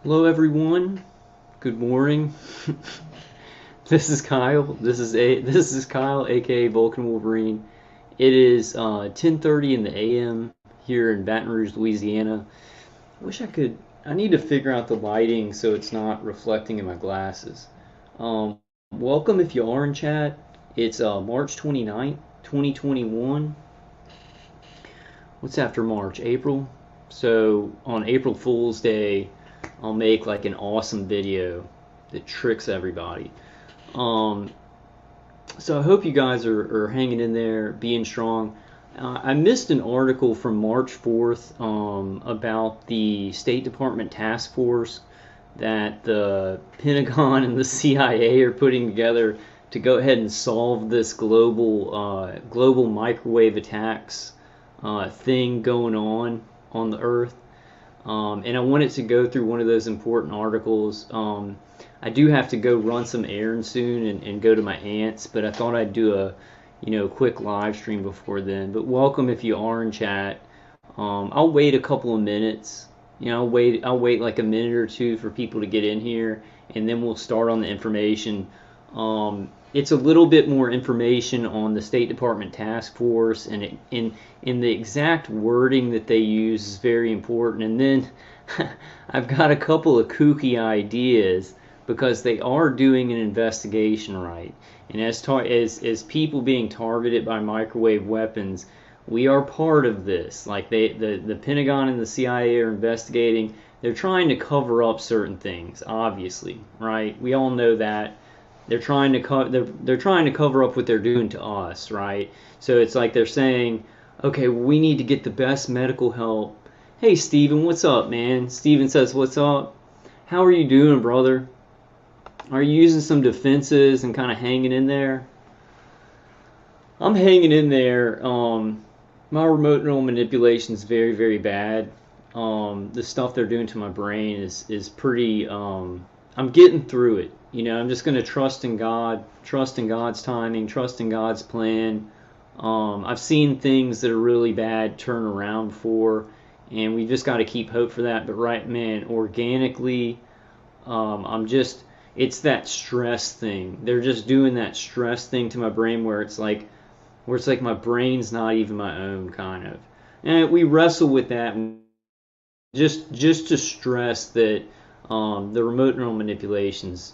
Hello everyone. Good morning. This is Kyle. This is Kyle, aka Vulcan Wolverine. It is 10:30 in the a.m. here in Baton Rouge, Louisiana. I need to figure out the lighting so it's not reflecting in my glasses. Um, Welcome if you are in chat. It's March 29th, 2021. What's after March? April. So on April Fool's Day, I'll make like an awesome video that tricks everybody. Um, so I hope you guys are hanging in there, being strong. I missed an article from March 4th about the State Department task force that the Pentagon and the CIA are putting together to go ahead and solve this global microwave attacks thing going on the Earth. And I wanted to go through one of those important articles. I do have to go run some errands soon and go to my aunt's, but I thought I'd do a quick live stream before then. But welcome if you are in chat. I'll wait a couple of minutes. I'll wait like a minute or two for people to get in here, and then we'll start on the information. It's a little bit more information on the State Department task force, and in the exact wording that they use is very important. And then I've got a couple of kooky ideas because they are doing an investigation, right? And as people being targeted by microwave weapons, we are part of this. Like the Pentagon and the CIA are investigating. They're trying to cover up certain things, obviously, right? We all know that. They're trying to cover up what they're doing to us, right? So it's like they're saying, okay, we need to get the best medical help. Hey, Steven, what's up, man? Steven says, what's up? How are you doing, brother? Are you using some defenses and kind of hanging in there? I'm hanging in there. My remote neural manipulation is very, very bad. The stuff they're doing to my brain is pretty. I'm getting through it. I'm just going to trust in God, trust in God's timing, trust in God's plan. I've seen things that are really bad turn around before, and we just got to keep hope for that. But right, man, organically, it's that stress thing. They're just doing that stress thing to my brain where it's like my brain's not even my own, kind of. And we wrestle with that just to stress that the remote neural manipulations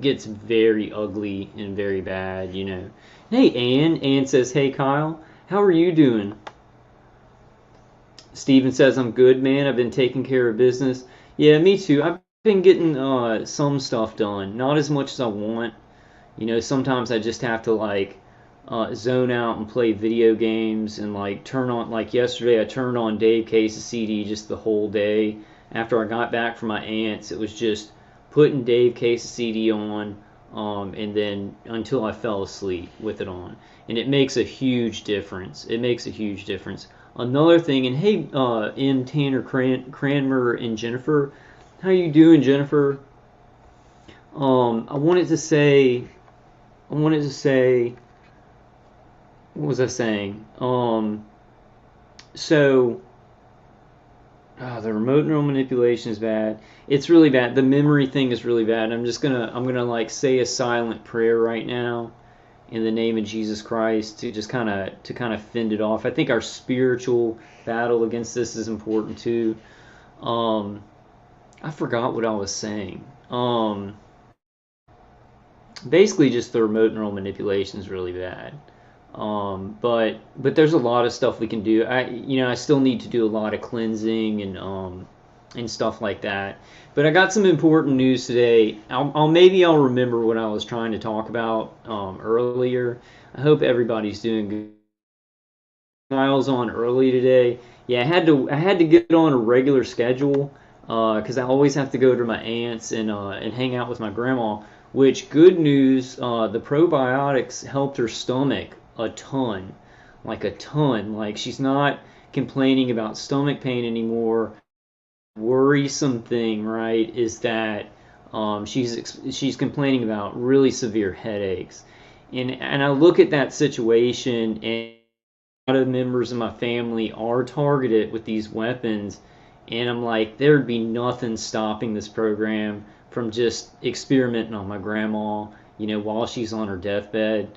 gets very ugly and very bad. Hey, Ann says, hey, Kyle, how are you doing? Steven says, I'm good, man. I've been taking care of business. Yeah, me too. I've been getting some stuff done. Not as much as I want. Sometimes I just have to, like, zone out and play video games and, like, turn on, like yesterday I turned on Dave Case's CD just the whole day. After I got back from my aunt's, it was just putting Dave Case's CD on, and then until I fell asleep with it on. And it makes a huge difference. It makes a huge difference. Another thing, and hey, M. Tanner Cranmer and Jennifer, how you doing, Jennifer? I wanted to say, what was I saying? So the remote neural manipulation is bad. It's really bad. The memory thing is really bad. I'm gonna like say a silent prayer right now in the name of Jesus Christ to kind of fend it off. I think our spiritual battle against this is important too. I forgot what I was saying. Basically, just the remote neural manipulation is really bad. But there's a lot of stuff we can do. I still need to do a lot of cleansing and stuff like that. But I got some important news today. Maybe I'll remember what I was trying to talk about earlier. I hope everybody's doing good. Kyle's on early today. Yeah, I had to get on a regular schedule because I always have to go to my aunt's and hang out with my grandma. Which, good news, the probiotics helped her stomach a ton, like a ton. Like, she's not complaining about stomach pain anymore. Worrisome thing, right, is that she's complaining about really severe headaches. And I look at that situation, and a lot of members of my family are targeted with these weapons, And I'm like, there'd be nothing stopping this program from just experimenting on my grandma, while she's on her deathbed.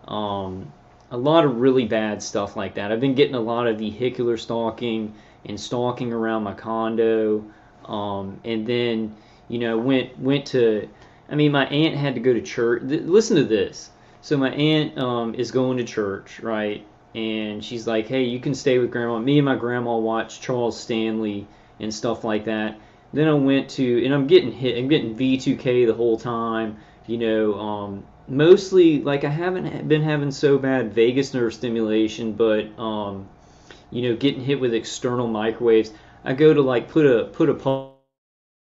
Um, a lot of really bad stuff like that. I've been getting a lot of vehicular stalking and stalking around my condo. And then, went to, I mean, my aunt had to go to church. Listen to this. So my aunt is going to church, right? And she's like, hey, you can stay with grandma. Me and my grandma watched Charles Stanley and stuff like that. Then I went to, and I'm getting hit. I'm getting V2K the whole time. Mostly, like, I haven't been having so bad vagus nerve stimulation, but getting hit with external microwaves. I go to like put a pulse.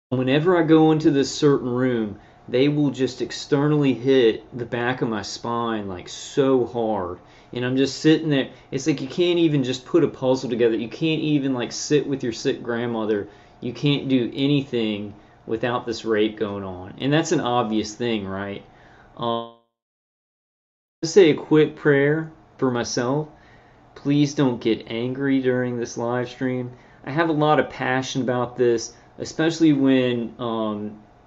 Whenever I go into this certain room, they will just externally hit the back of my spine like so hard. And I'm just sitting there. It's like you can't even just put a puzzle together. You can't even like sit with your sick grandmother. You can't do anything without this rape going on. And that's an obvious thing, right? Just say a quick prayer for myself. Please don't get angry during this live stream. I have a lot of passion about this, especially when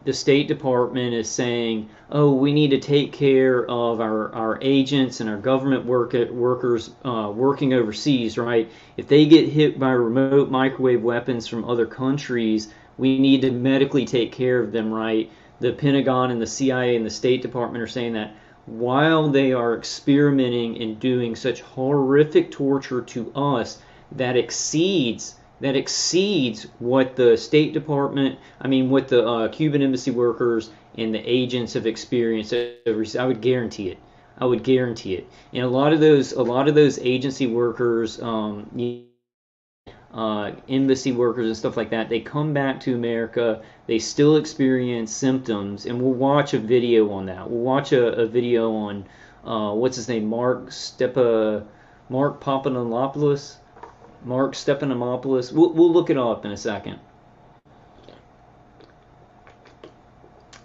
the State Department is saying, oh, we need to take care of our agents and our government workers working overseas, right? If they get hit by remote microwave weapons from other countries, we need to medically take care of them, right? The Pentagon and the CIA and the State Department are saying that while they are experimenting and doing such horrific torture to us that exceeds what the State Department, what the Cuban embassy workers and the agents have experienced overseas. I would guarantee it. And a lot of those agency workers, embassy workers and stuff like that, they come back to America, they still experience symptoms, and we'll watch a video on that. We'll watch a video on what's his name, Mark Papanopoulos. We'll look it up in a second.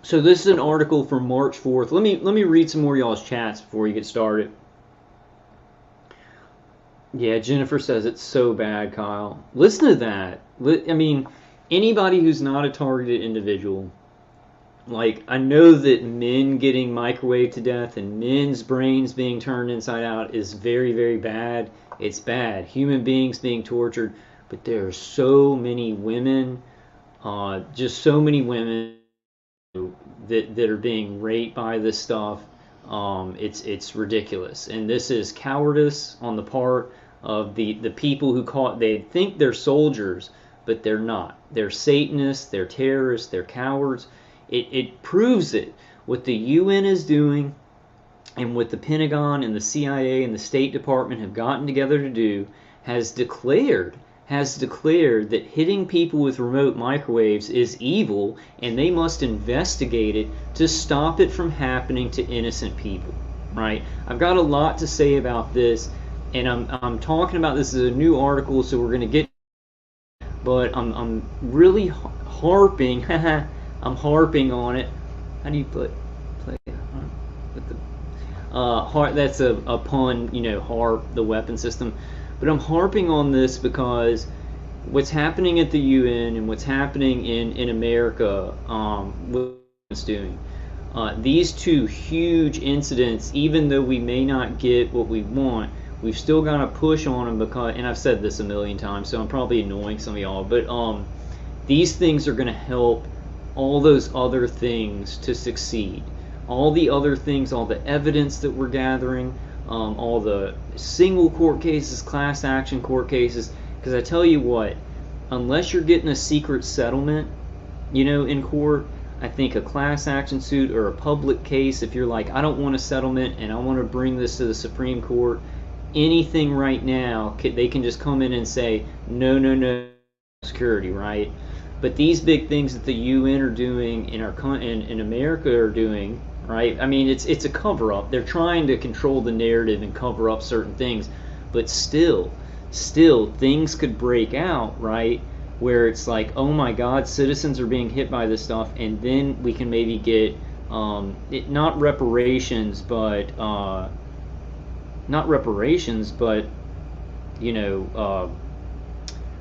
So this is an article from March 4th. Let me read some more of y'all's chats before you get started. Yeah, Jennifer says it's so bad, Kyle. Listen to that. I mean, anybody who's not a targeted individual, like, I know that men getting microwaved to death and men's brains being turned inside out is very, very bad. It's bad. Human beings being tortured. But there are so many women, just so many women that are being raped by this stuff. It's ridiculous. And this is cowardice on the part of the people who they think they're soldiers, but they're not. They're Satanists, they're terrorists, they're cowards. It proves it. What the UN is doing and what the Pentagon and the CIA and the State Department have gotten together to do has declared that hitting people with remote microwaves is evil, and they must investigate it to stop it from happening to innocent people, right? I've got a lot to say about this, and I'm talking about this as a new article, so we're going to get, but I'm really harping I'm harping on it. How do you play with the that's a pun, harp, the weapon system. But I'm harping on this because what's happening at the UN and what's happening in America, what it's doing, these two huge incidents, even though we may not get what we want, we've still got to push on them because, and I've said this a million times, so I'm probably annoying some of y'all, but these things are going to help all those other things to succeed. All the other things, all the evidence that we're gathering, all the single court cases, class action court cases, because I tell you what, unless you're getting a secret settlement, in court, I think a class action suit or a public case, if you're like, I don't want a settlement and I want to bring this to the Supreme Court, anything right now, they can just come in and say, no, security, right? But these big things that the UN are doing in America are doing, right? I mean, it's a cover-up. They're trying to control the narrative and cover up certain things, but still, things could break out, right? Where it's like, oh my God, citizens are being hit by this stuff, and then we can maybe get not reparations, but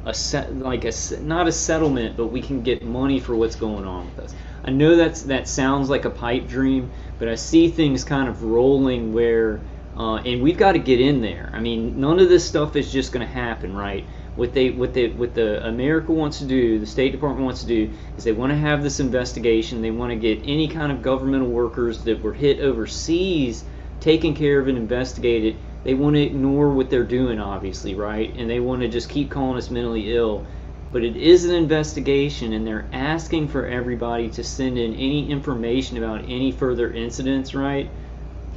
not a settlement, but we can get money for what's going on with us. I know that sounds like a pipe dream, but I see things kind of rolling where, and we've got to get in there. I mean, none of this stuff is just going to happen, right? What the America wants to do, the State Department wants to do, is they want to have this investigation. They want to get any kind of governmental workers that were hit overseas taken care of and investigated. They want to ignore what they're doing, obviously, right? And they want to just keep calling us mentally ill. But it is an investigation, and they're asking for everybody to send in any information about any further incidents, right?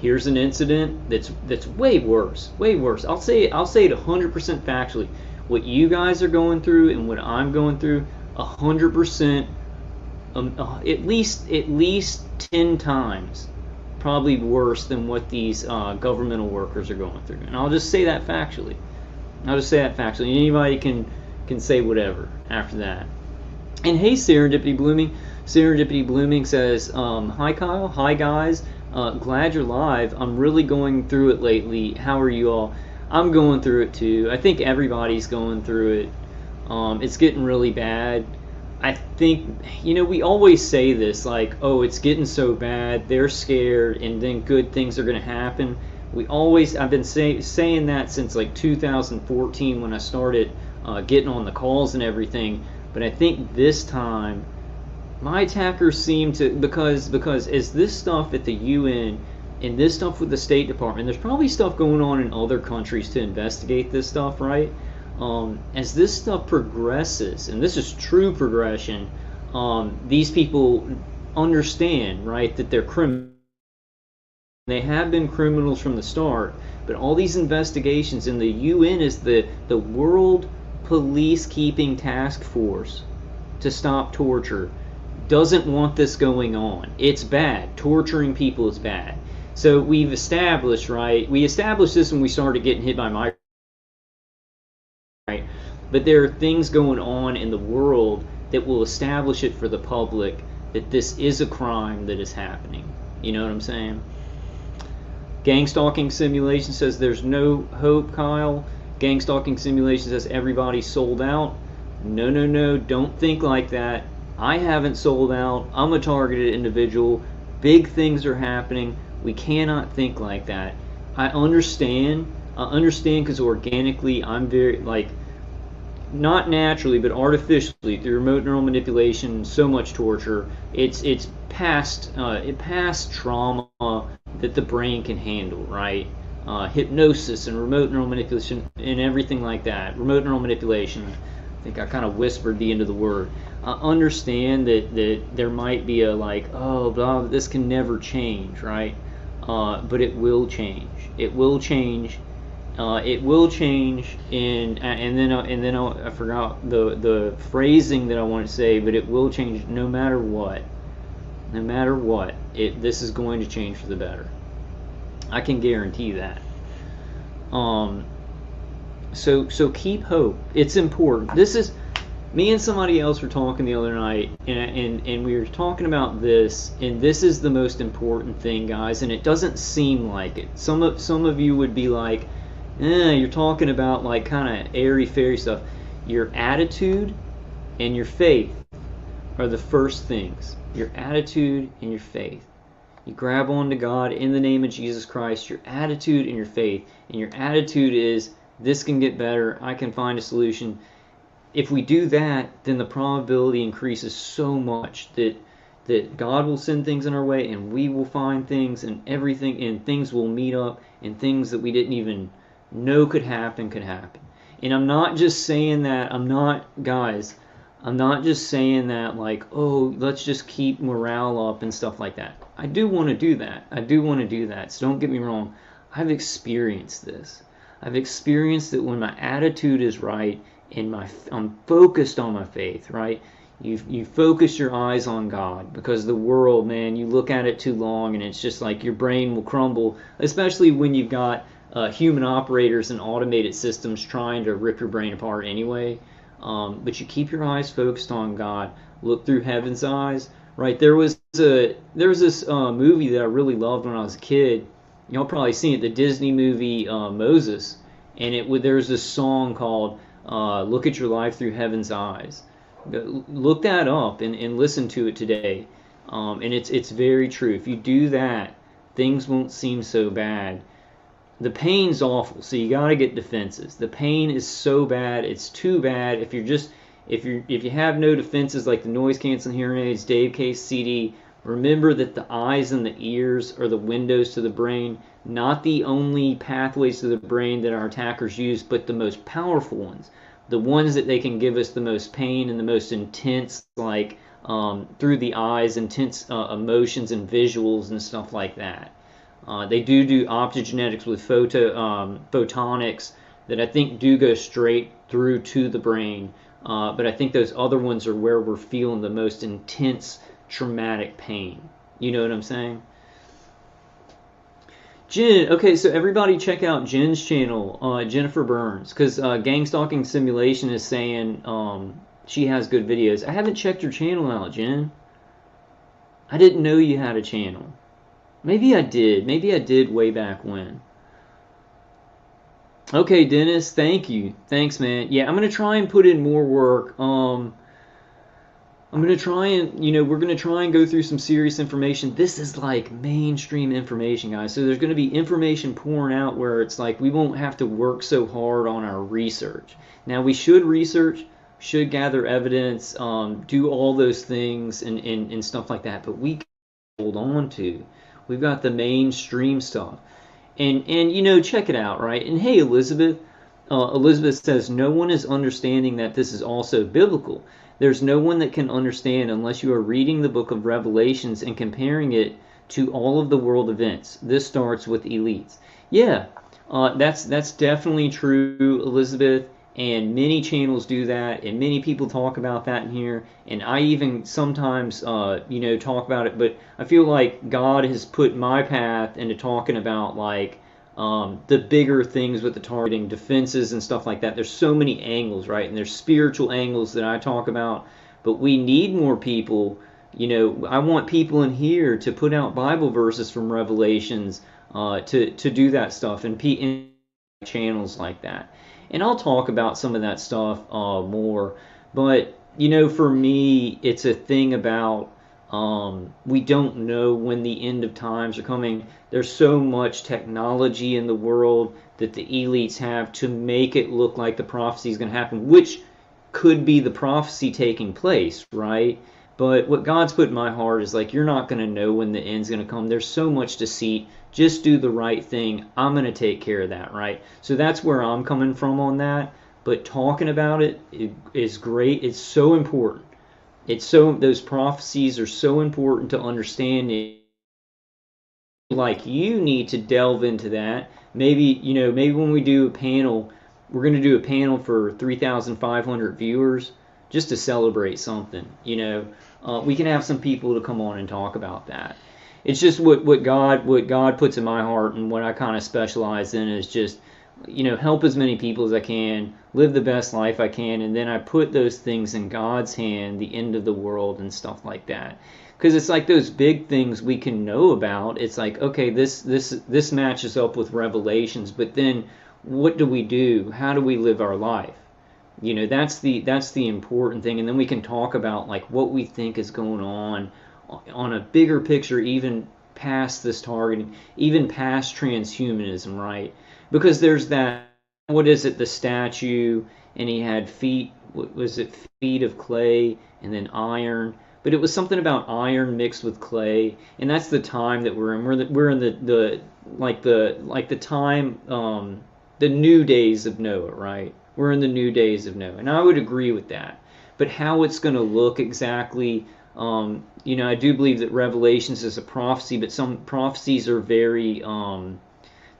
Here's an incident that's way worse, way worse. I'll say it 100% factually. What you guys are going through and what I'm going through, 100%, at least 10 times, probably worse than what these governmental workers are going through. And I'll just say that factually. Anybody can say whatever after that. And hey, Serendipity Blooming says, hi Kyle, hi guys, glad you're live. I'm really going through it lately. How are you all? I'm going through it too. I think everybody's going through it. It's getting really bad. I think, we always say this, like, oh, it's getting so bad, they're scared, and then good things are going to happen. I've been saying that since like 2014 when I started getting on the calls and everything. But I think this time, my attackers seem to, because as this stuff at the UN and this stuff with the State Department, there's probably stuff going on in other countries to investigate this stuff, right? As this stuff progresses, and this is true progression, these people understand, right, that they're criminals. They have been criminals from the start, but all these investigations, and the UN is the World Police Keeping Task Force to stop torture, doesn't want this going on. It's bad. Torturing people is bad. So we've established, right? We established this when we started getting hit by micro. Right? But there are things going on in the world that will establish it for the public that this is a crime that is happening. You know what I'm saying? Gang Stalking Simulation says there's no hope, Kyle. Gang Stalking Simulation says everybody's sold out. No, don't think like that. I haven't sold out. I'm a targeted individual. Big things are happening. We cannot think like that. I understand because organically I'm very, like, not naturally but artificially through remote neural manipulation, so much torture, it's past trauma that the brain can handle, right? Hypnosis and remote neural manipulation and everything like that. Remote neural manipulation, I think I kind of whispered the end of the word. I understand that there might be a like, oh, blah, this can never change, right? But it will change. It will change. It will change. And then I forgot the phrasing that I want to say. But it will change no matter what. No matter what, this is going to change for the better. I can guarantee that. So keep hope. It's important. This is, me and somebody else were talking the other night, and we were talking about this, and this is the most important thing, guys, and it doesn't seem like it. Some of you would be like, you're talking about like kind of airy-fairy stuff. Your attitude and your faith are the first things. Your attitude and your faith. You grab onto God in the name of Jesus Christ, your attitude and your faith. And your attitude is, this can get better, I can find a solution. If we do that, then the probability increases so much that God will send things in our way, and we will find things, and everything, and things will meet up, and things that we didn't even know could happen. And I'm not just saying that, I'm not just saying that like, oh, let's just keep morale up and stuff like that. I do want to do that. So don't get me wrong. I've experienced this. I've experienced that when my attitude is right and I'm focused on my faith, right? You focus your eyes on God, because the world, man, you look at it too long and it's just like your brain will crumble, especially when you've got human operators and automated systems trying to rip your brain apart anyway. But you keep your eyes focused on God. Look through heaven's eyes, right? There was this movie that I really loved when I was a kid. Y'all probably seen it, the Disney movie Moses, and there's this song called Look at your life through heaven's eyes. Look that up and listen to it today. And it's very true. If you do that, things won't seem so bad. The pain's awful, so you got to get defenses. The pain is so bad, it's too bad. If you have no defenses like the noise canceling hearing aids, Dave Case CD, remember that the eyes and the ears are the windows to the brain, not the only pathways to the brain that our attackers use, but the most powerful ones, the ones that they can give us the most pain and the most intense, like through the eyes, intense emotions and visuals and stuff like that. They do optogenetics with photonics that I think do go straight through to the brain, but I think those other ones are where we're feeling the most intense traumatic pain. You know what I'm saying? Jen, okay, so everybody check out Jen's channel, Jennifer Burns, because Gang Stalking Simulation is saying she has good videos. I haven't checked your channel out, Jen. I didn't know you had a channel. Maybe I did. Maybe I did way back when. Okay, Dennis, thank you. Thanks, man. Yeah, I'm going to try and put in more work. I'm going to try and, we're going to try and go through some serious information. This is like mainstream information, guys. So there's going to be information pouring out where it's like we won't have to work so hard on our research. Now, we should research, should gather evidence, do all those things and stuff like that, but we can hold on to. We've got the mainstream stuff. And check it out, right? And hey, Elizabeth. Elizabeth says, no one is understanding that this is also biblical. There's no one that can understand unless you are reading the book of Revelations and comparing it to all of the world events. This starts with elites. Yeah, that's definitely true, Elizabeth. And many channels do that, and many people talk about that in here. And I even sometimes, talk about it. But I feel like God has put my path into talking about like the bigger things with the targeting, defenses and stuff like that. There's so many angles, right? And there's spiritual angles that I talk about. But we need more people. I want people in here to put out Bible verses from Revelations to do that stuff and in channels like that. And I'll talk about some of that stuff more. But, for me, it's a thing about we don't know when the end of times are coming. There's so much technology in the world that the elites have to make it look like the prophecy is going to happen, which could be the prophecy taking place, right? But what God's put in my heart is like, you're not going to know when the end's going to come. There's so much deceit. Just do the right thing. I'm going to take care of that, right? So that's where I'm coming from on that. But talking about it is great. It's so important. Those prophecies are so important to understand it. Like, you need to delve into that. Maybe when we do a panel, we're going to do a panel for 3,500 viewers just to celebrate something. We can have some people to come on and talk about that. It's just what God puts in my heart, and what I kind of specialize in is just help as many people as I can, live the best life I can, and then I put those things in God's hand, the end of the world and stuff like that. Because it's like those big things we can know about. It's like, okay, this matches up with Revelations, but then what do we do? How do we live our life? That's the important thing, and then we can talk about like what we think is going on a bigger picture, even past this targeting, even past transhumanism, right? Because there's that, what is it, the statue, and he had feet, what was it, feet of clay and then iron, but it was something about iron mixed with clay, and that's the time that we're in. We're in the time, the new days of Noah, right? We're in the new days of Noah, and I would agree with that. But how it's going to look exactly, I do believe that Revelations is a prophecy, but some prophecies are very,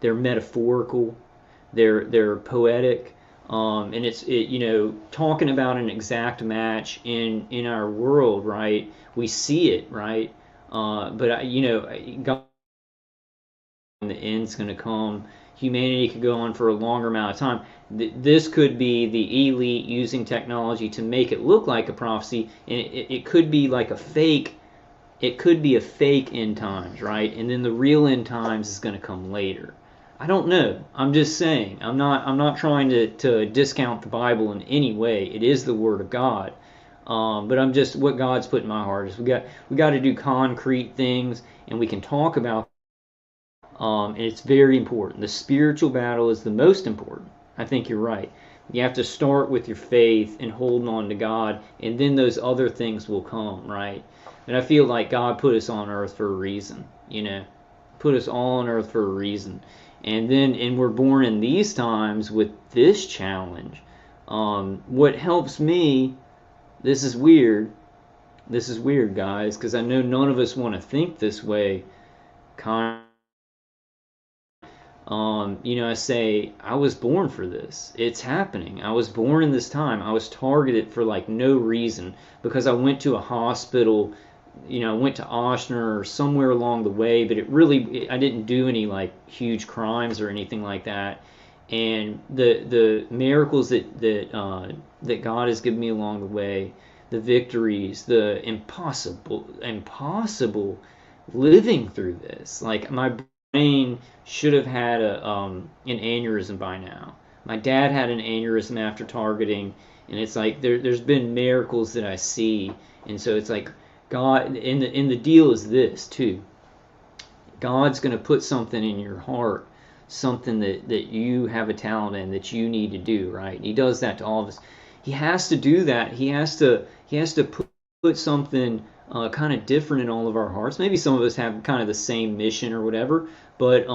they're metaphorical, they're poetic, and it's talking about an exact match in our world, right? We see it, right? But God, the end's going to come. Humanity could go on for a longer amount of time. This could be the elite using technology to make it look like a prophecy, and it could be like a fake. It could be a fake end times, right? And then the real end times is going to come later. I don't know. I'm just saying. I'm not trying to discount the Bible in any way. It is the Word of God. But I'm just what God's put in my heart is we got to do concrete things, and we can talk about. And it's very important. The spiritual battle is the most important. I think you're right. You have to start with your faith and holding on to God, and then those other things will come, right? And I feel like God put us on earth for a reason, put us all on earth for a reason. And we're born in these times with this challenge. What helps me, this is weird, guys, because I know none of us want to think this way. I say, I was born for this. It's happening. I was born in this time. I was targeted for like no reason because I went to a hospital, went to Oshner or somewhere along the way, but I didn't do any like huge crimes or anything like that. And the miracles that God has given me along the way, the victories, the impossible living through this, like my brain should have had an aneurysm by now. My dad had an aneurysm after targeting, and it's like there's been miracles that I see, and so it's like God. And the deal is this too. God's going to put something in your heart, something that you have a talent in that you need to do, right? He does that to all of us. He has to do that. He has to put something kind of different in all of our hearts. Maybe some of us have kind of the same mission or whatever, but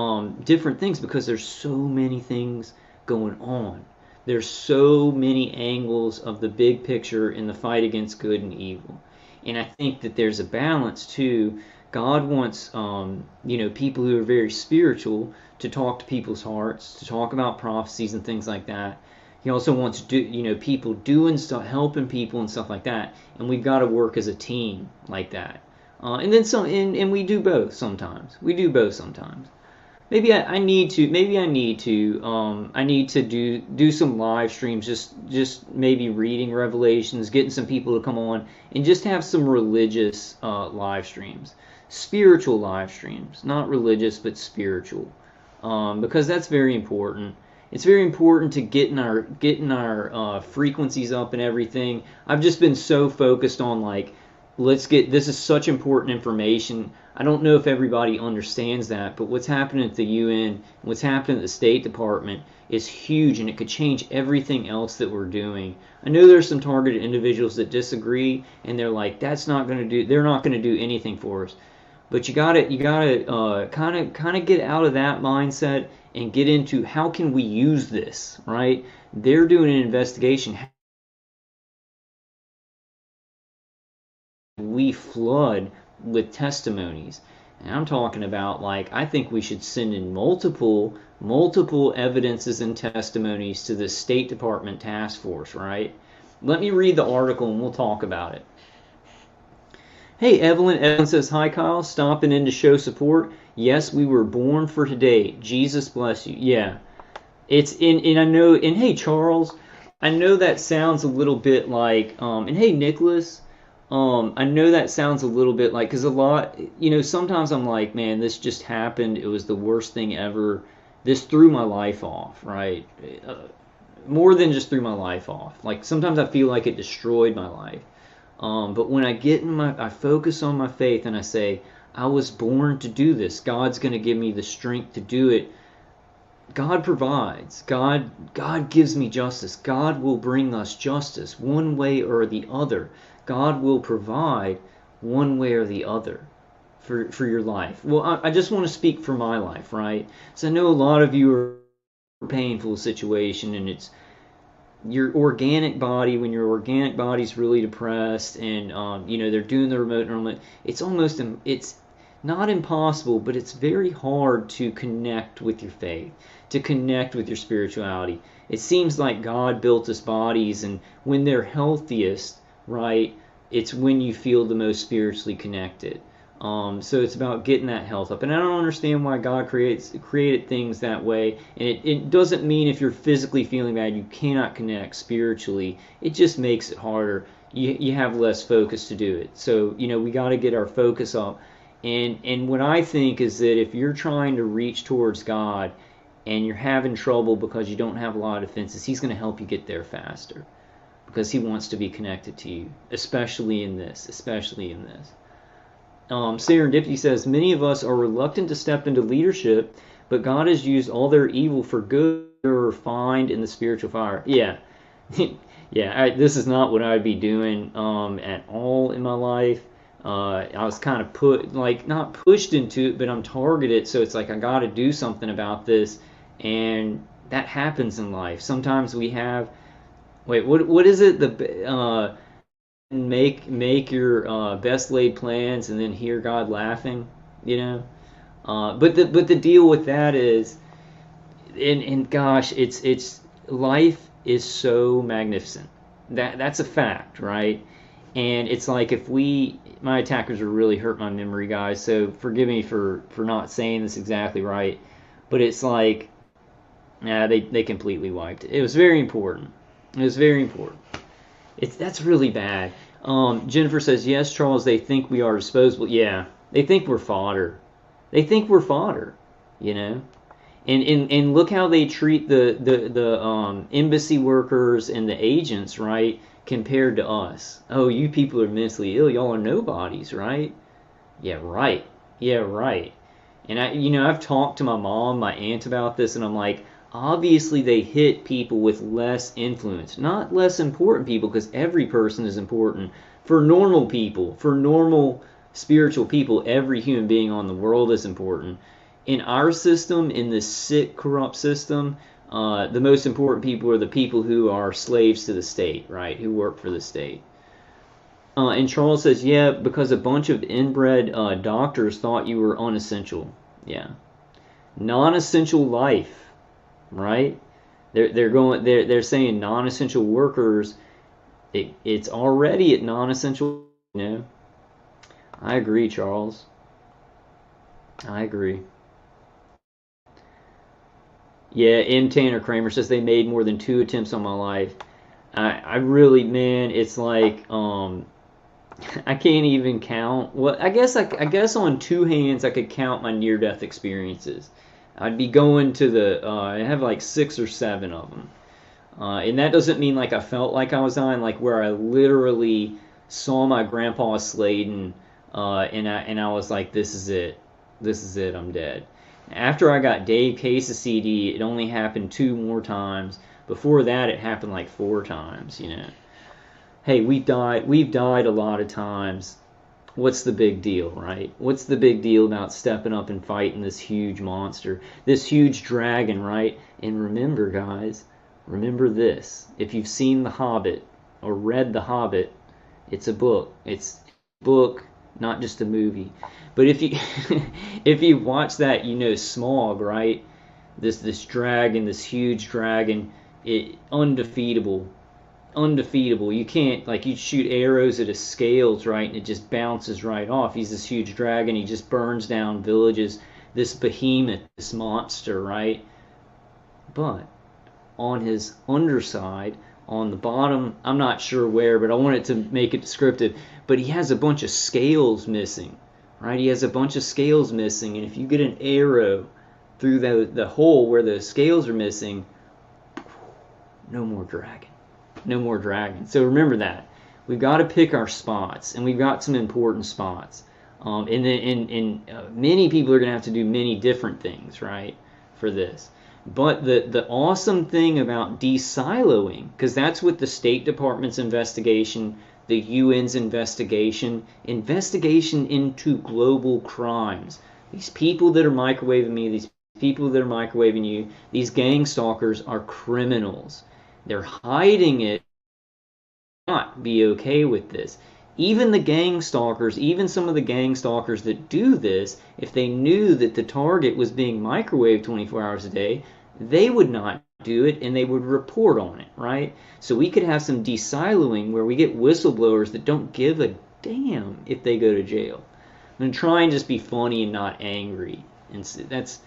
different things because there's so many things going on. There's so many angles of the big picture in the fight against good and evil. And I think that there's a balance too. God wants people who are very spiritual to talk to people's hearts, to talk about prophecies and things like that. He also wants people doing stuff, helping people and stuff like that. And we've got to work as a team like that. And then some, and we do both sometimes. Maybe I need to. I need to do some live streams. Just maybe reading Revelations, getting some people to come on, and just have some religious live streams, spiritual live streams, not religious but spiritual, because that's very important. It's very important to getting our frequencies up and everything. I've just been so focused on like, this is such important information. I don't know if everybody understands that, but what's happening at the UN, what's happening at the State Department is huge, and it could change everything else that we're doing. I know there's some targeted individuals that disagree, and they're like, they're not going to do anything for us. But you gotta kind of get out of that mindset and get into how can we use this, right? They're doing an investigation. We flood with testimonies. And I'm talking about like I think we should send in multiple evidences and testimonies to the State Department task force, right? Let me read the article and we'll talk about it. Hey, Evelyn. Evelyn says, hi, Kyle. Stopping in to show support. Yes, we were born for today. Jesus bless you. Yeah. And I know, and hey, Charles, I know that sounds a little bit like, and hey, Nicholas, I know that sounds a little bit like, because a lot, sometimes I'm like, man, this just happened. It was the worst thing ever. This threw my life off, right? More than just threw my life off. Like, sometimes I feel like it destroyed my life. But when I focus on my faith and I say, I was born to do this. God's going to give me the strength to do it. God provides. God gives me justice. God will bring us justice one way or the other. God will provide one way or the other for your life. Well, I just want to speak for my life, right? So I know a lot of you are in a painful situation, and it's your organic body, when your organic body's really depressed and they're doing the remote enrollment, it's not impossible, but it's very hard to connect with your faith, to connect with your spirituality. It seems like God built us bodies, and when they're healthiest, right, it's when you feel the most spiritually connected. So it's about getting that health up. And I don't understand why God created things that way. And it doesn't mean if you're physically feeling bad, you cannot connect spiritually. It just makes it harder. You have less focus to do it. So, we got to get our focus up. And what I think is that if you're trying to reach towards God, and you're having trouble because you don't have a lot of defenses, he's going to help you get there faster because he wants to be connected to you, especially in this. Serendipity says, many of us are reluctant to step into leadership, but God has used all their evil for good or refined in the spiritual fire. Yeah. Yeah, this is not what I'd be doing at all in my life. I was kind of not pushed into it, but I'm targeted, so it's like I got to do something about this, and that happens in life. Sometimes we have, what is it? Make your best laid plans, and then hear God laughing, you know. But the deal with that is, and gosh, it's life is so magnificent. That's a fact, right? And it's like if my attackers are really hurt my memory, guys. So forgive me for not saying this exactly right, but it's like, they completely wiped it. It was very important. It was very important. That's really bad. Jennifer says, yes, Charles, they think we are disposable. Yeah, they think we're fodder. They think we're fodder, you know. And look how they treat the embassy workers and the agents, right, compared to us. Oh, you people are mentally ill. Y'all are nobodies, right? Yeah, right. Yeah, right. And I've talked to my mom, my aunt about this, and I'm like, obviously they hit people with less influence, not less important people, because every person is important. For normal people, for normal spiritual people, every human being on the world is important. In our system, in this sick, corrupt system, the most important people are the people who are slaves to the state, right? Who work for the state. And Charles says, yeah, because a bunch of inbred doctors thought you were unessential. Yeah, non-essential life, right? They're saying non-essential workers. It's already at non-essential. You know, I agree, Charles. I agree. Yeah, M. Tanner Kramer says they made more than 2 attempts on my life. I really, man, it's like I can't even count. Well, I guess on 2 hands I could count my near-death experiences. I'd be going to I have like 6 or 7 of them, and that doesn't mean like I felt like I was dying, like where I literally saw my grandpa Sladen, and I was like, this is it, I'm dead. After I got Dave Case's CD, it only happened 2 more times. Before that, it happened like 4 times, you know. Hey, we've died a lot of times. What's the big deal, right? What's the big deal about stepping up and fighting this huge monster, this huge dragon, right? And remember, guys, remember this. If you've seen The Hobbit or read The Hobbit, it's a book. It's a book, not just a movie. But if you if you watch that, you know Smaug, right? This dragon, this huge dragon, undefeatable. You can't, like, you shoot arrows at his scales, right, and it just bounces right off. He's this huge dragon. He just burns down villages. This behemoth, this monster, right? But on his underside, on the bottom, I'm not sure where, but I want it to make it descriptive. But he has a bunch of scales missing, right? He has a bunch of scales missing, and if you get an arrow through the hole where the scales are missing, no more dragon. No more dragon. So remember that. We've got to pick our spots, and we've got some important spots. And many people are going to have to do many different things, right, for this. But the awesome thing about de-siloing, because that's what the State Department's investigation, the UN's investigation into global crimes. These people that are microwaving me, these people that are microwaving you, these gang stalkers are criminals. They're hiding it. Not be okay with this. Even the gang stalkers, even some of the gang stalkers that do this, if they knew that the target was being microwaved 24 hours a day, they would not do it, and they would report on it, right? So we could have some de-siloing where we get whistleblowers that don't give a damn if they go to jail. I'm going to try and just be funny and not angry. And that's,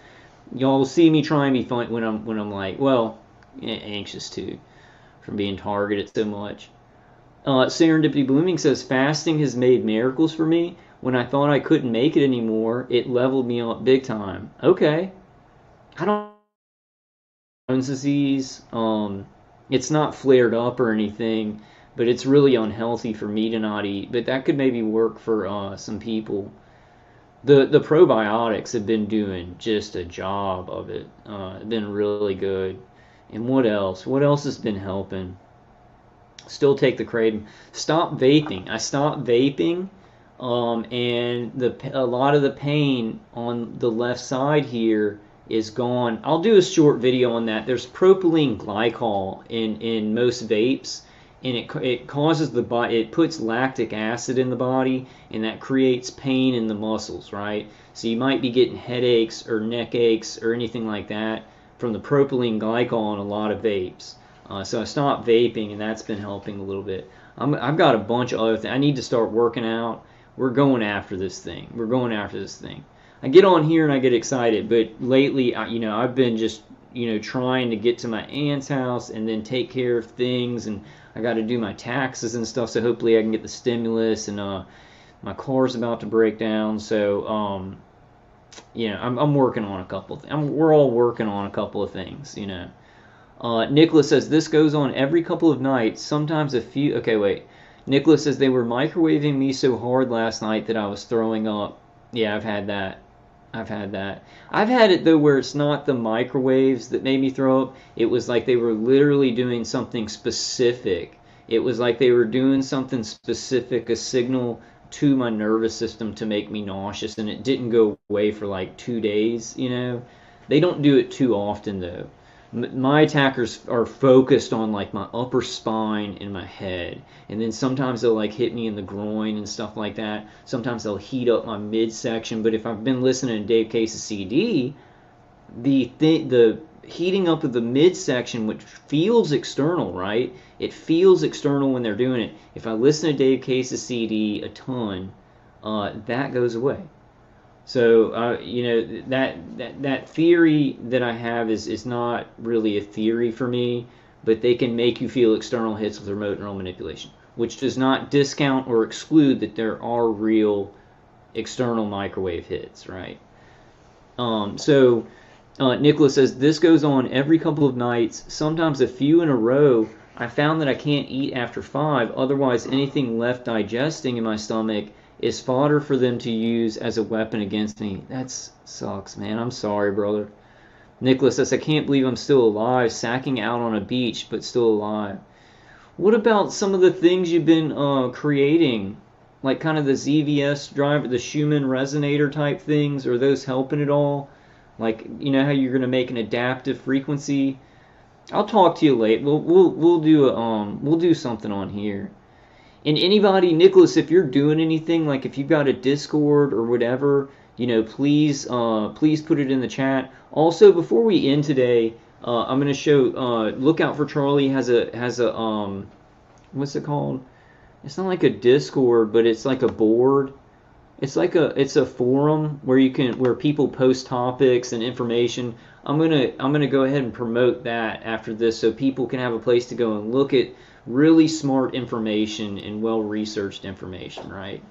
y'all will see me try and be funny when I'm like, well, anxious too, from being targeted so much. Serendipity Blooming says, fasting has made miracles for me. When I thought I couldn't make it anymore, it leveled me up big time. Okay. I don't Crohn's disease. It's not flared up or anything, but it's really unhealthy for me to not eat. But that could maybe work for some people. The probiotics have been doing just a job of it. Been really good. And what else? What else has been helping? Still take the kratom. Stop vaping. I stopped vaping, and a lot of the pain on the left side here is gone. I'll do a short video on that. There's propylene glycol in most vapes, and it causes the body, it puts lactic acid in the body, and that creates pain in the muscles, right? So you might be getting headaches or neck aches or anything like that from the propylene glycol in a lot of vapes. So I stopped vaping, and that's been helping a little bit. I've got a bunch of other things. I need to start working out. We're going after this thing. We're going after this thing. I get on here and I get excited, but lately, I've been just, trying to get to my aunt's house and then take care of things, and I got to do my taxes and stuff. So hopefully I can get the stimulus, and my car's about to break down. So I'm working on a couple of things. We're all working on a couple of things, Nicholas says, this goes on every couple of nights, sometimes a few. Okay, wait. Nicholas says, they were microwaving me so hard last night that I was throwing up. Yeah, I've had that. I've had it, though, where it's not the microwaves that made me throw up. It was like they were literally doing something specific. It was like they were doing something specific, a signal to my nervous system to make me nauseous, and it didn't go away for like 2 days, They don't do it too often, though. My attackers are focused on like my upper spine and my head, and then sometimes they'll like hit me in the groin and stuff like that. Sometimes they'll heat up my midsection. But if I've been listening to Dave Case's CD, the heating up of the midsection, which feels external, right? It feels external when they're doing it. If I listen to Dave Case's CD a ton, that goes away. So that theory that I have is not really a theory for me, but they can make you feel external hits with remote neural manipulation, which does not discount or exclude that there are real external microwave hits, right? Nicholas says, this goes on every couple of nights, sometimes a few in a row. I found that I can't eat after 5, otherwise anything left digesting in my stomach is fodder for them to use as a weapon against me. That sucks, man. I'm sorry, brother. Nicholas says, I can't believe I'm still alive, sacking out on a beach, but still alive. What about some of the things you've been creating? Like kind of the ZVS driver, the Schumann resonator type things? Are those helping at all? Like, how you're going to make an adaptive frequency? I'll talk to you later. We'll do something on here. And anybody, Nicholas, if you're doing anything, like if you've got a Discord or whatever, please put it in the chat. Also, before we end today, I'm going to show. Look out for Charlie has a what's it called? It's not like a Discord, but it's like a board. It's a forum where people post topics and information. I'm gonna go ahead and promote that after this, so people can have a place to go and look at really smart information and well-researched information, right?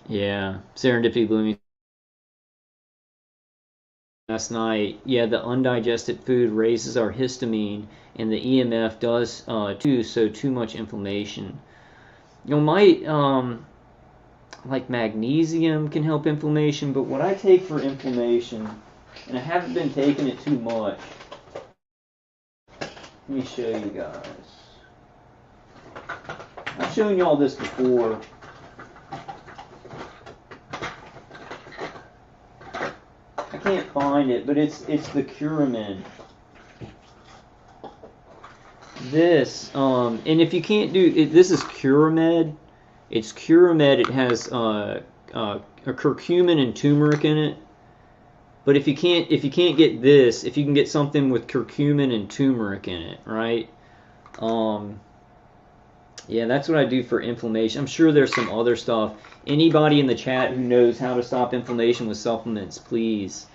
Yeah, Serendipity Blooming last night. Yeah, the undigested food raises our histamine, and the EMF does too. So too much inflammation. Like magnesium can help inflammation, but what I take for inflammation, and I haven't been taking it too much. Let me show you guys. I've shown you all this before. I can't find it, but it's the Curamin. This, and if you can't do it, this is Curamed. It's Curamed. It has a curcumin and turmeric in it. But if you can't get this, if you can get something with curcumin and turmeric in it, right? Yeah, that's what I do for inflammation. I'm sure there's some other stuff. Anybody in the chat who knows how to stop inflammation with supplements, please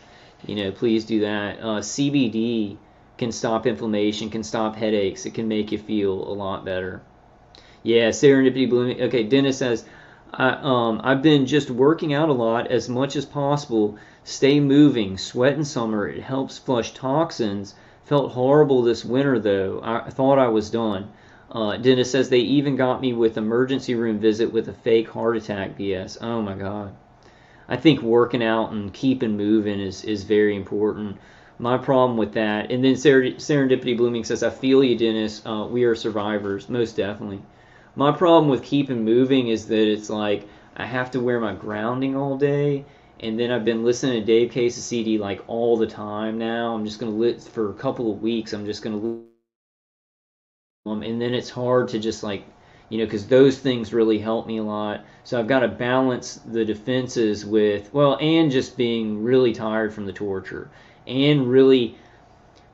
do that. CBD can stop inflammation, can stop headaches. It can make you feel a lot better. Yeah, Serendipity Blooming. Okay, Dennis says, I've been just working out a lot as much as possible. Stay moving, sweat in summer, it helps flush toxins. Felt horrible this winter though. I thought I was done. Dennis says they even got me with emergency room visit with a fake heart attack BS. Oh my God. I think working out and keeping moving is very important. My problem with that, and then Serendipity Blooming says, I feel you, Dennis. We are survivors, most definitely. My problem with keeping moving is that it's like I have to wear my grounding all day, and then I've been listening to Dave Case's CD like all the time now. I'm just going to for a couple of weeks. I'm just going to and then it's hard to just like, because those things really help me a lot. So I've got to balance the defenses with, and just being really tired from the torture and really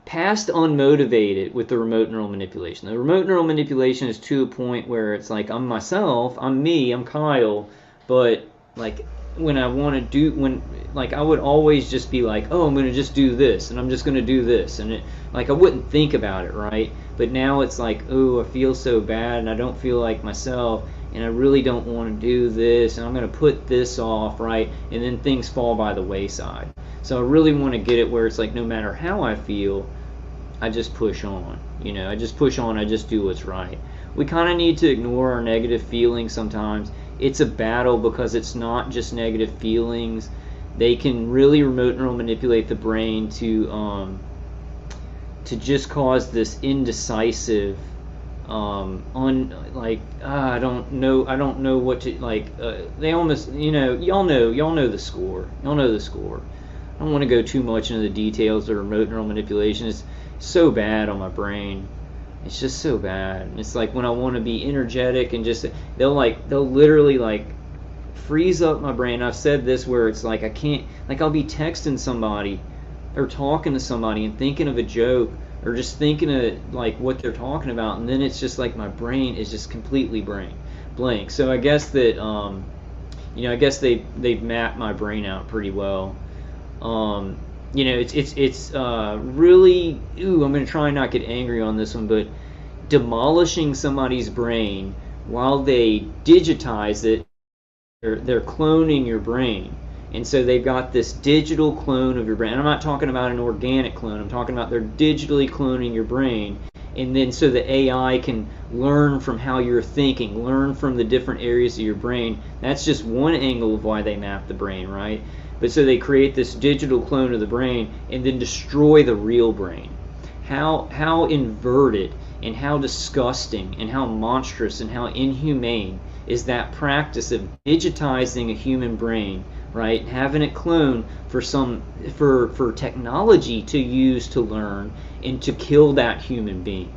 past unmotivated with the remote neural manipulation. The remote neural manipulation is to a point where it's like I'm myself, I'm me, I'm Kyle, but like when I want to do, I would always just be like, oh, I'm going to just do this, and I'm just going to do this, and I wouldn't think about it, right? But now it's like, oh, I feel so bad, and I don't feel like myself, and I really don't want to do this, and I'm going to put this off, right? And then things fall by the wayside. So I really want to get it where it's like no matter how I feel, I just push on. I just push on, I just do what's right. We kind of need to ignore our negative feelings sometimes. It's a battle because it's not just negative feelings. They can really remote neural manipulate the brain to just cause this indecisive, I don't know what to they almost, y'all know the score. Y'all know the score. I don't want to go too much into the details of remote neural manipulation. It's so bad on my brain. It's just so bad. It's like when I want to be energetic and just they'll literally freeze up my brain. I've said this where it's like I can't, I'll be texting somebody or talking to somebody and thinking of a joke or just thinking of what they're talking about, and then it's just like my brain is just completely blank. So I guess that I guess they've mapped my brain out pretty well. It's really, I'm going to try and not get angry on this one, but demolishing somebody's brain while they digitize it, they're cloning your brain. And so they've got this digital clone of your brain. And I'm not talking about an organic clone. I'm talking about they're digitally cloning your brain. And then so the AI can learn from how you're thinking, learn from the different areas of your brain. That's just one angle of why they map the brain, right? But so they create this digital clone of the brain and then destroy the real brain. How inverted and how disgusting and how monstrous and how inhumane is that practice of digitizing a human brain, right? Having it clone for technology to use to learn and to kill that human being.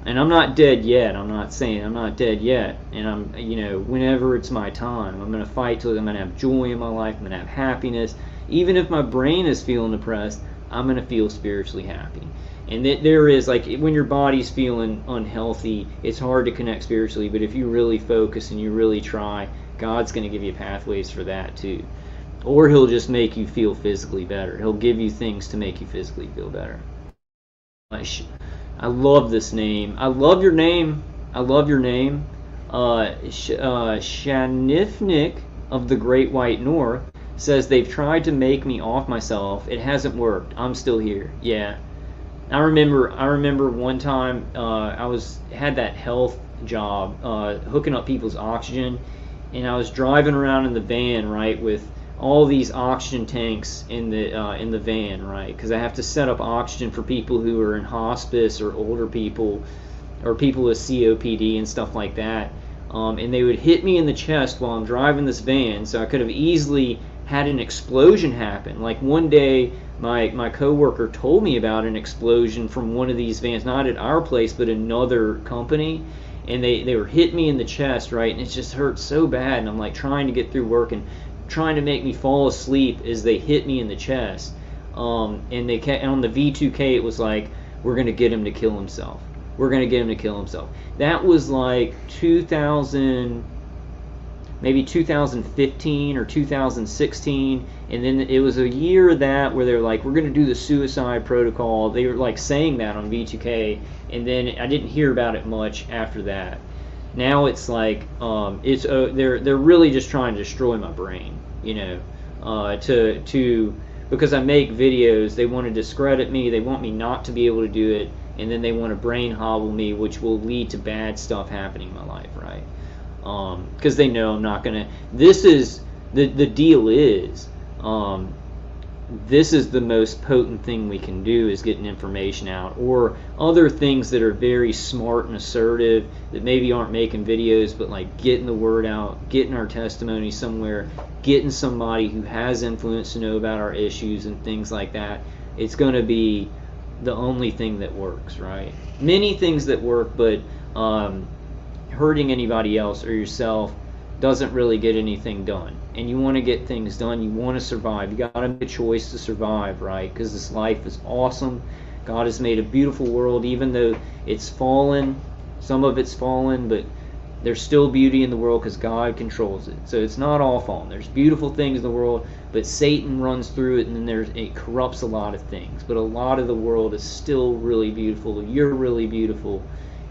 And I'm not dead yet. I'm not saying I'm not dead yet. And I'm, whenever it's my time, I'm going to fight till I'm going to have joy in my life. I'm going to have happiness. Even if my brain is feeling depressed, I'm going to feel spiritually happy. And there is, when your body's feeling unhealthy, it's hard to connect spiritually. But if you really focus and you really try, God's going to give you pathways for that too. Or He'll just make you feel physically better. He'll give you things to make you physically feel better. I love this name. I love your name. Shanifnik of the Great White North says they've tried to make me off myself. It hasn't worked. I'm still here. Yeah. I remember one time I had that health job hooking up people's oxygen, and I was driving around in the van, right, with all these oxygen tanks in the van, right? Because I have to set up oxygen for people who are in hospice or older people or people with COPD and stuff like that. And they would hit me in the chest while I'm driving this van, so I could have easily had an explosion happen. Like one day, my coworker told me about an explosion from one of these vans, not at our place, but another company. And they were hitting me in the chest, right? And it just hurt so bad. And I'm like trying to get through work and trying to make me fall asleep as they hit me in the chest. And they kept, on the V2K, it was like, we're going to get him to kill himself. We're going to get him to kill himself. That was like 2015 or 2016. And then it was a year of that where they were like, we're going to do the suicide protocol. They were like saying that on V2K. And then I didn't hear about it much after that. Now it's like they're really just trying to destroy my brain, to because I make videos. They want to discredit me. They want me not to be able to do it, and then they want to brain hobble me, which will lead to bad stuff happening in my life, right? Because they know I'm not gonna. This is the deal is. This is the most potent thing we can do, is getting information out, or other things that are very smart and assertive that maybe aren't making videos, but like getting the word out, getting our testimony somewhere, getting somebody who has influence to know about our issues and things like that. It's going to be the only thing that works, right? Many things that work, but hurting anybody else or yourself doesn't really get anything done. And you want to get things done. You want to survive. You got to make a choice to survive, right? Because this life is awesome. God has made a beautiful world, even though it's fallen. Some of it's fallen, but there's still beauty in the world because God controls it. So it's not all fallen. There's beautiful things in the world, but Satan runs through it, and then it corrupts a lot of things. But a lot of the world is still really beautiful. You're really beautiful,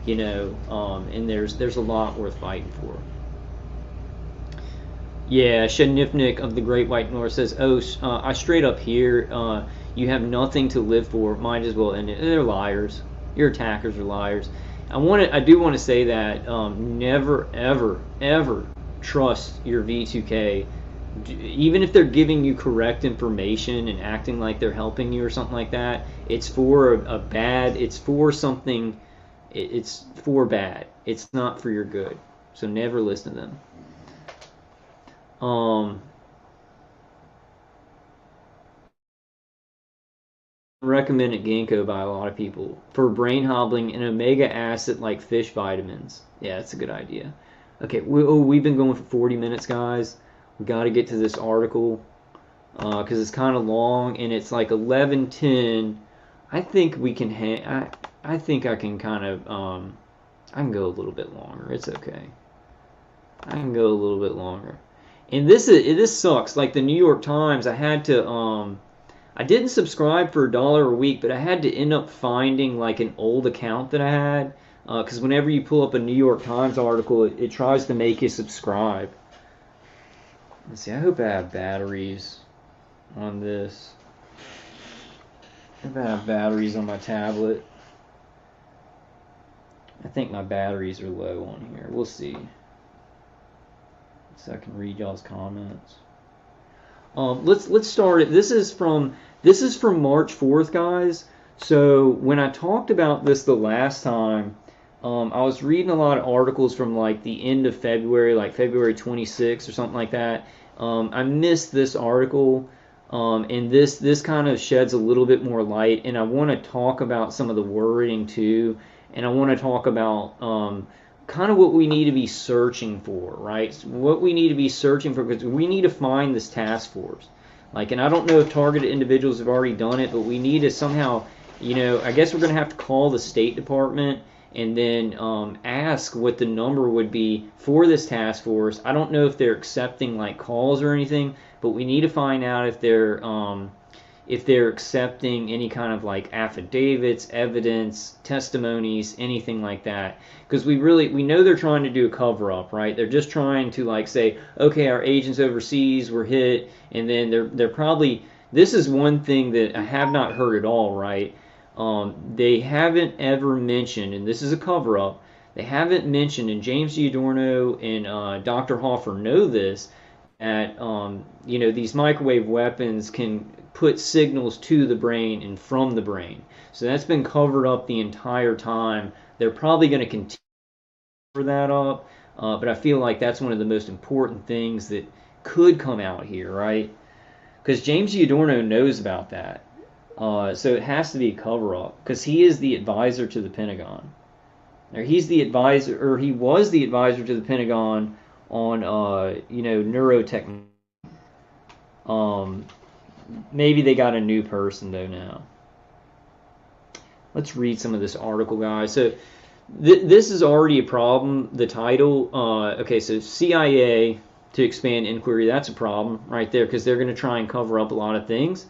and there's a lot worth fighting for. Yeah, Shednifnik of the Great White North says, I straight up here, you have nothing to live for, might as well end it. They're liars. Your attackers are liars. I do want to say that never, ever, ever trust your V2K. Even if they're giving you correct information and acting like they're helping you or something like that, it's for it's for something, it's for bad. It's not for your good. So never listen to them. Recommended ginkgo by a lot of people for brain hobbling and omega acid like fish vitamins. Yeah, that's a good idea. Okay, we've been going for 40 minutes, guys. We got to get to this article because it's kind of long and it's like 11:10. I think we can. I think I can kind of. I can go a little bit longer. It's okay. I can go a little bit longer. And this sucks. Like the New York Times, I had to I didn't subscribe for $1 a week, but I had to end up finding like an old account that I had because whenever you pull up a New York Times article, it tries to make you subscribe. Let's see. I hope I have batteries on this. I hope I have batteries on my tablet. I think my batteries are low on here. We'll see. So I can read y'all's comments. Let's start it. This is from March 4th, guys. So when I talked about this the last time, I was reading a lot of articles from like the end of February, like February 26th or something like that. I missed this article, and this kind of sheds a little bit more light. And I want to talk about some of the wording too, and I want to talk about kind of what we need to be searching for, right? What we need to be searching for, because we need to find this task force. Like, and I don't know if targeted individuals have already done it, but we need to somehow, I guess we're going to have to call the State Department and then ask what the number would be for this task force. I don't know if they're accepting like calls or anything, but we need to find out if they're accepting any kind of like affidavits, evidence, testimonies, anything like that. Because we know they're trying to do a cover-up, right? They're just trying to like say, okay, our agents overseas were hit, and then they're probably, this is one thing that I have not heard at all, right? They haven't ever mentioned, and this is a cover-up, they haven't mentioned, and James Giordano and Dr. Hoffer know this, that these microwave weapons can put signals to the brain and from the brain. So that's been covered up the entire time. They're probably going to continue to cover that up, but I feel like that's one of the most important things that could come out here, right? Because James Giordano knows about that. So it has to be a cover-up, because he is the advisor to the Pentagon. Or he's the advisor, or he was the advisor to the Pentagon on, neurotechnology. Maybe they got a new person, though, now. Let's read some of this article, guys. So this is already a problem. The title, okay, so CIA to expand inquiry, that's a problem right there, because they're going to try and cover up a lot of things.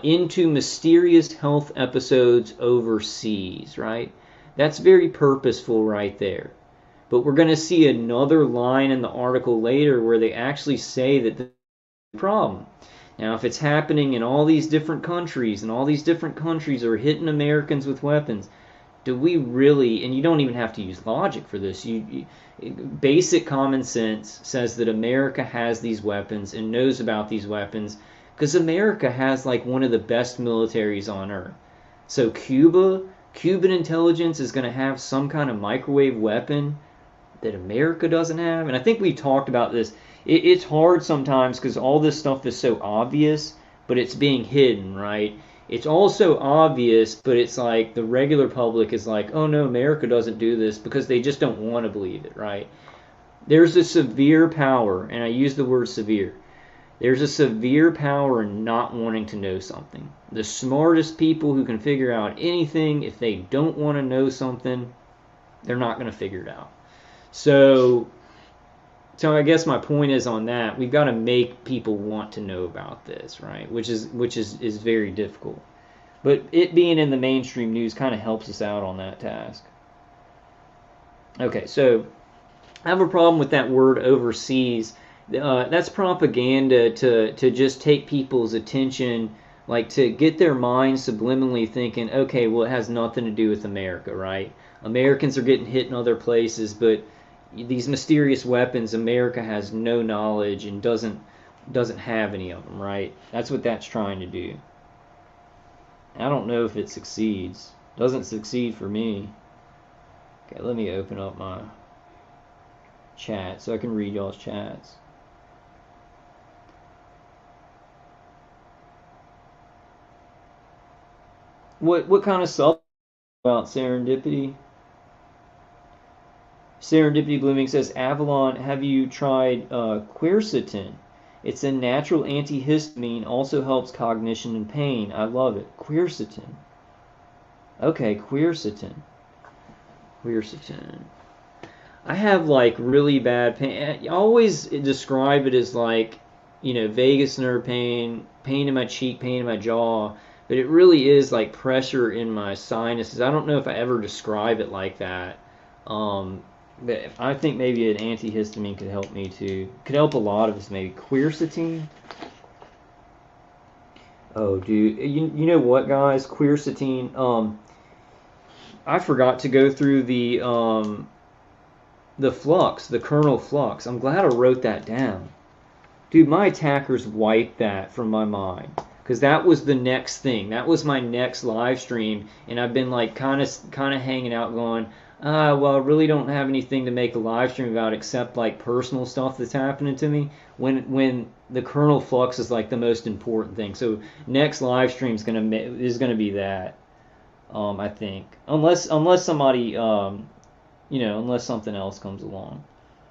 Into mysterious health episodes overseas, right? That's very purposeful right there. But we're going to see another line in the article later where they actually say that the problem. Now, if it's happening in all these different countries, and all these different countries are hitting Americans with weapons, do we really, and you don't even have to use logic for this, basic common sense says that America has these weapons and knows about these weapons because America has like one of the best militaries on earth. So Cuban intelligence is going to have some kind of microwave weapon that America doesn't have. And I think we talked about this. It's hard sometimes because all this stuff is so obvious, but it's being hidden, right? It's also obvious, but it's like the regular public is like, oh no, America doesn't do this because they just don't want to believe it, right? There's a severe power, and I use the word severe. There's a severe power in not wanting to know something. The smartest people who can figure out anything, if they don't want to know something, they're not going to figure it out. So I guess my point is on that, we've got to make people want to know about this, right? Which is very difficult. But it being in the mainstream news kind of helps us out on that task. Okay, so I have a problem with that word overseas. That's propaganda to just take people's attention, like to get their minds subliminally thinking, okay, well, it has nothing to do with America, right? Americans are getting hit in other places, but these mysterious weapons, America has no knowledge and doesn't have any of them, right? That's what that's trying to do. I don't know if it succeeds. Doesn't succeed for me. Okay, let me open up my chat so I can read y'all's chats. What kind of stuff about serendipity? Serendipity Blooming says, Avalon, have you tried quercetin? It's a natural antihistamine, also helps cognition and pain. I love it. Quercetin. Okay, quercetin. Quercetin. I have like really bad pain. I always describe it as like, vagus nerve pain, pain in my cheek, pain in my jaw, but it really is like pressure in my sinuses. I don't know if I ever describe it like that. But I think maybe an antihistamine could help me too. Could help a lot of us maybe. Quercetin. Oh, dude, you know what, guys? Quercetin. I forgot to go through the flux, the kernel flux. I'm glad I wrote that down. Dude, my attackers wiped that from my mind. Because that was the next thing. That was my next live stream. And I've been like kind of hanging out going, well, I really don't have anything to make a live stream about except like personal stuff that's happening to me. When the kernel flux is like the most important thing. So next live stream is gonna be that. I think unless somebody unless something else comes along.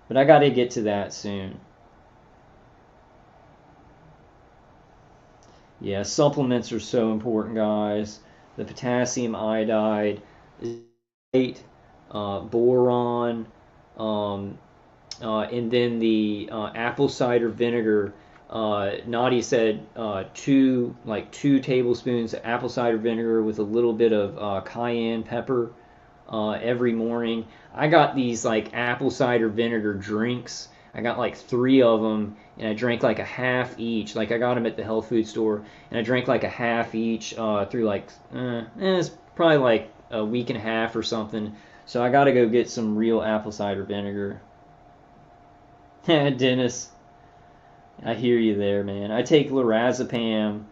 But I got to get to that soon. Yeah, supplements are so important, guys. The potassium iodide, boron, and then the apple cider vinegar. Nadia said 2 tablespoons of apple cider vinegar with a little bit of cayenne pepper every morning. I got these like apple cider vinegar drinks. I got like 3 of them, and I drank like a half each. Like I got them at the health food store, and I drank like a half each through like it's probably like a week and a half or something. So I got to go get some real apple cider vinegar. Dennis, I hear you there, man. I take lorazepam,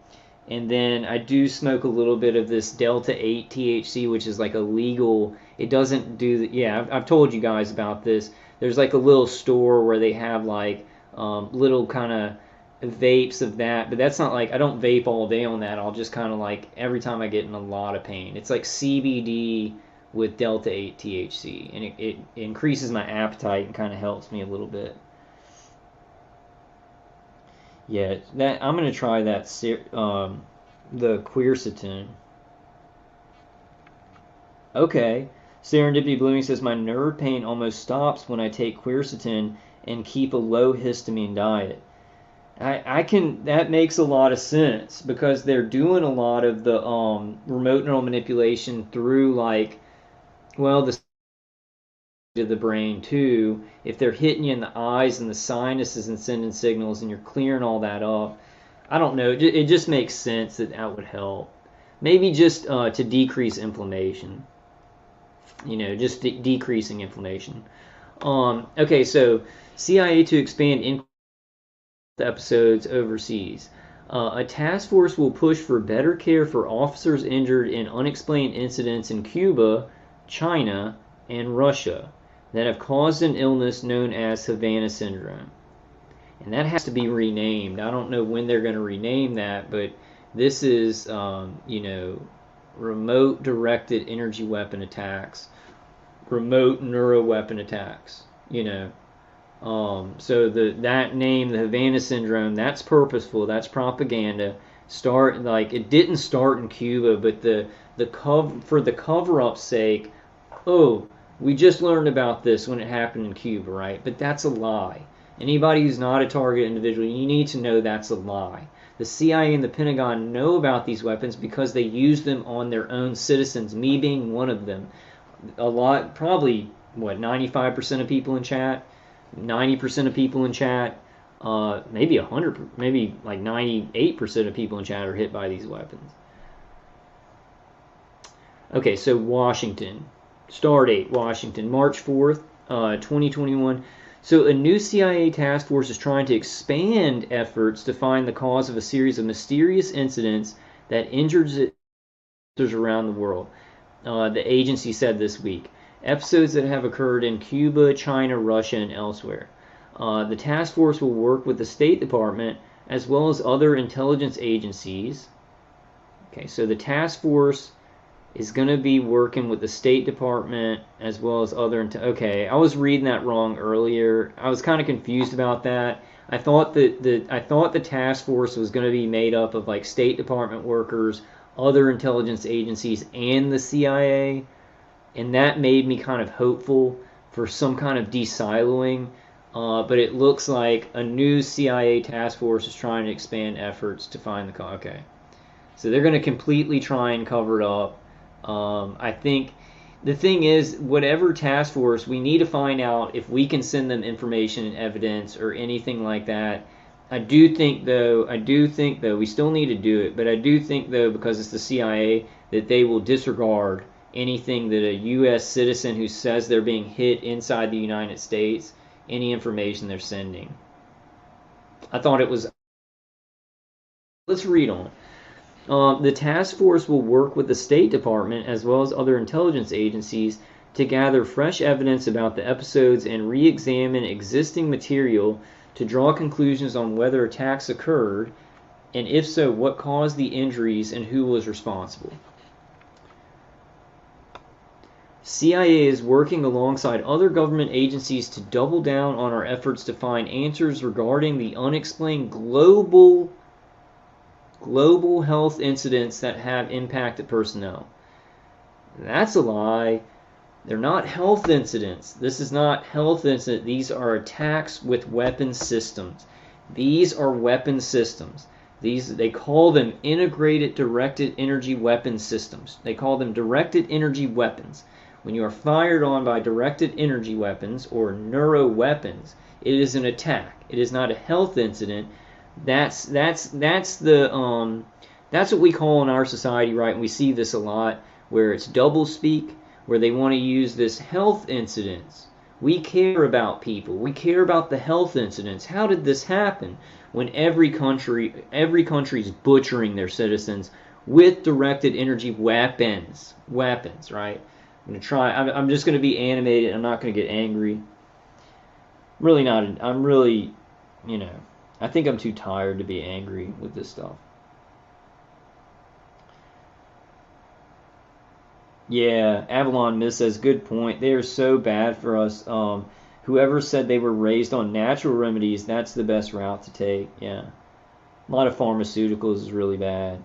and then I do smoke a little bit of this Delta 8 THC, which is like illegal. It doesn't do the, yeah, I've told you guys about this. There's like a little store where they have like little kind of vapes of that, but that's not like, I don't vape all day on that. I'll just kind of like, every time I get in a lot of pain. It's like CBD with Delta 8 THC, and it increases my appetite and kind of helps me a little bit. Yeah, that I'm gonna try that the quercetin. Okay, Serendipity Blooming says my nerve pain almost stops when I take quercetin and keep a low histamine diet. I can, that makes a lot of sense because they're doing a lot of the remote neural manipulation through like, well, the to the brain too. If they're hitting you in the eyes and the sinuses and sending signals and you're clearing all that up, I don't know. It just makes sense that that would help. Maybe just to decrease inflammation. Just decreasing inflammation. Okay, so CIA to expand episodes overseas. A task force will push for better care for officers injured in unexplained incidents in Cuba, China, and Russia that have caused an illness known as Havana syndrome. And that has to be renamed. I don't know when they're going to rename that, but this is, remote directed energy weapon attacks, remote neuro weapon attacks, So that name, the Havana syndrome, that's purposeful. That's propaganda. It didn't start in Cuba, but for the cover-up's sake, we just learned about this when it happened in Cuba, right? But that's a lie. Anybody who's not a target individual, you need to know that's a lie. The CIA and the Pentagon know about these weapons because they use them on their own citizens, me being one of them. Probably, 95% of people in chat? 90% of people in chat, maybe 100, maybe like 98% of people in chat are hit by these weapons. Okay, so Washington. Stardate, Washington, March 4th, 2021. So a new CIA task force is trying to expand efforts to find the cause of a series of mysterious incidents that injured around the world. The agency said this week. Episodes that have occurred in Cuba, China, Russia, and elsewhere. The task force will work with the State Department as well as other intelligence agencies. Okay, so the task force is going to be working with the State Department as well as other... Okay, I was reading that wrong earlier. I was kind of confused about that. I thought the task force was going to be made up of like State Department workers, other intelligence agencies, and the CIA. And that made me kind of hopeful for some kind of de-siloing. But it looks like a new CIA task force is trying to expand efforts to find the... Okay. So they're going to completely try and cover it up. I think the thing is, whatever task force, we need to find out if we can send them information and evidence or anything like that. I do think though, we still need to do it, but I do think though, because it's the CIA, that they will disregard anything that a U.S. citizen who says they're being hit inside the United States, any information they're sending. I thought it was... Let's read on. The task force will work with the State Department as well as other intelligence agencies to gather fresh evidence about the episodes and re-examine existing material to draw conclusions on whether attacks occurred, and if so, what caused the injuries and who was responsible. CIA is working alongside other government agencies to double down on our efforts to find answers regarding the unexplained global health incidents that have impacted personnel. That's a lie. They're not health incidents. This is not health incident. These are attacks with weapon systems. These are weapon systems. They call them integrated directed energy weapon systems. They call them directed energy weapons. When you are fired on by directed energy weapons or neuro weapons, it is an attack. It is not a health incident. That's what we call in our society, right? And we see this a lot, where it's double speak, where they want to use this health incidents. We care about people. We care about the health incidents. How did this happen? When every country's butchering their citizens with directed energy weapons, right? I'm just going to be animated. I'm not going to get angry. I think I'm too tired to be angry with this stuff. Yeah, Avalon Miss says, good point. They are so bad for us. Whoever said they were raised on natural remedies, that's the best route to take. Yeah. A lot of pharmaceuticals is really bad.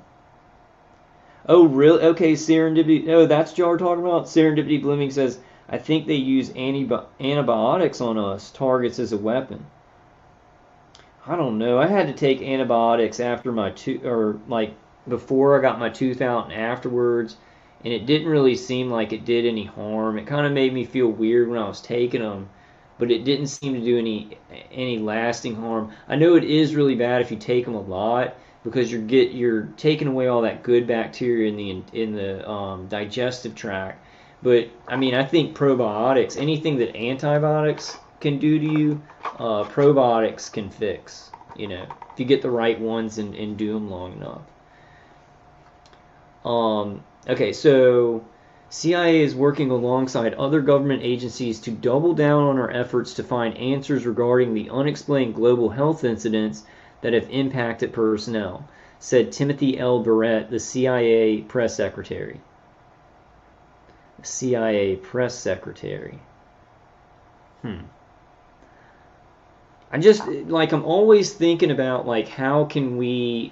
Oh, really? Okay, Serendipity. Oh, that's what y'all are talking about? Serendipity Blooming says, I think they use antibiotics on us, targets as a weapon. I don't know. I had to take antibiotics after my before I got my tooth out and afterwards. and it didn't really seem like it did any harm. It kind of made me feel weird when I was taking them, but it didn't seem to do any lasting harm. I know it is really bad if you take them a lot, because you're taking away all that good bacteria in the digestive tract. But I mean, I think probiotics, anything that antibiotics can do to you, probiotics can fix. If you get the right ones and do them long enough. Okay, so CIA is working alongside other government agencies to double down on our efforts to find answers regarding the unexplained global health incidents that have impacted personnel, said Timothy L. Barrett, the CIA press secretary. CIA press secretary. I'm always thinking about, like, how can we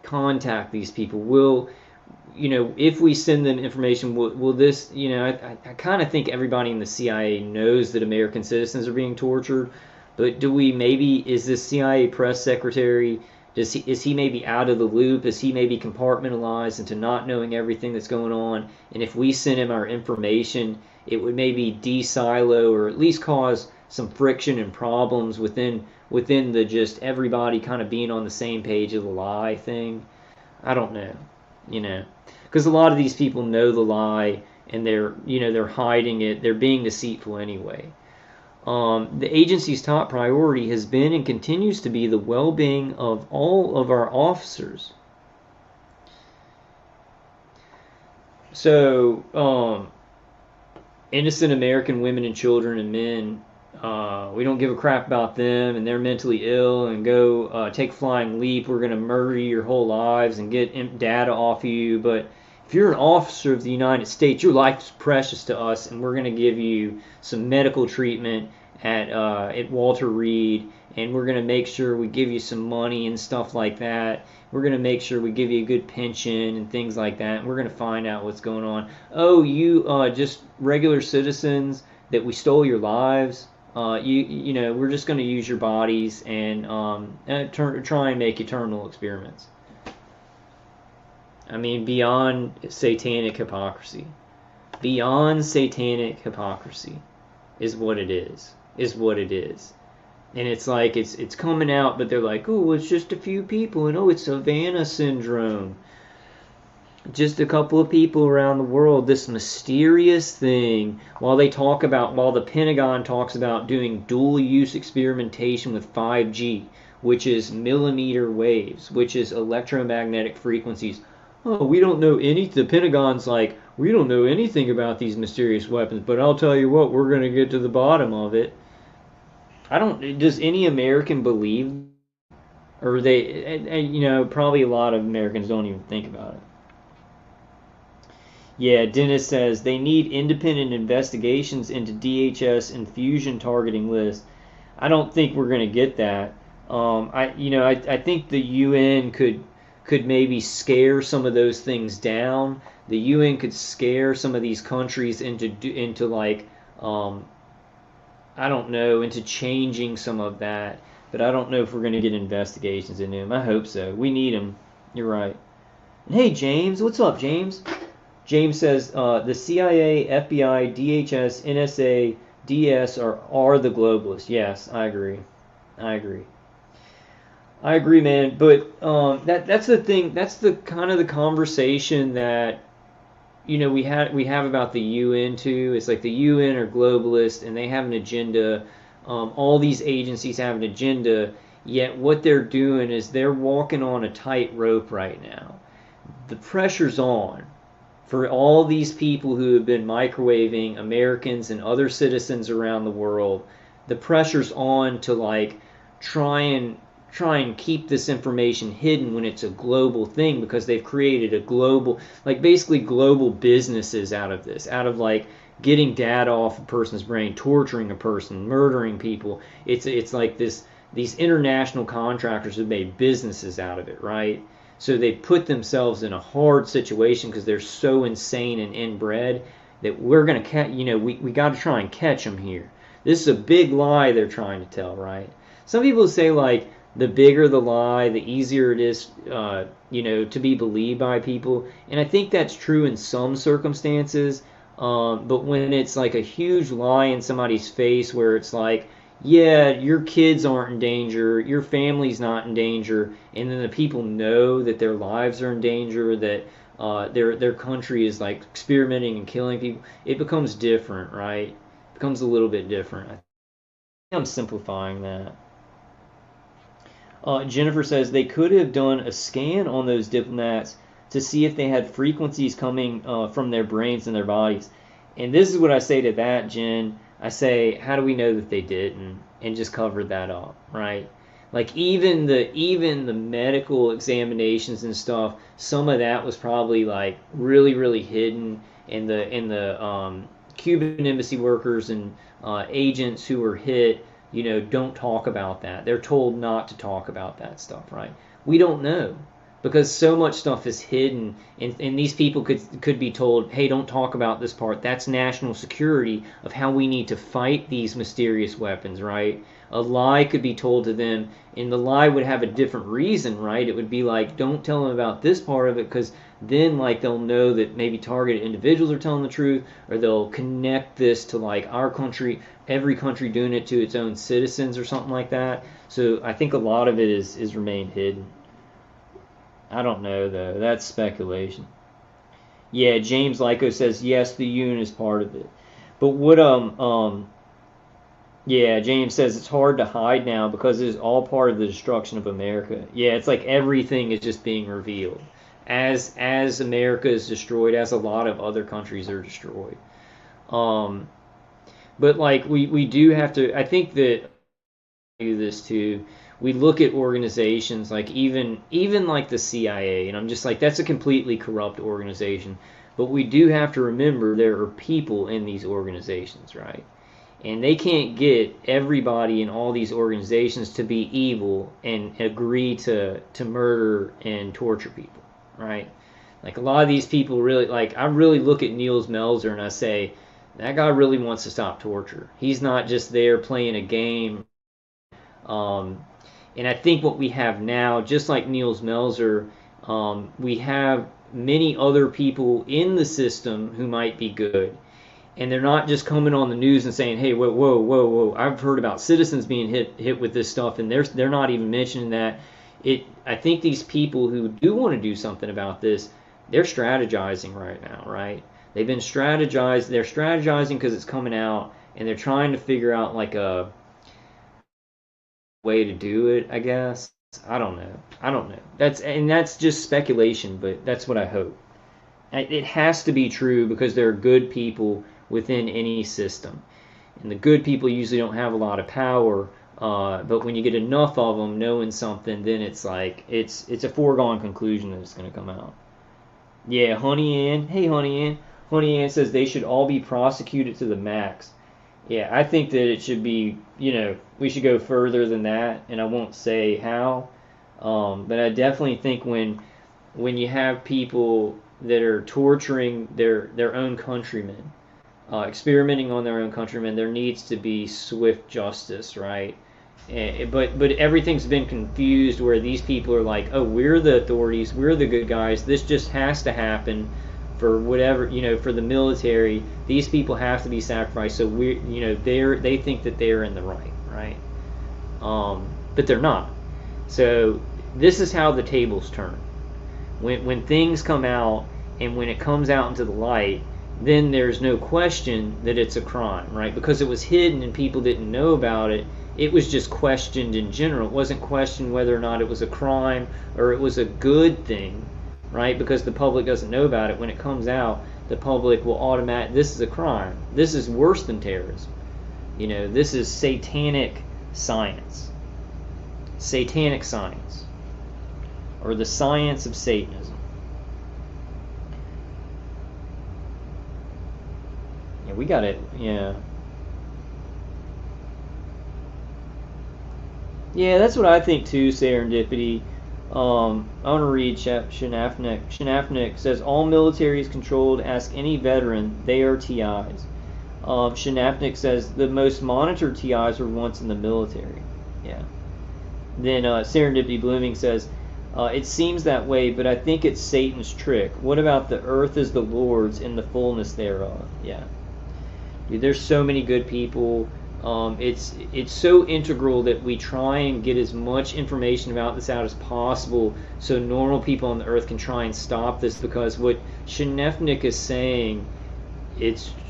contact these people? If we send them information, will this, I kind of think everybody in the CIA knows that American citizens are being tortured, but is this CIA press secretary, is he maybe out of the loop? Is he maybe compartmentalized into not knowing everything that's going on? And if we send him our information, it would maybe de-silo, or at least cause some friction and problems within the just everybody kind of being on the same page of the lie thing. I don't know, because a lot of these people know the lie, and they're hiding it. They're being deceitful anyway. The agency's top priority has been and continues to be the well-being of all of our officers. So, innocent American women and children and men, we don't give a crap about them, and they're mentally ill, and go take a flying leap. We're going to murder your whole lives and get data off of you. But if you're an officer of the United States, your life is precious to us, and we're going to give you some medical treatment at Walter Reed, and we're going to make sure we give you some money and stuff like that. We're going to make sure we give you a good pension and things like that, and we're going to find out what's going on. Oh, you just regular citizens that we stole your lives. We're just going to use your bodies and try and make eternal experiments. I mean, beyond satanic hypocrisy. Beyond satanic hypocrisy is what it is. And it's like, it's coming out, but they're like, oh, it's just a few people, and it's Havana syndrome. Just a couple of people around the world, this mysterious thing, while the Pentagon talks about doing dual-use experimentation with 5G, which is millimeter waves, which is electromagnetic frequencies. Oh, we don't know the Pentagon's like, we don't know anything about these mysterious weapons, but I'll tell you what, we're going to get to the bottom of it. Does any American believe, or probably a lot of Americans don't even think about it. Yeah, Dennis says they need independent investigations into DHS and fusion targeting lists. I don't think we're going to get that. I think the UN could maybe scare some of those things down. The UN could scare some of these countries into like into changing some of that. But I don't know if we're going to get investigations into them. I hope so. We need them. You're right. And hey, James, what's up, James? James says the CIA, FBI, DHS, NSA, DS are the globalists. Yes, I agree, man. But that's the thing. That's the kind of the conversation that we have about the UN too. It's like the UN are globalist and they have an agenda. All these agencies have an agenda. Yet what they're doing is they're walking on a tight rope right now. The pressure's on for all these people who have been microwaving Americans and other citizens around the world. The pressure's on to like try and keep this information hidden when it's a global thing, because they've created a global, like basically global businesses out of this, out of like getting data off a person's brain, torturing a person, murdering people. It's like these international contractors have made businesses out of it, right? So they put themselves in a hard situation because they're so insane and inbred that we're going to catch, we got to try and catch them here. This is a big lie they're trying to tell, right? Some people say like, the bigger the lie, the easier it is, to be believed by people. And I think that's true in some circumstances. But when it's like a huge lie in somebody's face where it's like, yeah, your kids aren't in danger, your family's not in danger, and then the people know that their lives are in danger, that their country is like experimenting and killing people, it becomes different, right? It becomes a little bit different. I think I'm simplifying that. Jennifer says they could have done a scan on those diplomats to see if they had frequencies coming from their brains and their bodies. And this is what I say to that, Jen. I say, how do we know that they didn't? And just covered that up, right? Like even the medical examinations and stuff, some of that was probably like really, really hidden. And the Cuban embassy workers and agents who were hit, don't talk about that. They're told not to talk about that stuff, right? We don't know because so much stuff is hidden, and these people could be told, hey, don't talk about this part. That's national security of how we need to fight these mysterious weapons, right? A lie could be told to them, and the lie would have a different reason, right? It would be like, don't tell them about this part of it, because then like they'll know that maybe targeted individuals are telling the truth, or they'll connect this to like our country, every country doing it to its own citizens or something like that. So I think a lot of it is remained hidden. I don't know though. That's speculation. Yeah, James Lyko says yes, the UN is part of it. But what yeah, James says it's hard to hide now because it's all part of the destruction of America. Yeah, it's like everything is just being revealed. As America is destroyed, as a lot of other countries are destroyed. But like we do have to, I think that do this too. We look at organizations like even like the CIA, and I'm just like, that's a completely corrupt organization. But we do have to remember there are people in these organizations, right? And they can't get everybody in all these organizations to be evil and agree to murder and torture people, right? Like a lot of these people really, like I really look at Niels Melzer and I say, that guy really wants to stop torture. He's not just there playing a game. And I think what we have now, just like Niels Melzer, we have many other people in the system who might be good. And they're not just coming on the news and saying, hey, whoa, whoa, whoa, whoa, I've heard about citizens being hit with this stuff, and they're not even mentioning that. I think these people who do want to do something about this, they're strategizing right now, right? They're strategizing because it's coming out, and they're trying to figure out like a way to do it, I guess. I don't know. That's just speculation, but that's what I hope. It has to be true because there are good people within any system, and the good people usually don't have a lot of power. But when you get enough of them knowing something, then it's like it's a foregone conclusion that it's going to come out. Yeah, Honey Ann. Hey, Honey Ann. Honey Ann says they should all be prosecuted to the max. Yeah, I think that it should be, we should go further than that, and I won't say how. But I definitely think when you have people that are torturing their own countrymen, experimenting on their own countrymen, there needs to be swift justice, right? But everything's been confused where these people are like, oh, we're the authorities, we're the good guys, this just has to happen for whatever, for the military, these people have to be sacrificed, so they think that they're in the right? But they're not. So this is how the tables turn. When things come out, and when it comes out into the light, then there's no question that it's a crime, right? Because it was hidden and people didn't know about it. It was just questioned in general. It wasn't questioned whether or not it was a crime or it was a good thing, right? Because the public doesn't know about it. When it comes out, the public will this is a crime. This is worse than terrorism. This is satanic science. Satanic science. Or the science of Satanism. Yeah, we got it. Yeah. Yeah, that's what I think too, Serendipity. I want to read Shinafnik. Shinafnik says, all military is controlled. Ask any veteran. They are TIs. Shinafnik says, the most monitored TIs were once in the military. Yeah. Then Serendipity Blooming says, it seems that way, but I think it's Satan's trick. What about the earth is the Lord's in the fullness thereof? Yeah. Dude, there's so many good people. It's so integral that we try and get as much information about this out as possible so normal people on the earth can try and stop this, because what Shenefnik is saying,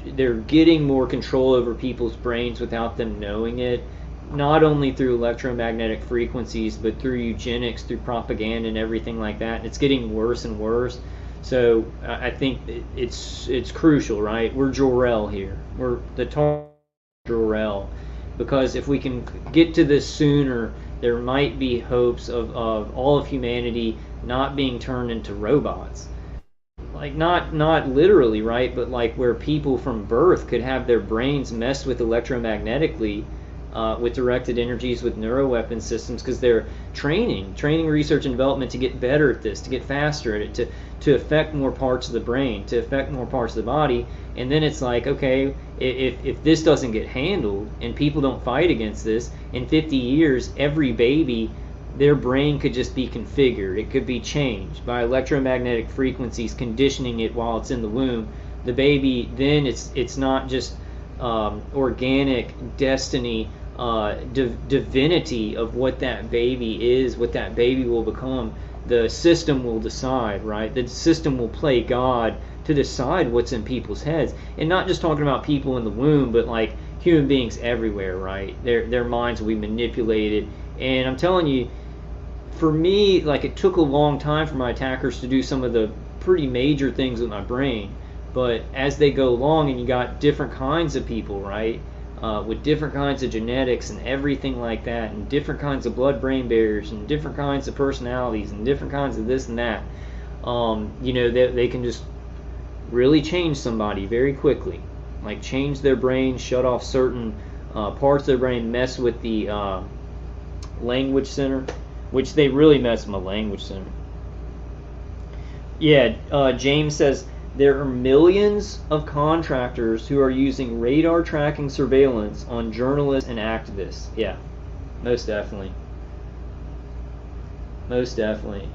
they're getting more control over people's brains without them knowing it, not only through electromagnetic frequencies, but through eugenics, through propaganda and everything like that. And it's getting worse and worse. So I think it's crucial, right? We're Jor-El here. We're the Jor-El. Because if we can get to this sooner, there might be hopes of all of humanity not being turned into robots. Like, not literally, right? But like where people from birth could have their brains messed with electromagnetically, with directed energies, with neuroweapon systems, because they're training research and development to get better at this, to get faster at it, to affect more parts of the brain, to affect more parts of the body. And then it's like, okay, if this doesn't get handled and people don't fight against this, in 50 years, every baby, their brain could just be configured. It could be changed by electromagnetic frequencies, conditioning it while it's in the womb. The baby, then it's not just organic destiny, divinity of what that baby is, what that baby will become. The system will decide, right? The system will play God to decide what's in people's heads. And not just talking about people in the womb, but like human beings everywhere, right? Their minds will be manipulated. And I'm telling you, for me, like, it took a long time for my attackers to do some of the pretty major things with my brain. But as they go along, and you got different kinds of people, right? With different kinds of genetics and everything like that, and different kinds of blood-brain barriers, and different kinds of personalities, and different kinds of this and that, they can just really change somebody very quickly. Like, change their brain, shut off certain parts of their brain, mess with the language center, which they really mess with my language center. Yeah, James says, there are millions of contractors who are using radar tracking surveillance on journalists and activists. Yeah, most definitely. Most definitely.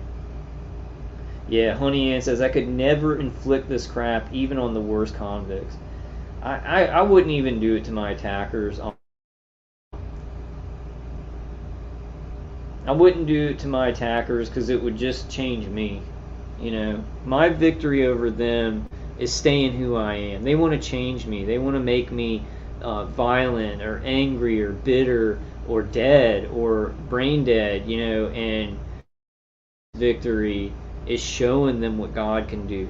Yeah, Honey Ann says, I could never inflict this crap even on the worst convicts. I wouldn't even do it to my attackers. I wouldn't do it to my attackers because it would just change me. You know, my victory over them is staying who I am. They want to change me. They want to make me violent or angry or bitter or dead or brain dead, and victory is showing them what God can do,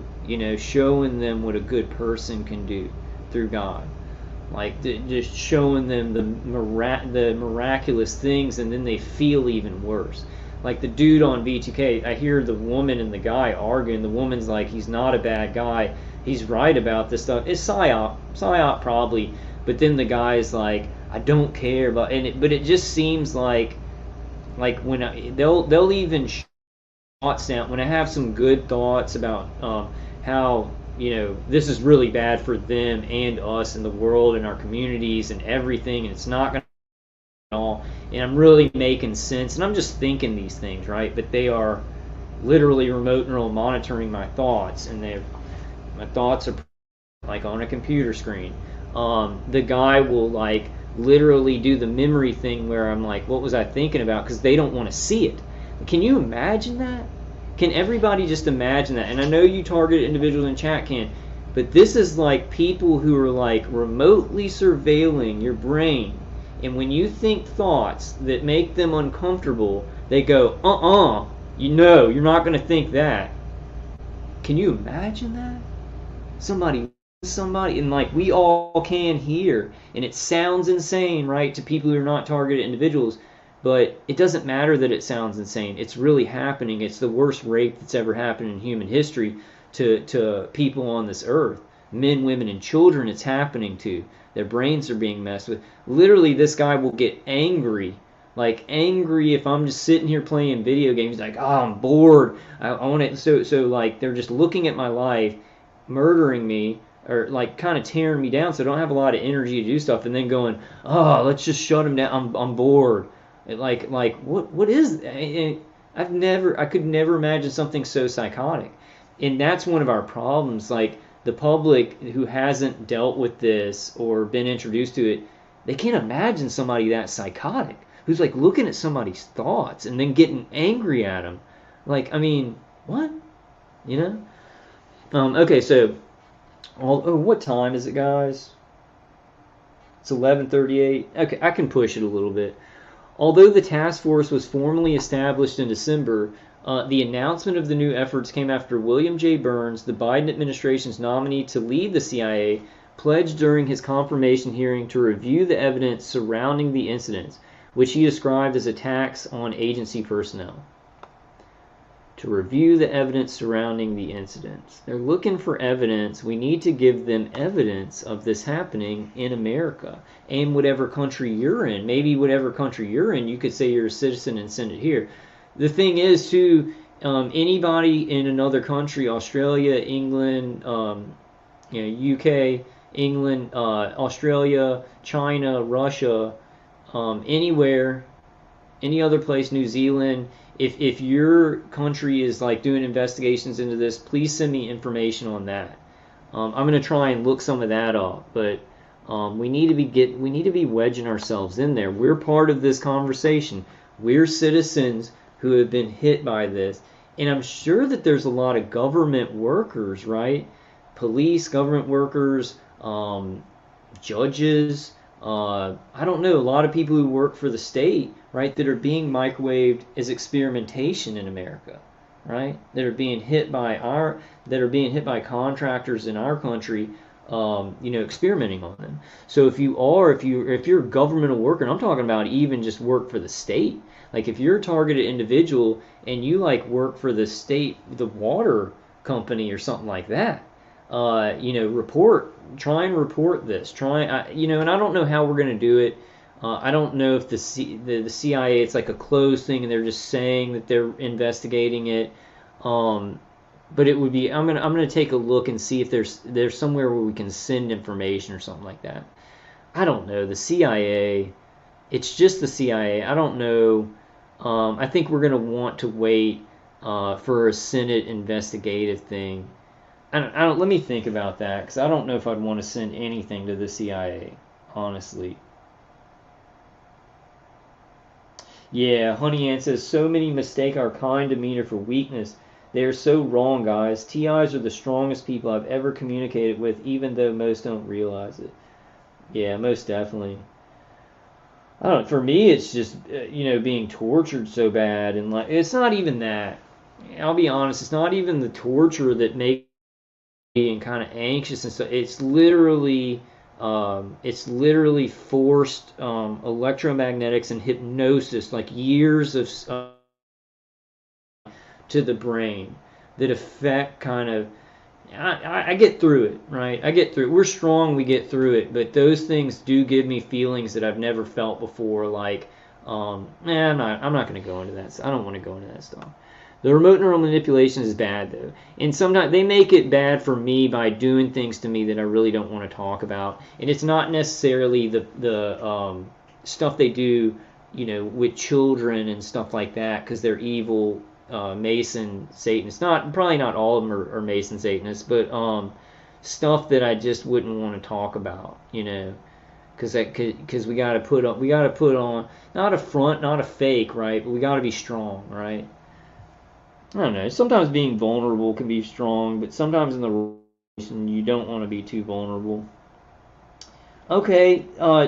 showing them what a good person can do through God. Like, just showing them the miraculous things, and then they feel even worse. Like the dude on V2K, I hear the woman and the guy arguing. The woman's like, he's not a bad guy. He's right about this stuff. It's psyop probably. But then the guy's like, I don't care about. But it just seems like when they'll even thoughts down when I have some good thoughts about how this is really bad for them and us and the world and our communities and everything, and it's not going to all, and I'm really making sense, and I'm just thinking these things, right? But they are literally remote neural monitoring my thoughts, and my thoughts are like on a computer screen. The guy will like literally do the memory thing where I'm like, what was I thinking about? Because they don't want to see it. Can you imagine that? Can everybody just imagine that? And I know you targeted individuals in chat can, but this is like people who are like remotely surveilling your brain. And when you think thoughts that make them uncomfortable, they go, you're not going to think that. Can you imagine that? Somebody, and like we all can here. And it sounds insane, right, to people who are not targeted individuals. But it doesn't matter that it sounds insane. It's really happening. It's the worst rape that's ever happened in human history to people on this earth. Men, women, and children it's happening to. Their brains are being messed with. Literally, this guy will get angry. Like, angry if I'm just sitting here playing video games. Like, I'm bored. I want it. So, like, they're just looking at my life, murdering me, or, like, kind of tearing me down so I don't have a lot of energy to do stuff. And then going, let's just shut him down. I'm bored. Like what is? I could never imagine something so psychotic, and that's one of our problems. Like the public who hasn't dealt with this or been introduced to it, they can't imagine somebody that psychotic who's like looking at somebody's thoughts and then getting angry at them. Like, I mean, what? You know? Okay, so, what time is it, guys? It's 11:38. Okay, I can push it a little bit. Although the task force was formally established in December, the announcement of the new efforts came after William J. Burns, the Biden administration's nominee to lead the CIA, pledged during his confirmation hearing to review the evidence surrounding the incidents, which he described as attacks on agency personnel. To review the evidence surrounding the incidents. They're looking for evidence. We need to give them evidence of this happening in America and whatever country you're in. Maybe whatever country you're in, you could say you're a citizen and send it here. The thing is, too, anybody in another country, Australia, England, UK, England, Australia, China, Russia, anywhere, any other place, New Zealand, if your country is like doing investigations into this, please send me information on that. I'm going to try and look some of that up, but we need to be wedging ourselves in there. We're part of this conversation. We're citizens who have been hit by this, and I'm sure that there's a lot of government workers, right? Police, government workers, judges. I don't know, a lot of people who work for the state, right, that are being microwaved as experimentation in America, right? That are being hit by contractors in our country, experimenting on them. So if you're a governmental worker, and I'm talking about even just work for the state, like if you're a targeted individual and you like work for the state, the water company or something like that, try and report this. And I don't know how we're going to do it. I don't know if the CIA, it's like a closed thing and they're just saying that they're investigating it. But it would be, I'm gonna take a look and see if there's somewhere where we can send information or something like that. I don't know. The CIA, it's just the CIA. I don't know. I think we're gonna want to wait for a Senate investigative thing. Let me think about that, because I don't know if I'd want to send anything to the CIA, honestly. Yeah, Honey Ann says, so many mistake our kind demeanor for weakness. They are so wrong, guys. TIs are the strongest people I've ever communicated with, even though most don't realize it. Yeah, most definitely. I don't. For me, it's just being tortured so bad, and like it's not even that. I'll be honest. It's not even the torture that makes and kind of anxious and stuff. It's literally forced electromagnetics and hypnosis, like years of to the brain that affect kind of. I get through it, right? I get through it. We're strong. We get through it, but those things do give me feelings that I've never felt before. Like, I'm not going to go into that. I don't want to go into that stuff. The remote neural manipulation is bad, though. And sometimes they make it bad for me by doing things to me that I really don't want to talk about. And it's not necessarily the stuff they do, with children and stuff like that, because they're evil Mason Satanists. Probably not all of them are Mason Satanists, but stuff that I just wouldn't want to talk about, because we got to put on not a front, not a fake, right? But we got to be strong, right? I don't know. Sometimes being vulnerable can be strong, but sometimes in the relation you don't want to be too vulnerable. Okay,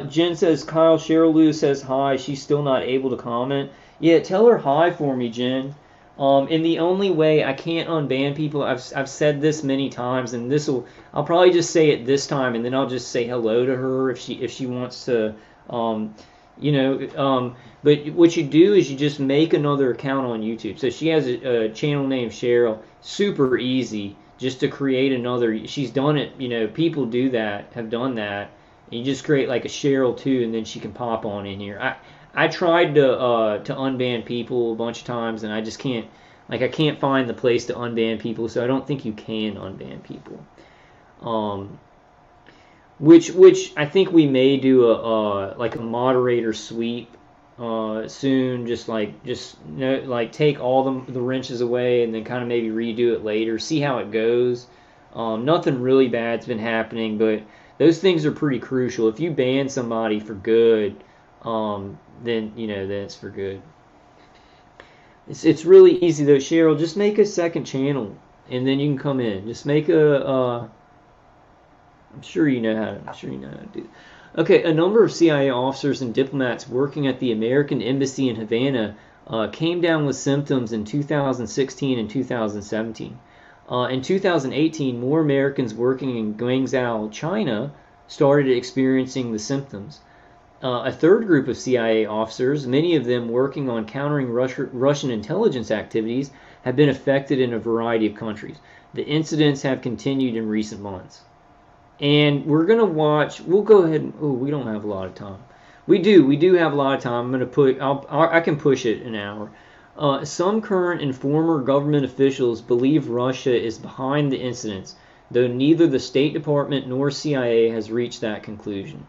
Jen says, Kyle, Cheryl Lewis says hi. She's still not able to comment. Yeah, tell her hi for me, Jen. And the only way I can't unban people, I've said this many times, and I'll probably just say it this time, and then I'll just say hello to her if she wants to. But what you do is you just make another account on YouTube. So she has a channel named Cheryl. Super easy, just to create another. She's done it. People do that, have done that. And you just create like a Cheryl 2, and then she can pop on in here. I tried to unban people a bunch of times, and I just can't. Like, I can't find the place to unban people, so I don't think you can unban people. Which I think we may do a moderator sweep soon. Just take all the wrenches away and then kind of maybe redo it later. See how it goes. Nothing really bad's been happening, but those things are pretty crucial. If you ban somebody for good, then then it's for good. It's really easy though, Cheryl. Just make a second channel, and then you can come in. Just make a. I'm sure you know how to. I'm sure you know how to do. Okay, a number of CIA officers and diplomats working at the American Embassy in Havana came down with symptoms in 2016 and 2017. In 2018, more Americans working in Guangzhou, China, started experiencing the symptoms. A third group of CIA officers, many of them working on countering Russian intelligence activities, have been affected in a variety of countries. The incidents have continued in recent months. And we're going to watch, we'll go ahead and, oh, we don't have a lot of time. We do have a lot of time. I'm going to put, I can push it an hour. Some current and former government officials believe Russia is behind the incidents, though neither the State Department nor CIA has reached that conclusion.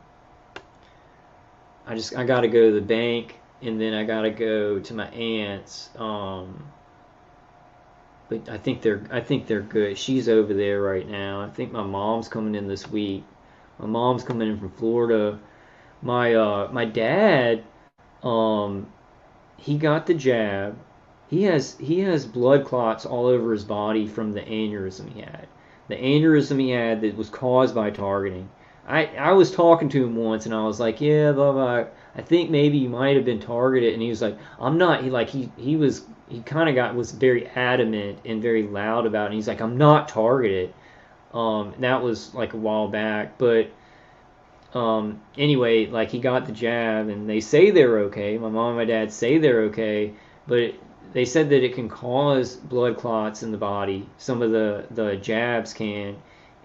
I got to go to the bank, and then I got to go to my aunt's. But I think they're good. She's over there right now. I think my mom's coming in this week. My mom's coming in from Florida. My dad, he got the jab. He has blood clots all over his body from the aneurysm he had. The aneurysm he had that was caused by targeting. I was talking to him once, and I was like, yeah, blah blah. I think maybe you might have been targeted, and he was like, I'm not. He kind of was very adamant and very loud about it. And he's like, I'm not targeted. That was like a while back, but anyway, like he got the jab, and they say they're okay. My mom and my dad say they're okay, but they said that it can cause blood clots in the body. Some of the jabs can.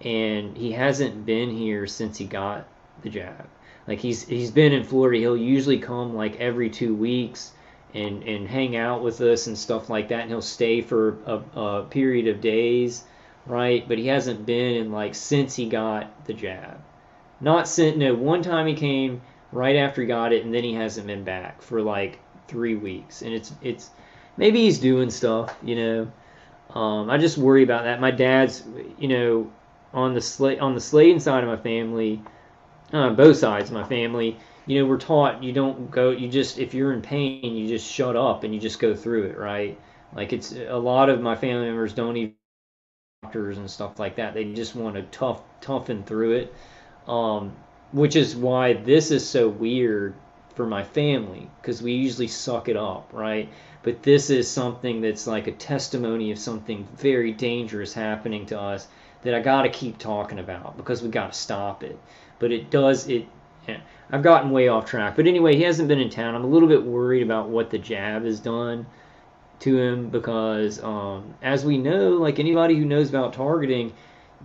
And he hasn't been here since he got the jab. Like he's been in Florida. He'll usually come like every 2 weeks and hang out with us and stuff like that. And he'll stay for a period of days, right? But he hasn't been in like since he got the jab. Not since no one time he came right after he got it, and then he hasn't been back for like 3 weeks. And it's maybe he's doing stuff, I just worry about that. My dad's, on the Sladen side of my family, both sides of my family, we're taught you don't go, if you're in pain, you just shut up and you just go through it, right? Like it's a lot of my family members don't even doctors and stuff like that. They just want to toughen through it, which is why this is so weird for my family, because we usually suck it up, right? But this is something that's like a testimony of something very dangerous happening to us that I got to keep talking about because we got to stop it. But I've gotten way off track. But anyway, he hasn't been in town. I'm a little bit worried about what the jab has done to him because, as we know, like anybody who knows about targeting,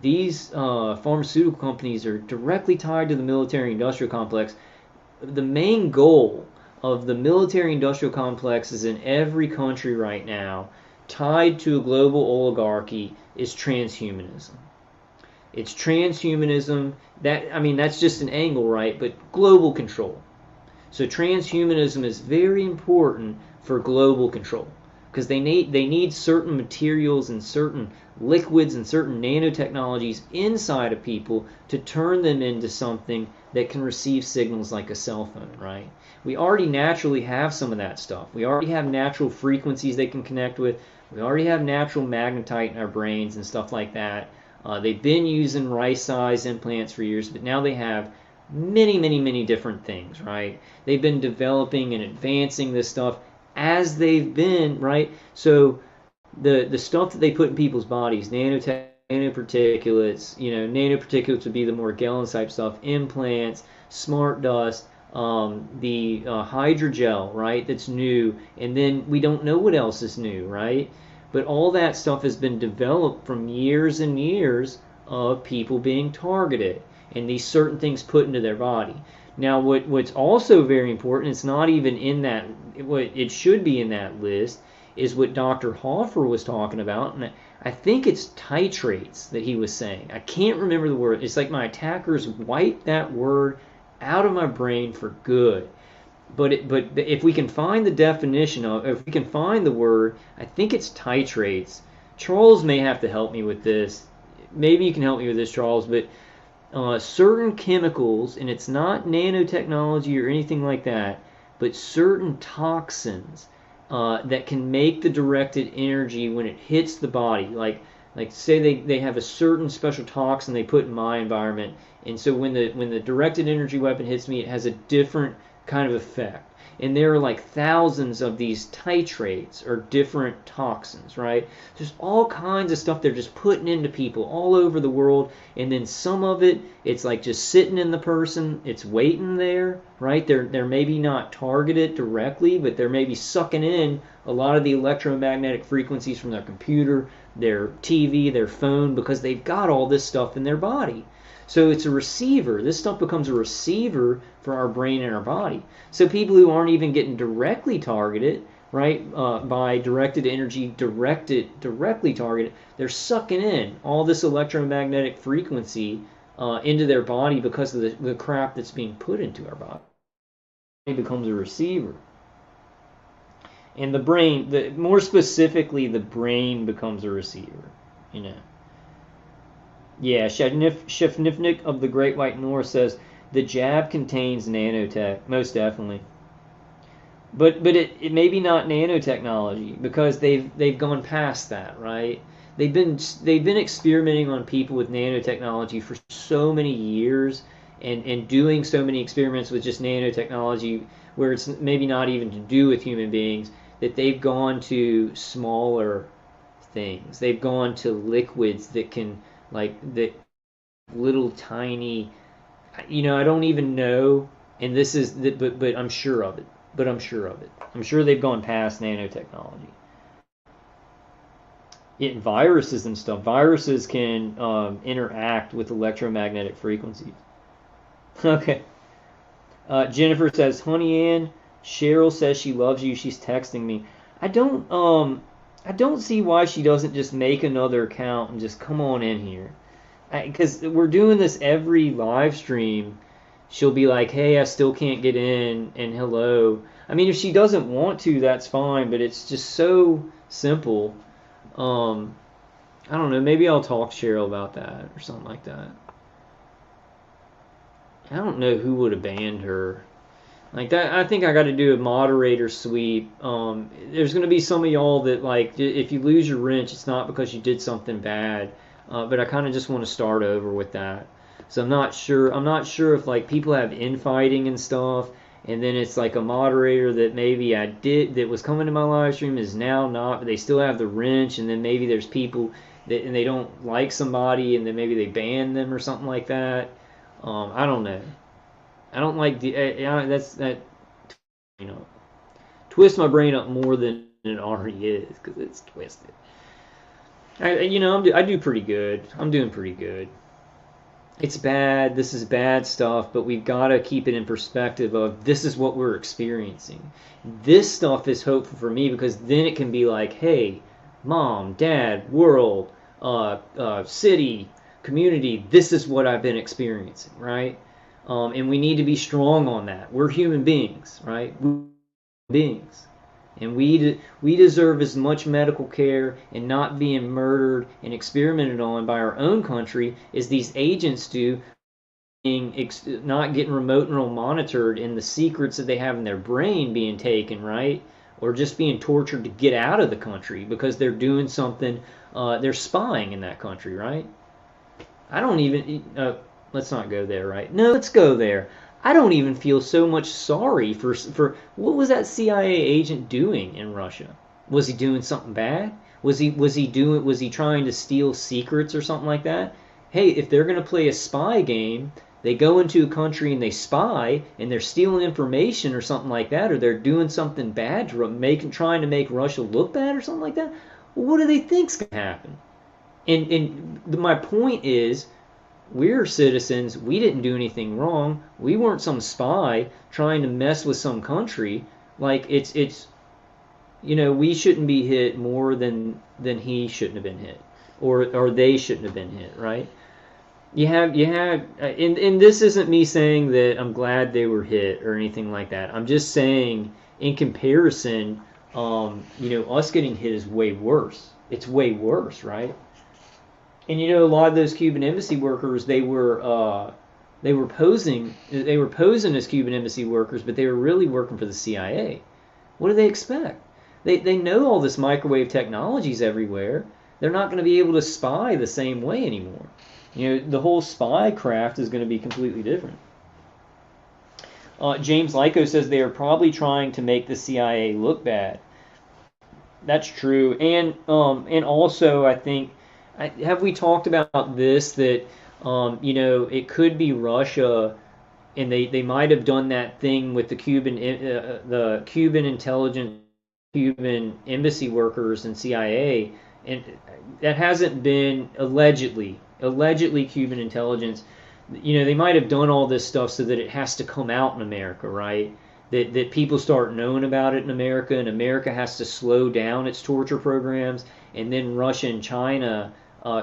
these pharmaceutical companies are directly tied to the military-industrial complex. The main goal of the military-industrial complexes in every country right now, tied to a global oligarchy, is transhumanism. It's transhumanism. That's just an angle, right? But global control. So transhumanism is very important for global control because they need certain materials and certain liquids and certain nanotechnologies inside of people to turn them into something that can receive signals like a cell phone, right? We already naturally have some of that stuff. We already have natural frequencies they can connect with. We already have natural magnetite in our brains and stuff like that. They've been using rice-size implants for years, but now they have many, many, many different things, right? They've been developing and advancing this stuff as they've been, right? So the stuff that they put in people's bodies, nanoparticulates, nanoparticulates would be the more Morgellons-type stuff, implants, smart dust, the hydrogel, right, that's new, and then we don't know what else is new, right? But all that stuff has been developed from years and years of people being targeted and these certain things put into their body. Now, what's also very important, it's not even in that, what it should be in that list, is what Dr. Hoffer was talking about. And I think it's titrates that he was saying. I can't remember the word. It's like my attackers wiped that word out of my brain for good. but if we can find the definition of, if we can find the word, I think it's titrates. Charles may have to help me with this. Maybe you can help me with this, Charles. But certain chemicals, and it's not nanotechnology or anything like that, but certain toxins that can make the directed energy when it hits the body. Like say they have a certain special toxin they put in my environment, and so when the directed energy weapon hits me, it has a different kind of effect. And there are like thousands of these titrates or different toxins, right? There's all kinds of stuff they're just putting into people all over the world, and then some of it, it's like just sitting in the person, it's waiting there, right? They're maybe not targeted directly, but they're maybe sucking in a lot of the electromagnetic frequencies from their computer, their TV, their phone, because they've got all this stuff in their body. So it's a receiver. This stuff becomes a receiver for our brain and our body. So people who aren't even getting directly targeted, right, by directed energy, directly targeted, they're sucking in all this electromagnetic frequency into their body because of the crap that's being put into our body. It becomes a receiver. And the brain, more specifically, the brain becomes a receiver, you know. Yeah, Shefnifnik of the Great White North says the jab contains nanotech, most definitely. But it may be not nanotechnology because they've gone past that, right? They've been experimenting on people with nanotechnology for so many years and doing so many experiments with just nanotechnology where it's maybe not even to do with human beings, that they've gone to smaller things. They've gone to liquids that can, like, the little tiny, I don't even know, and this is but I'm sure of it. I'm sure they've gone past nanotechnology. Viruses and stuff. Viruses can interact with electromagnetic frequencies. Okay. Jennifer says, "Honey Ann, Cheryl says she loves you. She's texting me. I don't see why she doesn't just make another account and just come on in here. Because we're doing this every live stream. She'll be like, hey, I still can't get in, and hello. I mean, if she doesn't want to, that's fine, but it's just so simple. I don't know, maybe I'll talk to Cheryl about that or something like that. I don't know who would have banned her. Like that, I think I got to do a moderator sweep. There's going to be some of y'all that, like, if you lose your wrench, it's not because you did something bad. But I kind of just want to start over with that. So I'm not sure. I'm not sure if, like, people have infighting and stuff, and then it's like a moderator that maybe I did that was coming to my live stream is now not, but they still have the wrench, and then maybe there's people that and they don't like somebody, and then maybe they ban them or something like that. I don't know. I don't like that twist my brain up more than it already is because it's twisted. I do pretty good. I'm doing pretty good. It's bad. This is bad stuff, but we've got to keep it in perspective of this is what we're experiencing. This stuff is hopeful for me because then it can be like, hey, mom, dad, world, city, community, this is what I've been experiencing, right? And we need to be strong on that. We're human beings, right? We're beings. And we deserve as much medical care and not being murdered and experimented on by our own country as these agents do, not getting remote neural monitored and the secrets that they have in their brain being taken, right? Or just being tortured to get out of the country because they're doing something, they're spying in that country, right? I don't even, let's not go there, right? No, let's go there. I don't even feel so much sorry for what was that CIA agent doing in Russia? Was he doing something bad? Was he trying to steal secrets or something like that? Hey, if they're going to play a spy game, they go into a country and they spy and they're stealing information or something like that, or they're doing something bad trying to make Russia look bad or something like that. Well, what do they think's going to happen? And my point is, we're citizens. We didn't do anything wrong. We weren't some spy trying to mess with some country. Like it's we shouldn't be hit more than he shouldn't have been hit, or they shouldn't have been hit, right? and this isn't me saying that I'm glad they were hit or anything like that. I'm just saying, in comparison, us getting hit is way worse. It's way worse, right? And a lot of those Cuban embassy workers, they were posing as Cuban embassy workers, but they were really working for the CIA. What do they expect? They know all this microwave technology's everywhere. They're not going to be able to spy the same way anymore. The whole spy craft is going to be completely different. James Lyko says they are probably trying to make the CIA look bad. That's true, and also I think, have we talked about this, that it could be Russia, and they might have done that thing with the Cuban intelligence, Cuban embassy workers and CIA, and that hasn't been allegedly Cuban intelligence. They might have done all this stuff so that it has to come out in America, right? That people start knowing about it in America, and America has to slow down its torture programs, and then Russia and China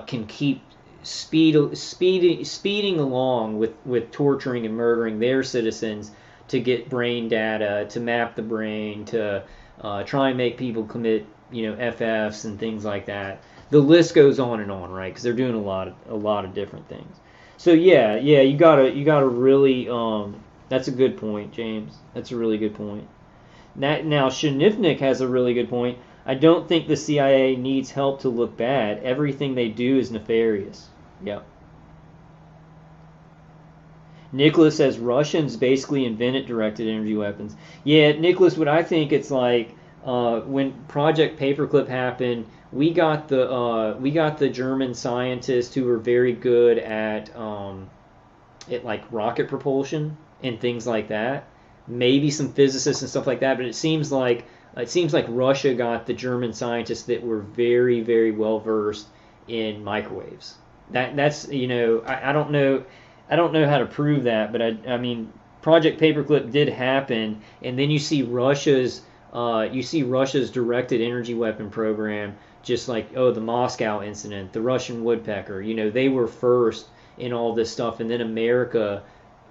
can keep speeding along with torturing and murdering their citizens to get brain data, to map the brain, to try and make people commit FFs and things like that. The list goes on, right? Because they're doing a lot of different things. So yeah, you gotta really. That's a good point, James. That's a really good point. Now Shinifnik has a really good point. I don't think the CIA needs help to look bad. Everything they do is nefarious. Yep. Nicholas says Russians basically invented directed energy weapons. Yeah, Nicholas, what I think it's like, when Project Paperclip happened, we got the German scientists who were very good at like rocket propulsion and things like that. Maybe some physicists and stuff like that, but it seems like Russia got the German scientists that were very, very well versed in microwaves. That's I don't know how to prove that, but I mean Project Paperclip did happen, and then you see Russia's directed energy weapon program, just like, the Moscow incident, the Russian woodpecker. They were first in all this stuff, and then America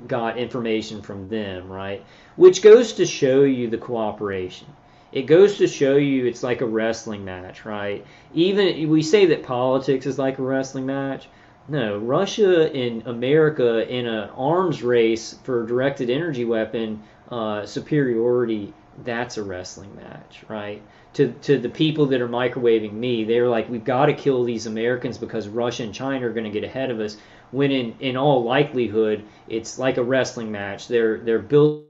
got information from them, right? Which goes to show you the cooperation. It goes to show you it's like a wrestling match, right? Even we say that politics is like a wrestling match. No, Russia and America in an arms race for directed energy weapon superiority, that's a wrestling match, right? To the people that are microwaving me, they're like, we've got to kill these Americans because Russia and China are going to get ahead of us. When in all likelihood, it's like a wrestling match. They're built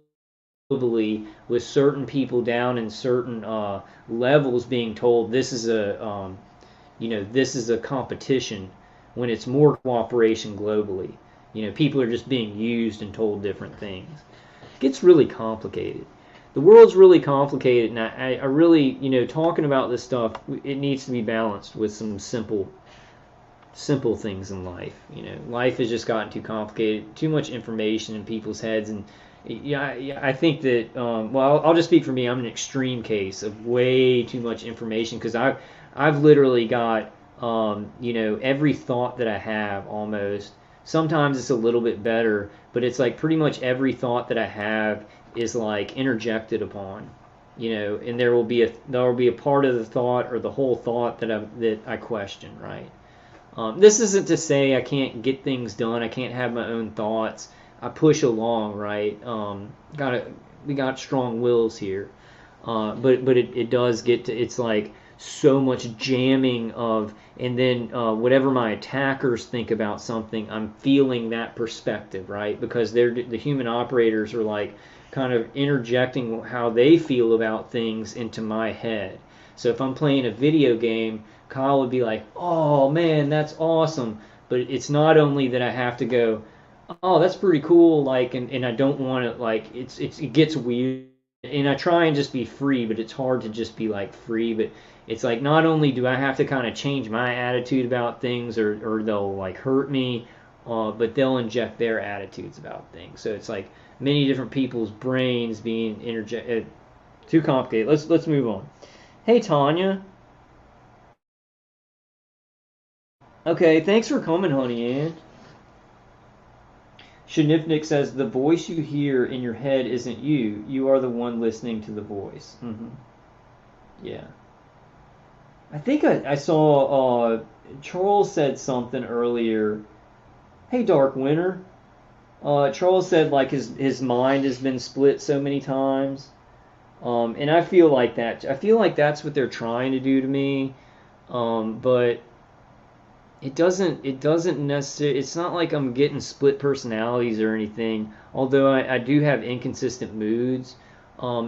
with certain people down in certain levels being told this is a competition, when it's more cooperation globally. People are just being used and told different things. It gets really complicated. The world's really complicated, and I really, talking about this stuff, it needs to be balanced with some simple things in life. Life has just gotten too complicated, too much information in people's heads, and I think that, well, I'll just speak for me. I'm an extreme case of way too much information, because I've literally got, every thought that I have almost. Sometimes it's a little bit better, but it's like pretty much every thought that I have is like interjected upon, and there will be a part of the thought or the whole thought that I question, right? This isn't to say I can't get things done. I can't have my own thoughts. I push along, right? We got strong wills here, but it does get to, it's like so much jamming of, and then whatever my attackers think about something, I'm feeling that perspective, right? Because the human operators are like kind of interjecting how they feel about things into my head. So if I'm playing a video game, Kyle would be like, "Oh man, that's awesome," but it's not only that I have to go, "Oh, that's pretty cool," like, and I don't want to, like, it gets weird, and I try and just be free, but it's hard to just be like free. But it's like, not only do I have to kind of change my attitude about things, or they'll like hurt me, but they'll inject their attitudes about things. So it's like many different people's brains being interjected. Too complicated. Let's move on. Hey Tanya. Okay, thanks for coming, honey Ann. Shanifnik says, the voice you hear in your head isn't you. You are the one listening to the voice. Yeah. I think I saw Charles said something earlier. Hey, Dark Winter. Charles said like his mind has been split so many times. And I feel like that. I feel like that's what they're trying to do to me. But it doesn't necessarily, it's not like I'm getting split personalities or anything, although I do have inconsistent moods.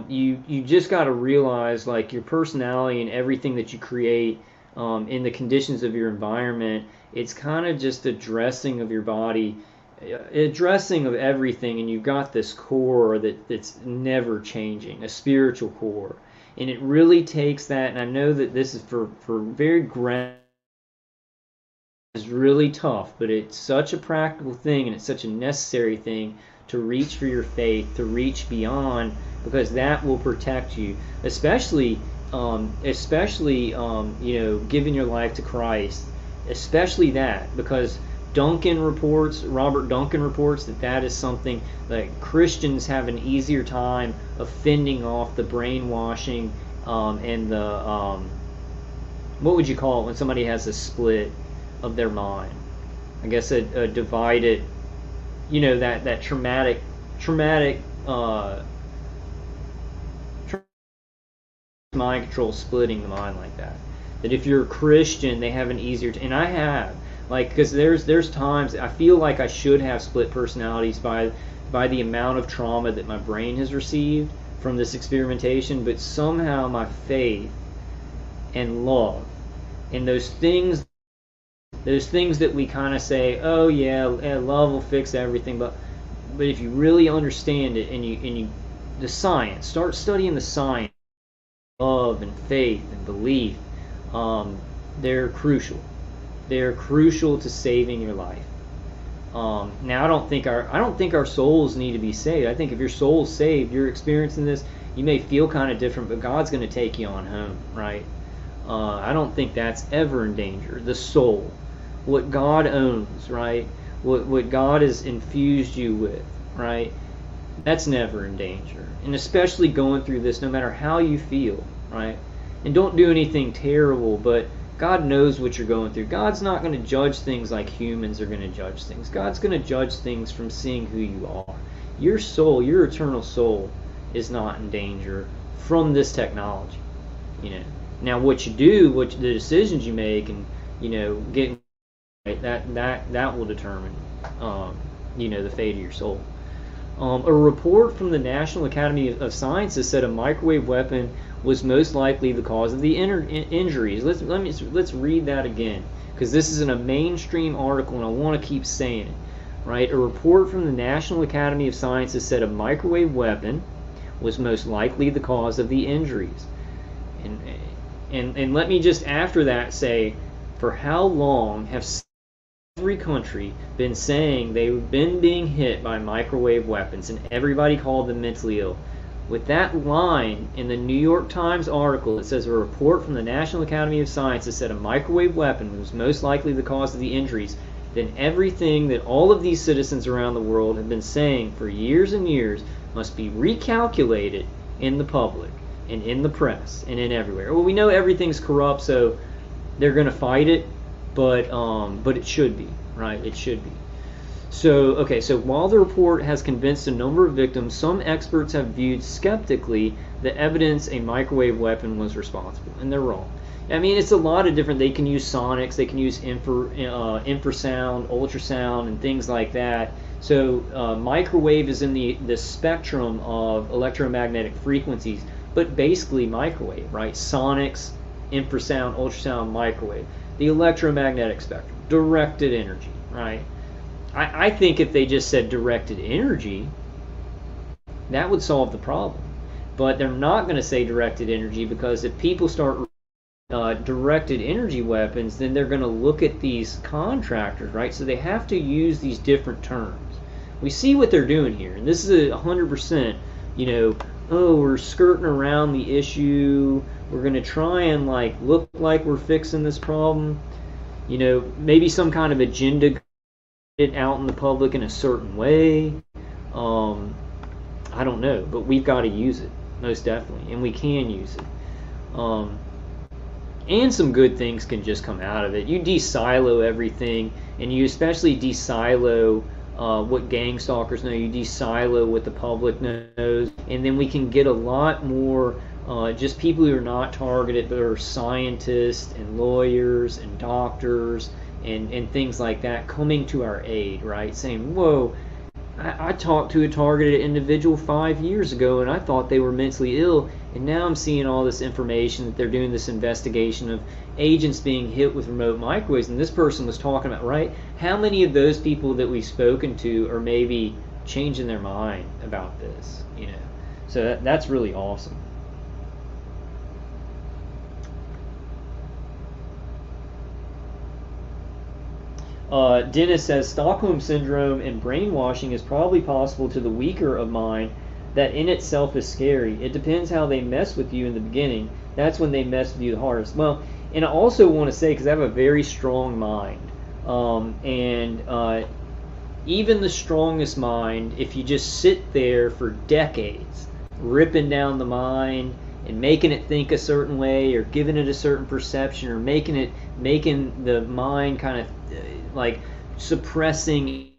You just got to realize like your personality and everything that you create in the conditions of your environment, it's kind of just a dressing of your body, a dressing of everything, and you've got this core that's never changing, a spiritual core. And it really takes that, and I know that this is for very grand, is really tough, but it's such a practical thing and it's such a necessary thing to reach for your faith, to reach beyond, because that will protect you, especially giving your life to Christ, especially that, because Robert Duncan reports that is something that Christians have an easier time of fending off the brainwashing and the what would you call it when somebody has a split of their mind? I guess a divided, that traumatic mind control, splitting the mind like that. That if you're a Christian, they have an easier and I have, like, because there's times I feel like I should have split personalities by the amount of trauma that my brain has received from this experimentation, but somehow my faith and love and those things that we kind of say, oh yeah, love will fix everything, but if you really understand it and you the science, start studying the science, love and faith and belief, they're crucial. They're crucial to saving your life. Now I don't think our souls need to be saved. I think if your soul's saved, you're experiencing this, you may feel kind of different, but God's going to take you on home, right? I don't think that's ever in danger. The soul, what God owns, right? What God has infused you with, right? That's never in danger. And especially going through this, no matter how you feel, right? And don't do anything terrible, but God knows what you're going through. God's not going to judge things like humans are going to judge things. God's going to judge things from seeing who you are. Your soul, your eternal soul, is not in danger from this technology. Now what you do, the decisions you make, and getting right, that will determine the fate of your soul. A report from the National Academy of Sciences said a microwave weapon was most likely the cause of the injuries. Let's read that again, because this is in a mainstream article, and I want to keep saying it. Right? A report from the National Academy of Sciences said a microwave weapon was most likely the cause of the injuries. And let me just after that say, for how long have every country been saying they've been being hit by microwave weapons, and everybody called them mentally ill? With that line in the New York Times article, it says a report from the National Academy of Sciences said a microwave weapon was most likely the cause of the injuries, then everything that all of these citizens around the world have been saying for years and years must be recalculated in the public and in the press and in everywhere. Well, we know everything's corrupt, so they're going to fight it, but it should be, right? It should be. So while the report has convinced a number of victims, some experts have viewed skeptically the evidence a microwave weapon was responsible, and they're wrong. I mean, it's a lot of different, they can use sonics, they can use infrasound, ultrasound, and things like that. So microwave is in the spectrum of electromagnetic frequencies, but basically microwave, right? Sonics, infrasound, ultrasound, microwave. The electromagnetic spectrum, directed energy, right? I think if they just said directed energy, that would solve the problem. But they're not going to say directed energy, because if people start directed energy weapons, then they're going to look at these contractors, right? So they have to use these different terms. We see what they're doing here, and this is 100%, oh, we're skirting around the issue. We're going to try and look like we're fixing this problem. Maybe some kind of agenda it out in the public in a certain way. I don't know, but we've got to use it, most definitely, and we can use it. And some good things can just come out of it. You de-silo everything, and you especially de-silo what gang stalkers know. You de-silo what the public knows, and then we can get a lot more just people who are not targeted, but are scientists and lawyers and doctors and things like that coming to our aid, right? Saying, whoa, I talked to a targeted individual 5 years ago and I thought they were mentally ill, and now I'm seeing all this information that they're doing this investigation of agents being hit with remote microwaves, and this person was talking about, right? How many of those people that we've spoken to are maybe changing their mind about this, you know? So that's really awesome. Dennis says Stockholm Syndrome and brainwashing is probably possible to the weaker of mind. That in itself is scary. It depends how they mess with you in the beginning. That's when they mess with you the hardest. Well, and I also want to say, because I have a very strong mind, and even the strongest mind, if you just sit there for decades, ripping down the mind and making it think a certain way, or giving it a certain perception, or making the mind kind of like suppressing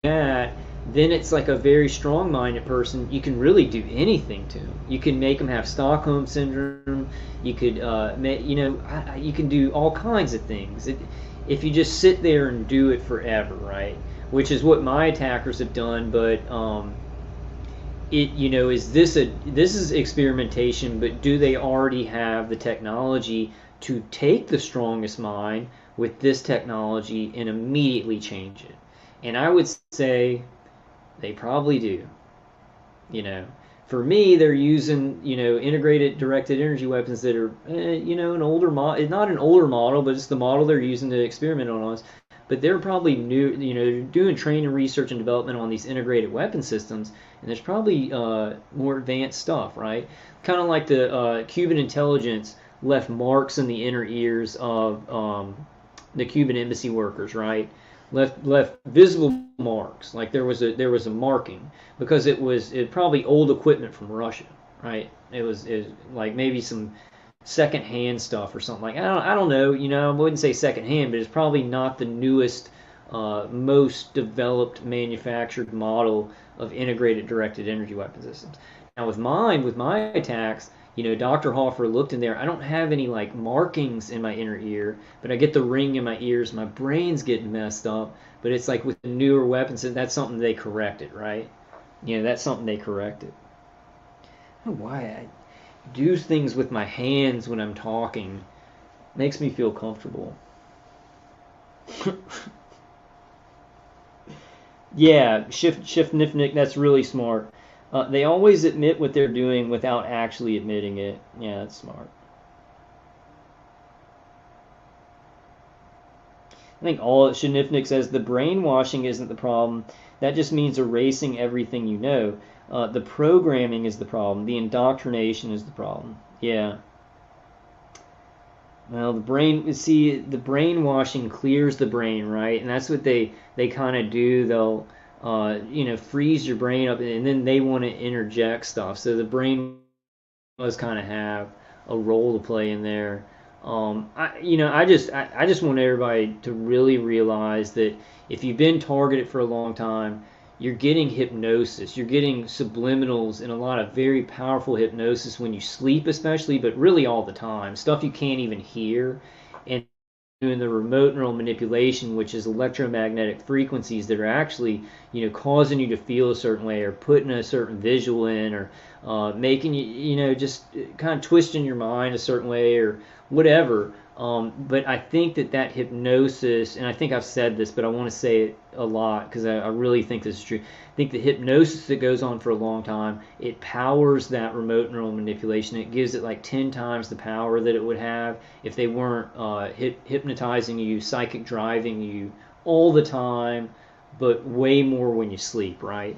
that, then it's like a very strong-minded person. You can really do anything to them. You can make them have Stockholm Syndrome. You could, you can do all kinds of things. If you just sit there and do it forever, right? Which is what my attackers have done. But this is experimentation. But do they already have the technology to take the strongest mind with this technology and immediately change it? And I would say they probably do. For me, they're using, integrated directed energy weapons that are, an older model. Not an older model, but it's the model they're using to experiment on us. But they're probably new, they're doing training, research, and development on these integrated weapon systems. And there's probably more advanced stuff, right? Kind of like the Cuban intelligence left marks in the inner ears of the Cuban embassy workers, right? Left visible marks, like there was a marking, because it probably old equipment from Russia, right? It was like maybe some second-hand stuff or something. Like I don't know, I wouldn't say second-hand, but it's probably not the newest, most developed manufactured model of integrated directed energy weapon systems. Now with my attacks, Dr. Hoffer looked in there. I don't have any like markings in my inner ear, but I get the ring in my ears. My brain's getting messed up, but it's like with the newer weapons, that's something they corrected, right? That's something they corrected. I don't know why I do things with my hands when I'm talking. It makes me feel comfortable. Yeah, shift nifnick, that's really smart. They always admit what they're doing without actually admitting it. Yeah, that's smart. I think all Shinifnik says the brainwashing isn't the problem. That just means erasing everything you know. The programming is the problem. The indoctrination is the problem. Yeah. Well, the brainwashing clears the brain, right? And that's what they kind of do. They'll freeze your brain up, and then they want to interject stuff. So the brain does kind of have a role to play in there. I just want everybody to really realize that if you've been targeted for a long time, you're getting hypnosis. You're getting subliminals and a lot of very powerful hypnosis when you sleep, especially, but really all the time. Stuff you can't even hear. And doing the remote neural manipulation, which is electromagnetic frequencies that are actually, causing you to feel a certain way, or putting a certain visual in, or making you, just kind of twisting your mind a certain way, or whatever. But I think that hypnosis, and I think I've said this, but I want to say it a lot because I really think this is true. I think the hypnosis that goes on for a long time, it powers that remote neural manipulation. It gives it like 10 times the power that it would have if they weren't hypnotizing you, psychic driving you all the time, but way more when you sleep, right?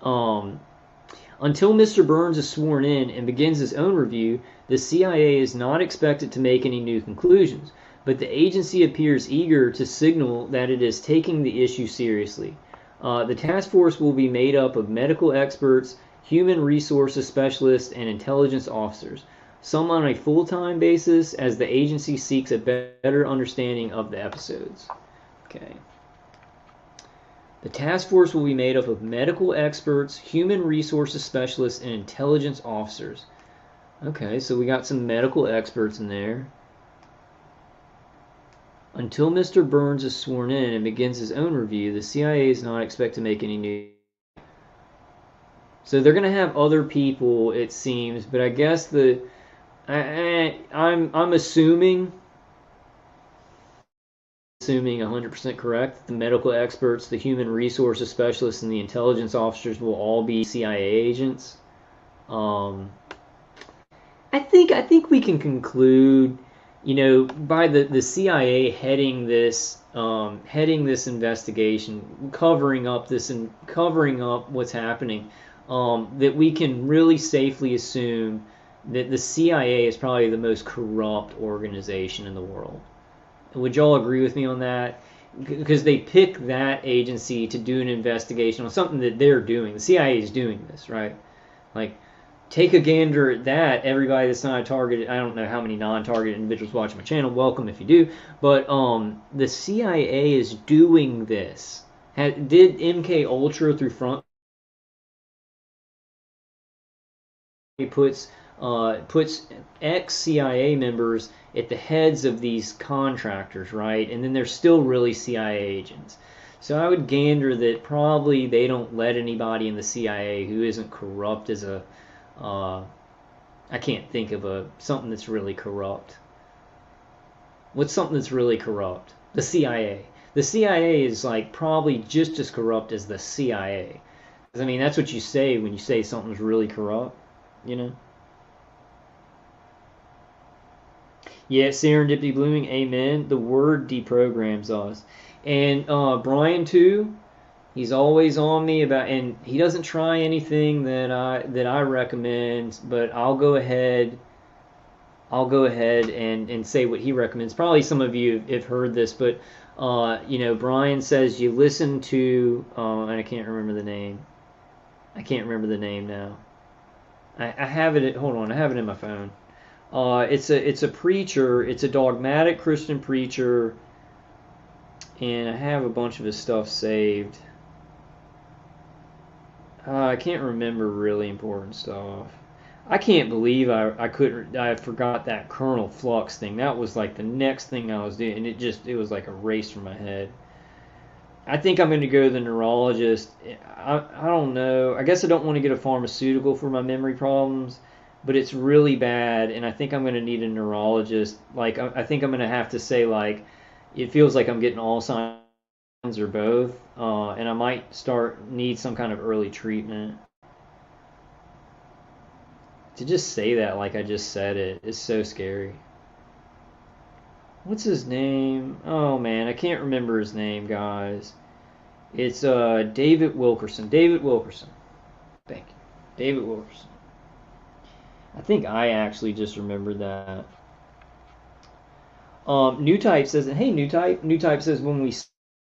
Until Mr. Burns is sworn in and begins his own review, the CIA is not expected to make any new conclusions. but the agency appears eager to signal that it is taking the issue seriously. The task force will be made up of medical experts, human resources specialists, and intelligence officers, some on a full-time basis as the agency seeks a better understanding of the episodes. Okay. The task force will be made up of medical experts, human resources specialists, and intelligence officers. Okay, so we got some medical experts in there. Until Mr. Burns is sworn in and begins his own review, the CIA is not expected to make any news. So they're going to have other people, it seems, but I guess I'm assuming 100% correct, the medical experts, the human resources specialists, and the intelligence officers will all be CIA agents. I think we can conclude, by the CIA heading this investigation, covering up what's happening, that we can really safely assume that the CIA is probably the most corrupt organization in the world. Would y'all agree with me on that? Because they pick that agency to do an investigation on something that they're doing. The CIA is doing this, right? Like, take a gander at that. Everybody that's not a targeted, I don't know how many non-targeted individuals watch my channel. Welcome if you do. But the CIA is doing this. Did MK Ultra through front? He puts ex-CIA members at the heads of these contractors, right? And then they're still really CIA agents. So I would gander that probably they don't let anybody in the CIA who isn't corrupt as a... I can't think of something that's really corrupt. What's something that's really corrupt? The CIA. The CIA is like probably just as corrupt as the CIA. I mean, that's what you say when you say something's really corrupt, Yeah, serendipity blooming, amen. The word deprograms us. And Brian too, he's always on me about, and he doesn't try anything that I recommend, but I'll go ahead and say what he recommends. Probably some of you have heard this, but Brian says you listen to and I can't remember the name. I can't remember the name now. I have it. Hold on, I have it in my phone. It's a preacher. It's a dogmatic Christian preacher, and I have a bunch of his stuff saved. I can't remember really important stuff. I can't believe I forgot that Colonel Flux thing. That was like the next thing I was doing, and it was like erased from my head. I think I'm going to go to the neurologist. I don't know. I guess I don't want to get a pharmaceutical for my memory problems, but it's really bad, and I think I'm going to need a neurologist. Like, I think I'm going to have to say, like, it feels like I'm getting Alzheimer's or both, and I might need some kind of early treatment. To just say that like I just said it is so scary. What's his name? Oh man, I can't remember his name, guys. It's David Wilkerson. David Wilkerson. Thank you. David Wilkerson. I think I actually just remembered that. New Type says, hey, New Type says, when we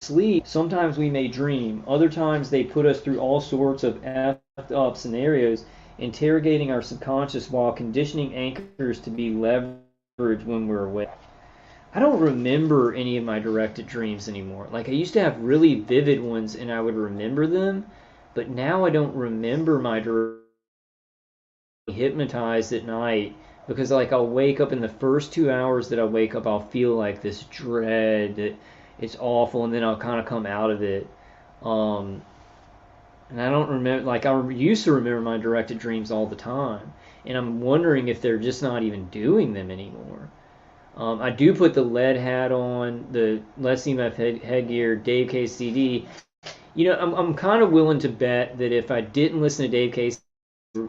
sleep, sometimes we may dream. Other times they put us through all sorts of effed up scenarios, interrogating our subconscious while conditioning anchors to be leveraged when we're awake. I don't remember any of my directed dreams anymore. Like, I used to have really vivid ones and I would remember them, but now I don't remember my hypnotized at night, because like I'll wake up in the first 2 hours that I wake up, I'll feel like this dread that it's awful, and then I'll kind of come out of it. And I don't remember, like I used to remember my directed dreams all the time, and I'm wondering if they're just not even doing them anymore. I do put the lead hat on, the Let's See My Headgear, Dave Case CD. I'm kind of willing to bet that if I didn't listen to Dave Case,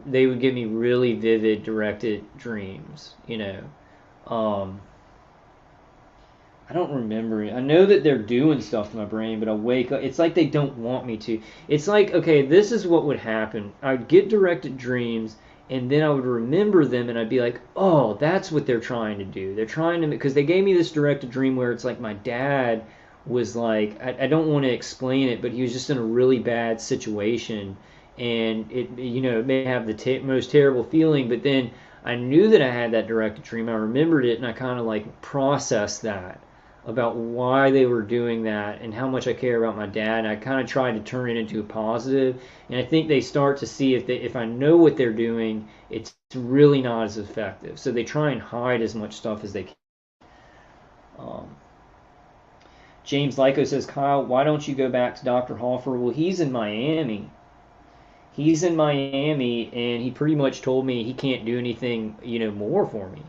they would give me really vivid directed dreams. I don't remember it. I know that they're doing stuff to my brain, but I wake up. It's like they don't want me to. It's like, okay, this is what would happen. I'd get directed dreams, and then I would remember them, and I'd be like, oh, that's what they're trying to do. They're trying to, because they gave me this directed dream where it's like my dad was like, I don't want to explain it, but he was just in a really bad situation, and it may have the most terrible feeling, but then I knew that I had that directed dream. I remembered it, and I kind of like processed that about why they were doing that and how much I care about my dad. And I kind of tried to turn it into a positive. And I think they start to see if I know what they're doing, it's really not as effective. So they try and hide as much stuff as they can. James Lyko says, Kyle, why don't you go back to Dr. Hoffer? Well, he's in Miami. He's in Miami, and he pretty much told me he can't do anything, more for me.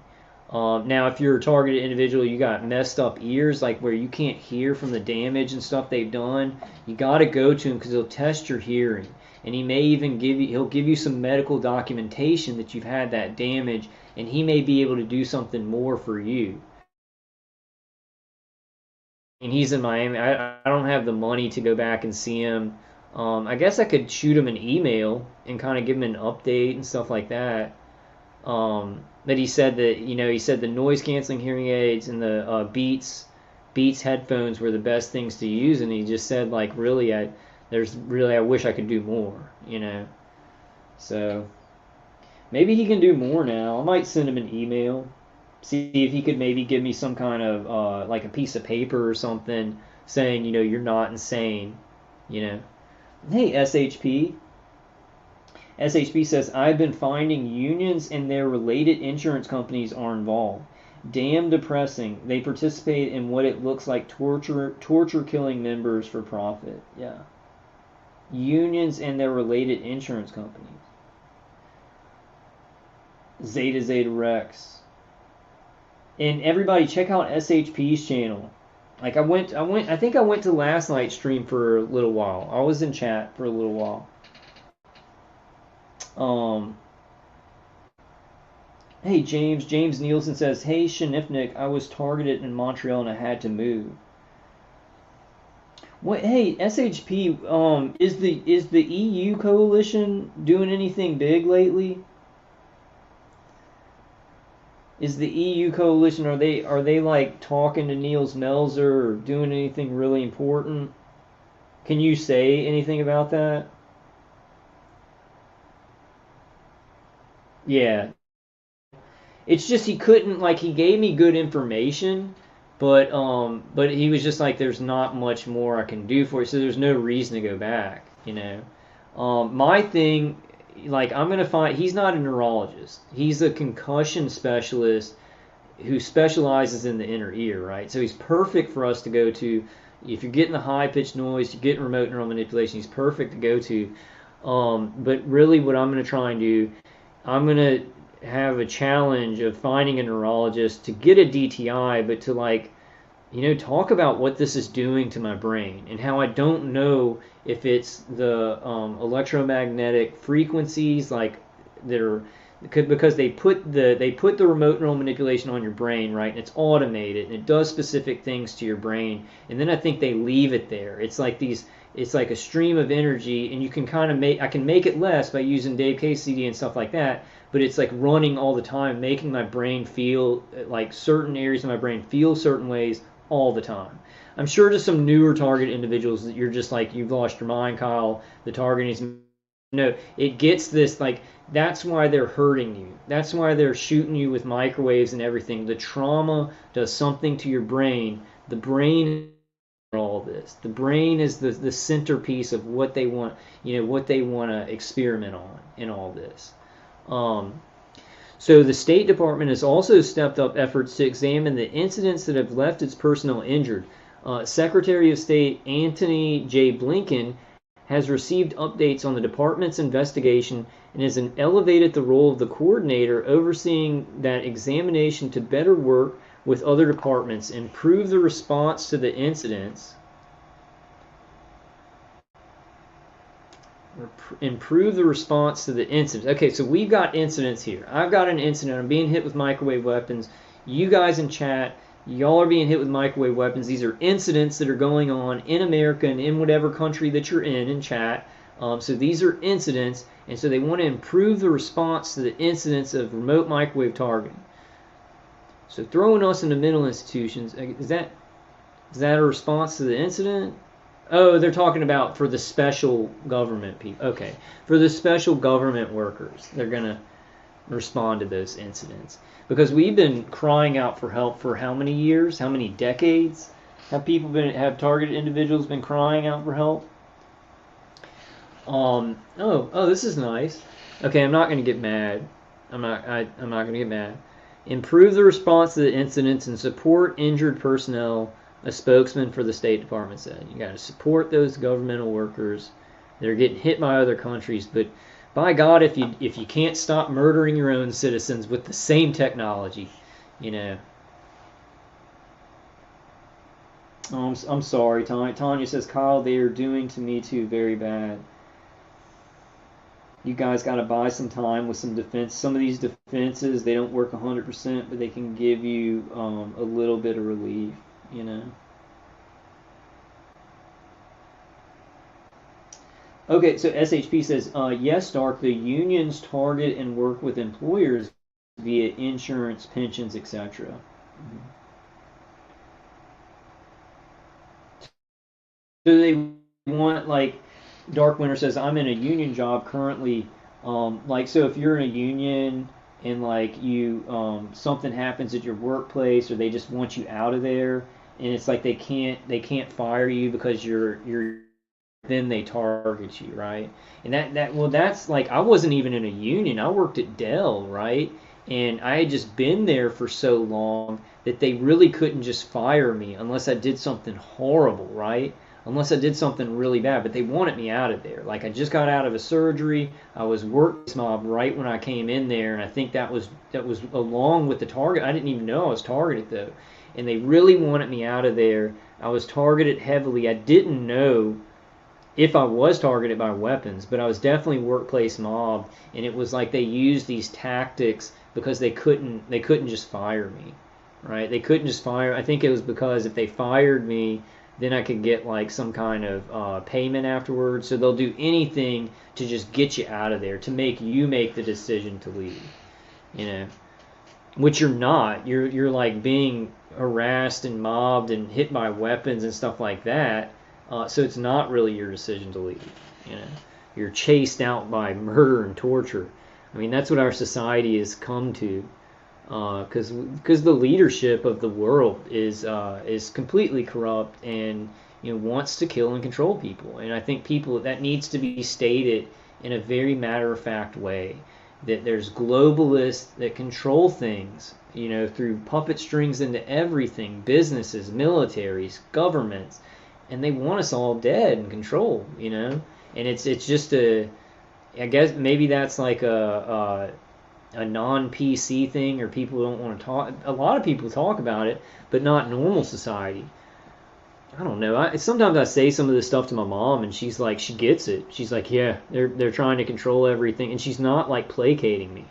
Now, if you're a targeted individual, you got messed up ears, like where you can't hear from the damage and stuff they've done, you got to go to him because he'll test your hearing. And he may even he'll give you some medical documentation that you've had that damage, and he may be able to do something more for you. And he's in Miami. I don't have the money to go back and see him. I guess I could shoot him an email and kind of give him an update and stuff like that. But he said that he said the noise canceling hearing aids and the Beats headphones were the best things to use, and he just said like really I wish I could do more, So maybe he can do more now. I might send him an email, see if he could maybe give me some kind of like a piece of paper or something saying you're not insane, Hey SHP. SHP says, I've been finding unions and their related insurance companies are involved. Damn depressing. They participate in what it looks like torture killing members for profit. Yeah. Unions and their related insurance companies. Zeta Rex. And everybody check out SHP's channel. Like I think I went to last night's stream for a little while. I was in chat for a little while. Hey James Nielsen says, hey Shanifnik, I was targeted in Montreal and I had to move. What? Hey SHP, is the EU coalition doing anything big lately? Is the EU coalition, are they like talking to Niels Melzer or doing anything really important? Can you say anything about that? Yeah. It's just he couldn't, like, he gave me good information, but he was just like there's not much more I can do for you, so there's no reason to go back, My thing, like, I'm gonna find he's not a neurologist. He's a concussion specialist who specializes in the inner ear, right? So he's perfect for us to go to. If you're getting the high pitched noise, you're getting remote neural manipulation, he's perfect to go to. But really what I'm gonna try and do, I'm going to have a challenge of finding a neurologist to get a DTI, but to talk about what this is doing to my brain and how I don't know if it's the electromagnetic frequencies that are, because they put the remote neural manipulation on your brain, right? And it's automated and it does specific things to your brain, and then I think they leave it there. It's like a stream of energy, and you can kind of I can make it less by using Dave KCD and stuff like that, but it's like running all the time, making my brain feel like certain areas of my brain feel certain ways all the time. I'm sure to some newer target individuals that you're just like, you've lost your mind, Kyle, the targeting is... No, it gets this, like, that's why they're hurting you. That's why they're shooting you with microwaves and everything. The trauma does something to your brain. The brain, all this. The brain is the centerpiece of what they want, what they want to experiment on in all this. So the State Department has also stepped up efforts to examine the incidents that have left its personnel injured. Secretary of State Antony J. Blinken has received updates on the department's investigation and has elevated the role of the coordinator overseeing that examination to better work with other departments, improve the response to the incidents, Okay, so we've got incidents here. I've got an incident. I'm being hit with microwave weapons. You guys in chat, y'all are being hit with microwave weapons. These are incidents that are going on in America and in whatever country that you're in chat. So these are incidents, and so they want to improve the response to the incidents of remote microwave targeting. So throwing us into mental institutions, is that a response to the incident? Oh, they're talking about for the special government people. Okay, for the special government workers, they're going to respond to those incidents. Because we've been crying out for help for how many years? How many decades? Have targeted individuals been crying out for help? This is nice. Okay, I'm not going to get mad. I'm not going to get mad. Improve the response to the incidents and support injured personnel, a spokesman for the State Department said. You got to support those governmental workers. They're getting hit by other countries, but by God, if you can't stop murdering your own citizens with the same technology, you know. I'm sorry, Tanya says, Kyle, they are doing to me too very bad. You guys got to buy some time with some defense. Some of these defenses, they don't work 100%, but they can give you a little bit of relief, you know. Okay, so SHP says, yes, Dark, the unions target and work with employers via insurance, pensions, etc. So they want, like, Dark Winter says, I'm in a union job currently. So if you're in a union and like something happens at your workplace, or they just want you out of there, and it's like they can't fire you because you're then they target you, right? And that's like, I wasn't even in a union. I worked at Dell, right? And I had just been there for so long that they really couldn't just fire me unless I did something horrible, right? Unless I did something really bad, but they wanted me out of there. Like, I just got out of a surgery. I was work mob right when I came in there, and I think that was along with the target. I didn't even know I was targeted though, and they really wanted me out of there. I was targeted heavily. I didn't know if I was targeted by weapons, but I was definitely workplace mobbed, and it was like they used these tactics because they couldn't just fire me, right? They couldn't just fire. I think it was because if they fired me, then I could get like some kind of payment afterwards. So they'll do anything to just get you out of there, to make you make the decision to leave, you know, which you're not. You're like being harassed and mobbed and hit by weapons and stuff like that. So it's not really your decision to leave, you know. You're chased out by murder and torture. I mean, that's what our society has come to. Because the leadership of the world is completely corrupt and, you know, wants to kill and control people. And I think that needs to be stated in a very matter-of-fact way, that there's globalists that control things, you know, through puppet strings into everything, businesses, militaries, governments, and they want us all dead and controlled, you know. And it's just I guess maybe that's like a non-PC thing, or people don't want to talk. A lot of people talk about it, but not normal society. I don't know. Sometimes I say some of this stuff to my mom, and she's like, she gets it. She's like, yeah, they're trying to control everything, and she's not like placating me.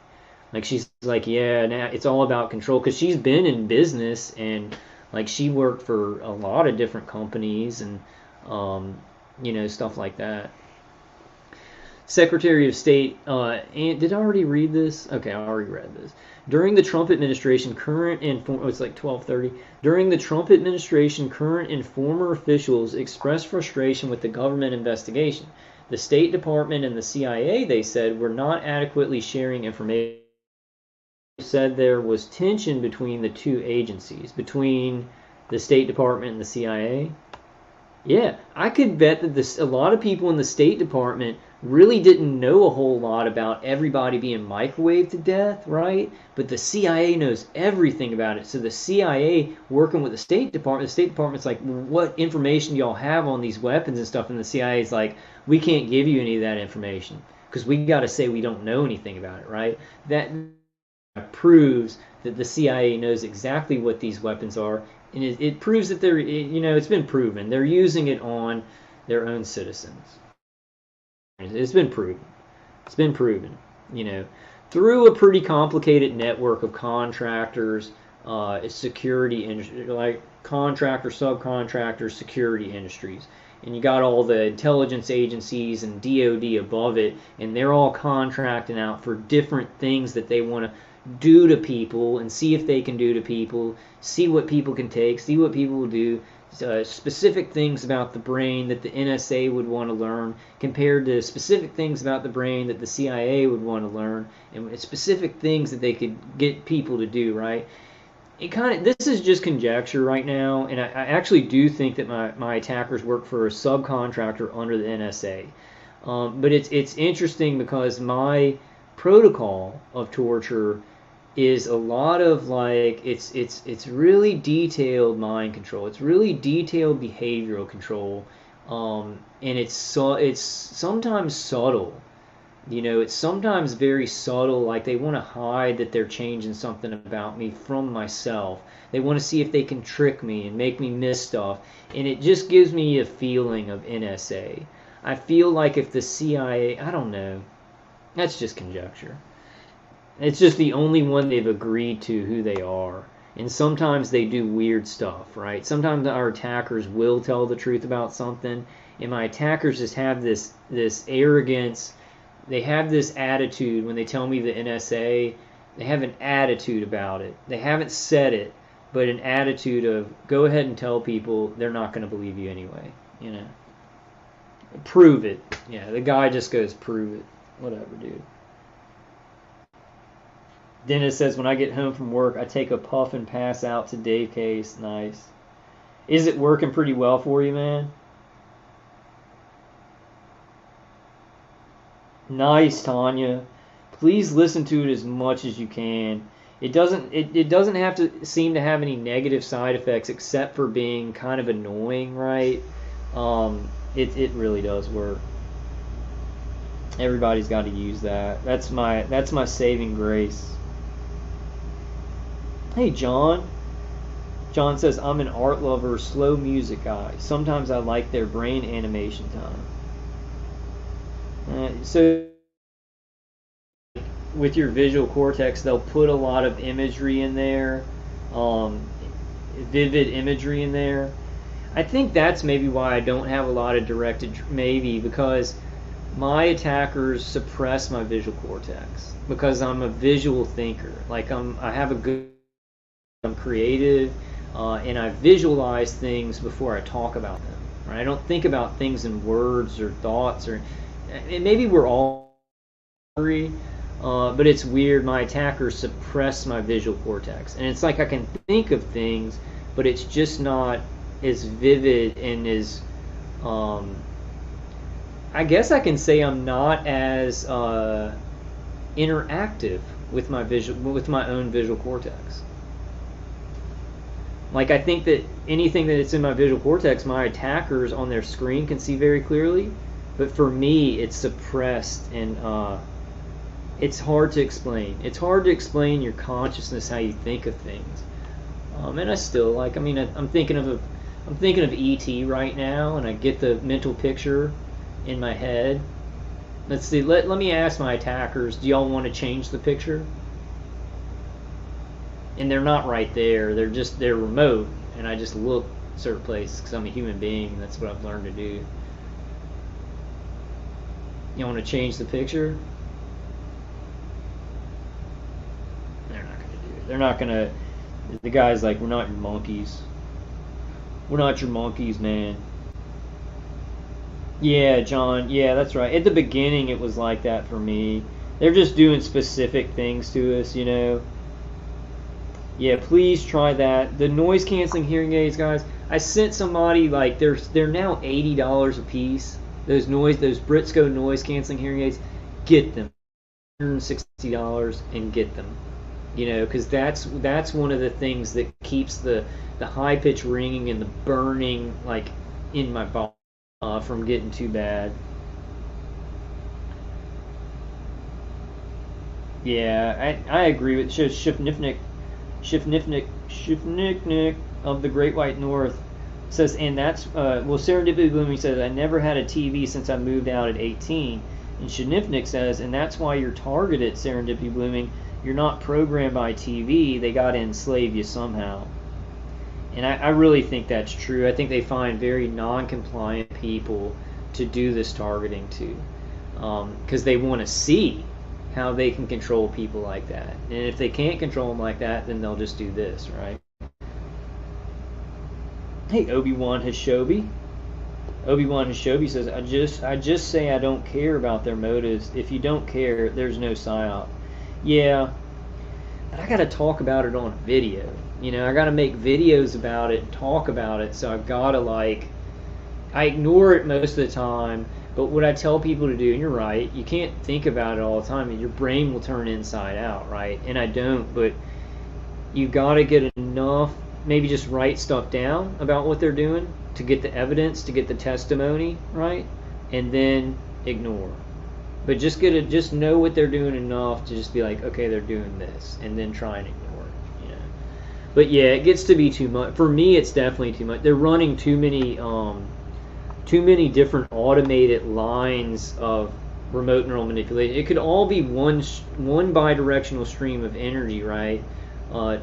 Like, she's like, yeah, now it's all about control, because she's been in business, and like she worked for a lot of different companies, and you know, stuff like that. Secretary of State, and did I already read this? Okay, I already read this. During the Trump administration, it's like 12:30. During the Trump administration, current and former officials expressed frustration with the government investigation. The State Department and the CIA, they said, were not adequately sharing information. They said there was tension between the two agencies, between the State Department and the CIA. Yeah, I could bet that a lot of people in the State Department really didn't know a whole lot about everybody being microwaved to death, right? But the CIA knows everything about it. So the CIA working with the State Department's like, what information do y'all have on these weapons and stuff? And the CIA is like, we can't give you any of that information because we got to say we don't know anything about it, right? That proves that the CIA knows exactly what these weapons are. And it proves that it's been proven. They're using it on their own citizens. It's been proven. It's been proven, you know, through a pretty complicated network of contractors, security industry, like contractors, subcontractors, security industries. and you got all the intelligence agencies and DOD above it, and they're all contracting out for different things that they want to do to people and see if they can do to people, see what people can take, see what people will do. Specific things about the brain that the NSA would want to learn compared to specific things about the brain that the CIA would want to learn, and specific things that they could get people to do, right? This is just conjecture right now, and I actually do think that my attackers work for a subcontractor under the NSA. But it's interesting because my protocol of torture is a lot of like it's really detailed mind control. It's really detailed behavioral control, and it's sometimes subtle. It's sometimes very subtle. Like they want to hide that they're changing something about me from myself. They want to see if they can trick me and make me miss stuff, and it just gives me a feeling of NSA. I feel like if the CIA, I don't know, that's just conjecture. It's just the only one they've agreed to who they are. And sometimes they do weird stuff, right? Sometimes our attackers will tell the truth about something, and my attackers just have this arrogance. They have this attitude when they tell me the NSA. They have an attitude about it. They haven't said it, but an attitude of go ahead and tell people, they're not going to believe you anyway. Prove it. Yeah, the guy just goes, prove it. Whatever, dude. Dennis says, when I get home from work, I take a puff and pass out to Dave Case. Nice. Is it working pretty well for you, man? Nice, Tanya. Please listen to it as much as you can. It doesn't have to seem to have any negative side effects except for being kind of annoying, right? It really does work. Everybody's got to use that. That's my saving grace. Hey, John. John says, I'm an art lover, slow music guy. Sometimes I like their brain animation time. So with your visual cortex, they'll put a lot of imagery in there, vivid imagery in there. I think that's maybe why I don't have a lot of directed, maybe because my attackers suppress my visual cortex because I'm a visual thinker. Like I'm creative, and I visualize things before I talk about them. Right? I don't think about things in words or thoughts, and maybe we're all agree, but it's weird. My attackers suppress my visual cortex, and it's like I can think of things, but it's just not as vivid and as I guess I can say I'm not as interactive with my own visual cortex. Like I think that anything that it's in my visual cortex, my attackers on their screen can see very clearly, but for me it's suppressed, and it's hard to explain. It's hard to explain your consciousness, how you think of things. And I still I'm thinking of E.T. right now, and I get the mental picture in my head. Let's see. Let me ask my attackers, do y'all want to change the picture? And they're not right there. They're remote, and I just look certain places because I'm a human being, and that's what I've learned to do. You want to change the picture? They're not going to do it. They're not going to. The guy's like, we're not your monkeys. We're not your monkeys, man. Yeah, John. Yeah, that's right. At the beginning, it was like that for me. They're just doing specific things to us, Yeah, please try that. The noise canceling hearing aids, guys. I sent somebody like they're now $80 a piece. Those Briscoe noise canceling hearing aids. Get them. $160 and get them. Because that's one of the things that keeps the high pitch ringing and the burning like in my body from getting too bad. Yeah, I agree with Shifnifnik of the Great White North says, and that's Serendipity Blooming says, I never had a TV since I moved out at 18. And Shifnifnik says, and that's why you're targeted, Serendipity Blooming. You're not programmed by TV. They got to enslave you somehow. And I really think that's true. I think they find very non-compliant people to do this targeting to, because they want to see how they can control people like that. And if they can't control them like that, then they'll just do this, right? Hey, Obi-Wan Hashobi. Obi-Wan Hashobi says, I just say I don't care about their motives. If you don't care, there's no psyop. Yeah, but I got to talk about it on a video. You know, I got to make videos about it and talk about it, so I've got to, like, I ignore it most of the time, but what I tell people to do, and you're right, you can't think about it all the time, and your brain will turn inside out, right? And I don't, but you got to get enough, maybe just write stuff down about what they're doing to get the evidence, to get the testimony, right? And then ignore. But just know what they're doing enough to just be like, okay, they're doing this, and then try and ignore it, you know. But yeah, it gets to be too much. For me, it's definitely too much. They're running too many different automated lines of remote neural manipulation. It could all be one bidirectional stream of energy, right,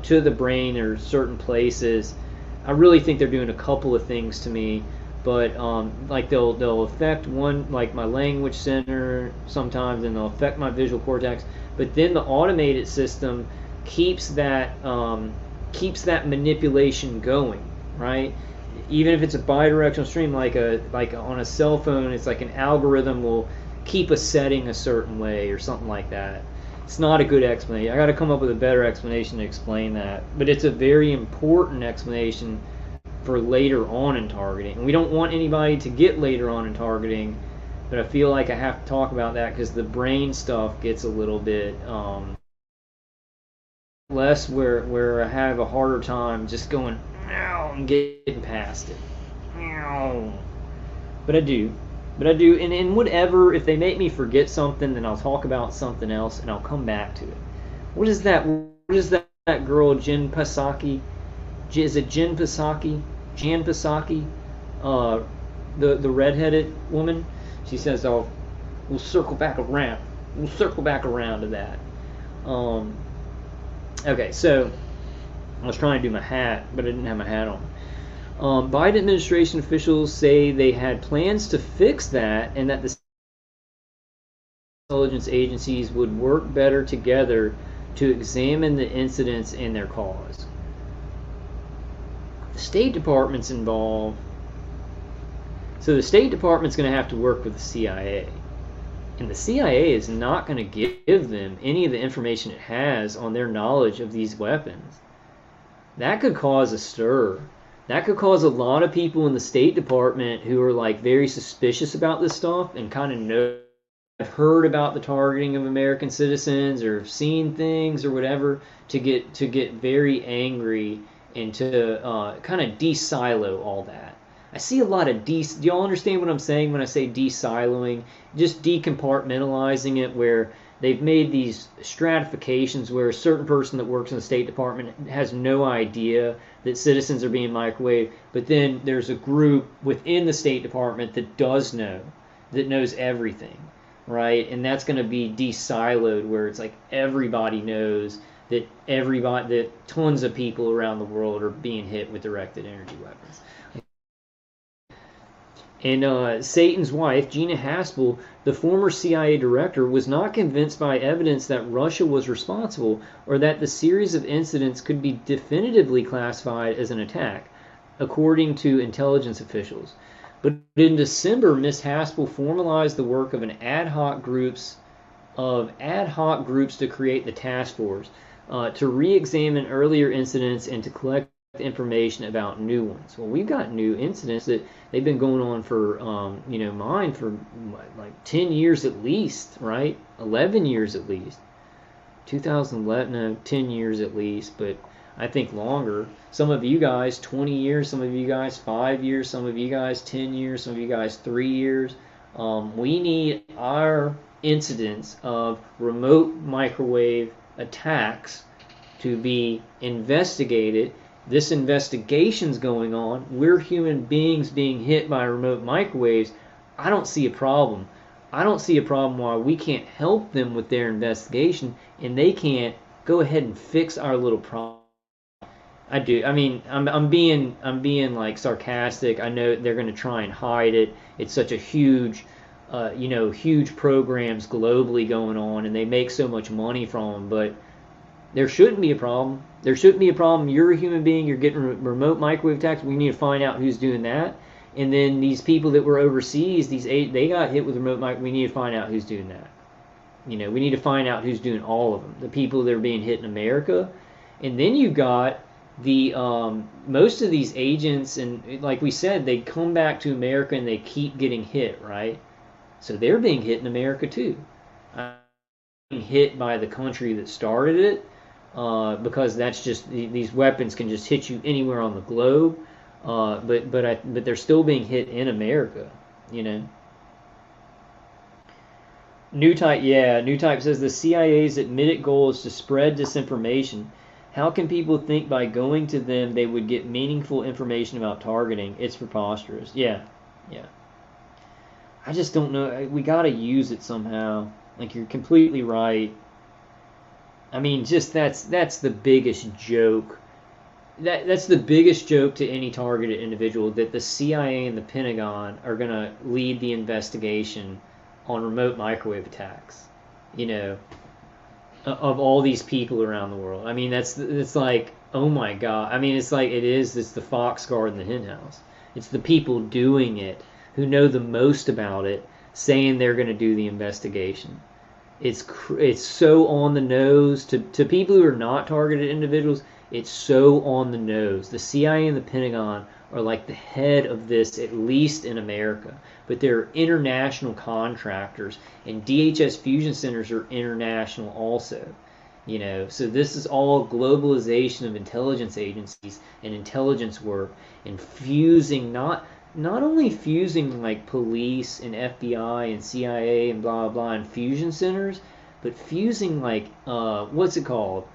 to the brain or certain places. I really think they're doing a couple of things to me. But like they'll affect one, like my language center sometimes, and they'll affect my visual cortex. But then the automated system keeps that manipulation going, right? Even if it's a bidirectional stream, like on a cell phone, it's like an algorithm will keep a setting a certain way or something like that. It's not a good explanation. I got to come up with a better explanation to explain that. But it's a very important explanation for later on in targeting. And we don't want anybody to get later on in targeting, but I feel like I have to talk about that because the brain stuff gets a little bit less where I have a harder time just going and getting past it. But I do. And whatever, if they make me forget something, then I'll talk about something else and I'll come back to it. What is that girl, Jen Psaki? Is it Jen Psaki? Jan Psaki, the redheaded woman. She says, "Oh, we'll circle back around. We'll circle back around to that." Okay, so I was trying to do my hat, but I didn't have my hat on. Biden administration officials say they had plans to fix that, and that the intelligence agencies would work better together to examine the incidents and their cause. The State Department's involved. So the State Department's going to have to work with the CIA. And the CIA is not going to give them any of the information it has on their knowledge of these weapons. That could cause a stir. That could cause a lot of people in the State Department who are like very suspicious about this stuff and kind of know, have heard about the targeting of American citizens or have seen things or whatever, to get very angry and to kind of de-silo all that. I see a lot of do y'all understand what I'm saying when I say de-siloing? Just decompartmentalizing it, where they've made these stratifications where a certain person that works in the State Department has no idea that citizens are being microwaved, but then there's a group within the State Department that does know, that knows everything, right? And that's going to be de-siloed, where it's like everybody knows that tons of people around the world are being hit with directed energy weapons. And Satan's wife, Gina Haspel, the former CIA director, was not convinced by evidence that Russia was responsible or that the series of incidents could be definitively classified as an attack, according to intelligence officials. But in December, Ms. Haspel formalized the work of ad hoc groups to create the task force, to re-examine earlier incidents and to collect information about new ones. Well, we've got new incidents that they've been going on for, mine for like 10 years at least, right? 11 years at least. 2011, no, 10 years at least, but I think longer. Some of you guys 20 years, some of you guys 5 years, some of you guys 10 years, some of you guys 3 years. We need our incidents of remote microwave attacks to be investigated. This investigation's going on. We're human beings being hit by remote microwaves. I don't see a problem. I don't see a problem why we can't help them with their investigation and they can't go ahead and fix our little problem. I do. I mean, I'm being like sarcastic. I know they're going to try and hide it. It's such a huge, huge programs globally going on, and they make so much money from them. But there shouldn't be a problem. There shouldn't be a problem. You're a human being. You're getting remote microwave attacks. We need to find out who's doing that. And then these people that were overseas, they got hit with remote microwave. We need to find out who's doing that. We need to find out who's doing all of them. The people that are being hit in America, and then you got the most of these agents, and like we said, they come back to America and they keep getting hit, right? So they're being hit in America too. Being hit by the country that started it, because that's just these weapons can just hit you anywhere on the globe. But they're still being hit in America, you know. New Type says the CIA's admitted goal is to spread disinformation. How can people think by going to them they would get meaningful information about targeting? It's preposterous. Yeah, yeah. I just don't know. We gotta use it somehow. Like you're completely right. I mean, just that's the biggest joke. That's the biggest joke to any targeted individual that the CIA and the Pentagon are gonna lead the investigation on remote microwave attacks. You know, of all these people around the world. I mean, it's like, oh my God. I mean, it's the fox guard in the henhouse. It's the people doing it who know the most about it saying they're going to do the investigation. It's so on the nose to people who are not targeted individuals. It's so on the nose. The CIA and the Pentagon are like the head of this, at least in America. But they're international contractors, and DHS fusion centers are international also. So this is all globalization of intelligence agencies and intelligence work, and fusing not only fusing like police and FBI and CIA and blah blah and fusion centers, but fusing like what's it called?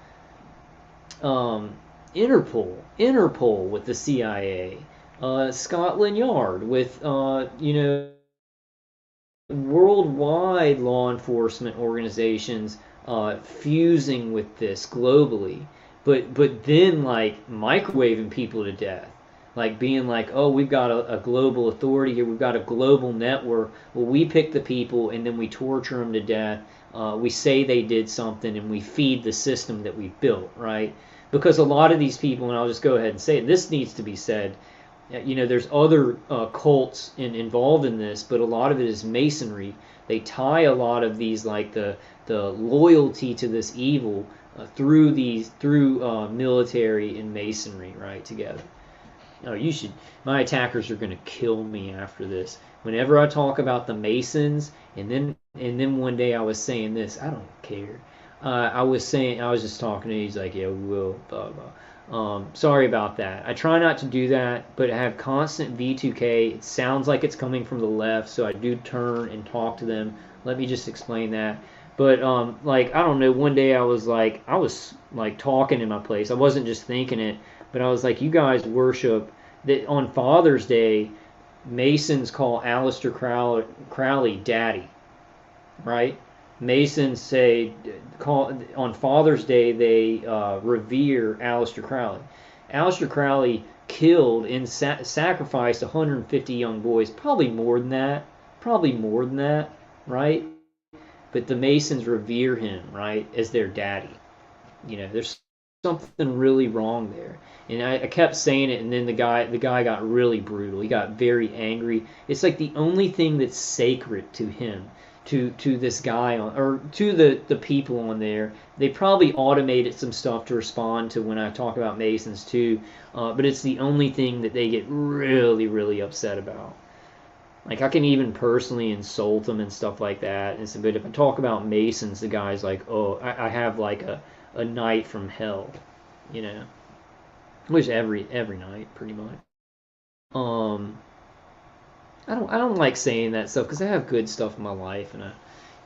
Interpol with the CIA, Scotland Yard with worldwide law enforcement organizations fusing with this globally, but then like microwaving people to death, like being like, oh, we've got a global authority here, we've got a global network. Well, we pick the people and then we torture them to death. We say they did something and we feed the system that we built, right? Because a lot of these people, and I'll just go ahead and say it, this needs to be said. There's other cults involved in this, but a lot of it is masonry. They tie a lot of these, like the loyalty to this evil, through military and masonry, right, together. Oh, you should. My attackers are gonna kill me after this. Whenever I talk about the Masons, and then one day I was saying this, I don't care. I was just talking to him. He's like, yeah, we will, blah blah. Sorry about that. I try not to do that, but I have constant V2K. It sounds like it's coming from the left, so I do turn and talk to them. Let me just explain that. But like, I don't know. One day I was like talking in my place. I wasn't just thinking it, but I was like, you guys worship that on Father's Day. Masons call Aleister Crowley Daddy, right? Masons on Father's Day they revere Aleister Crowley. Aleister Crowley killed and sacrificed 150 young boys, probably more than that, right? But the Masons revere him, right, as their daddy. There's something really wrong there. And I kept saying it, and then the guy got really brutal. He got very angry. It's like the only thing that's sacred to him, to this guy or to the people on there. They probably automated some stuff to respond to when I talk about Masons too, but it's the only thing that they get really, really upset about. Like, I can even personally insult them and stuff like that. But if I talk about Masons, the guy's like, oh, I have like a night from hell, you know, which every night pretty much. Um, I don't like saying that stuff because I have good stuff in my life, and I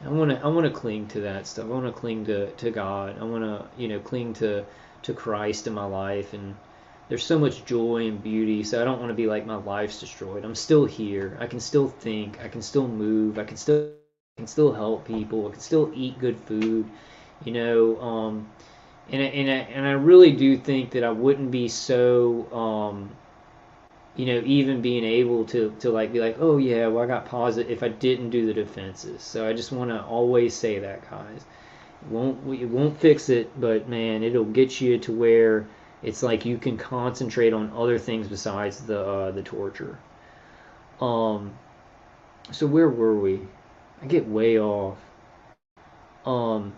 want to cling to that stuff. I want to cling to God. I want to cling to Christ in my life, and there's so much joy and beauty. So I don't want to be like my life's destroyed. I'm still here. I can still think. I can still move. I can still help people. I can still eat good food. You know, And I really do think that I wouldn't be so even being able to like be like, oh yeah, well I got positive if I didn't do the defenses. So I just want to always say that, guys. It won't fix it, but man, it'll get you to where it's like you can concentrate on other things besides the torture. Um, so where were we? I get way off. Um,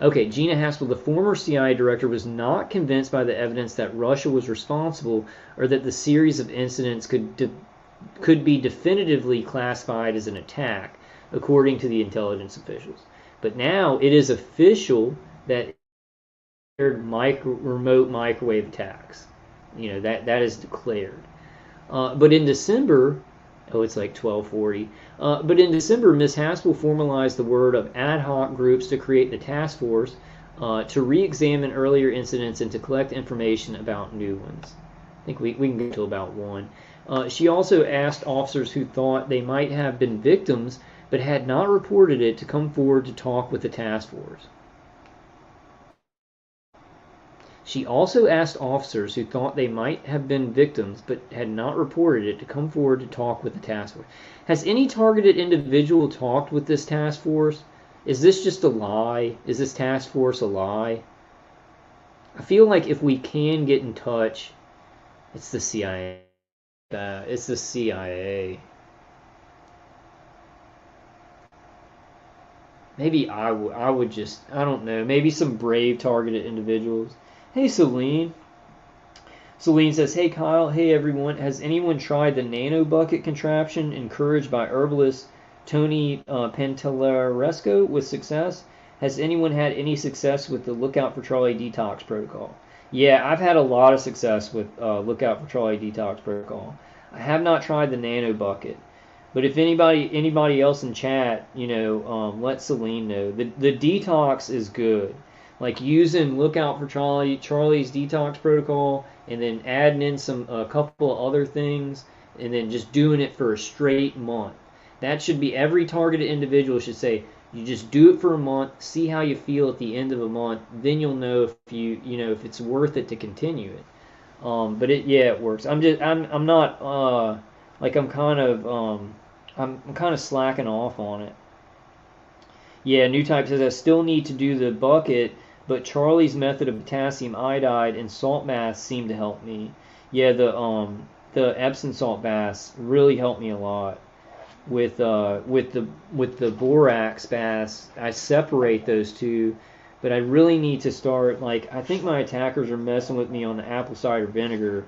okay, Gina Haspel, the former CIA director, was not convinced by the evidence that Russia was responsible or that the series of incidents could be definitively classified as an attack, according to the intelligence officials. But now it is official that remote microwave attacks. That is declared. But in December, oh, it's like 12:40. But in December, Ms. Haspel formalized the word of ad hoc groups to create the task force to re-examine earlier incidents and to collect information about new ones. I think we can get to about one. She also asked officers who thought they might have been victims but had not reported it to come forward to talk with the task force. She also asked officers who thought they might have been victims but had not reported it to come forward to talk with the task force. Has any targeted individual talked with this task force? Is this just a lie? Is this task force a lie? I feel like if we can get in touch, it's the CIA. It's the CIA. Maybe I would just, I don't know, maybe some brave targeted individuals. Hey, Celine. Celine says, hey, Kyle. Hey, everyone. Has anyone tried the nano bucket contraption encouraged by herbalist Tony Pantallaresco with success? Has anyone had any success with the Lookout for Charlie detox protocol? Yeah, I've had a lot of success with Lookout for Charlie detox protocol. I have not tried the nano bucket. But if anybody else in chat, let Celine know. The detox is good. Like using Lookout for Charlie's detox protocol, and then adding in a couple of other things, and then just doing it for a straight month. That should be every targeted individual should say. You just do it for a month, see how you feel at the end of a month, then you'll know if if it's worth it to continue it. But it works. I'm not like I'm kind of slacking off on it. Yeah, New Type says I still need to do the bucket, but Charlie's method of potassium iodide and salt baths seem to help me. Yeah, the Epsom salt baths really helped me a lot. With the borax baths, I separate those two, but I really need to start I think my attackers are messing with me on the apple cider vinegar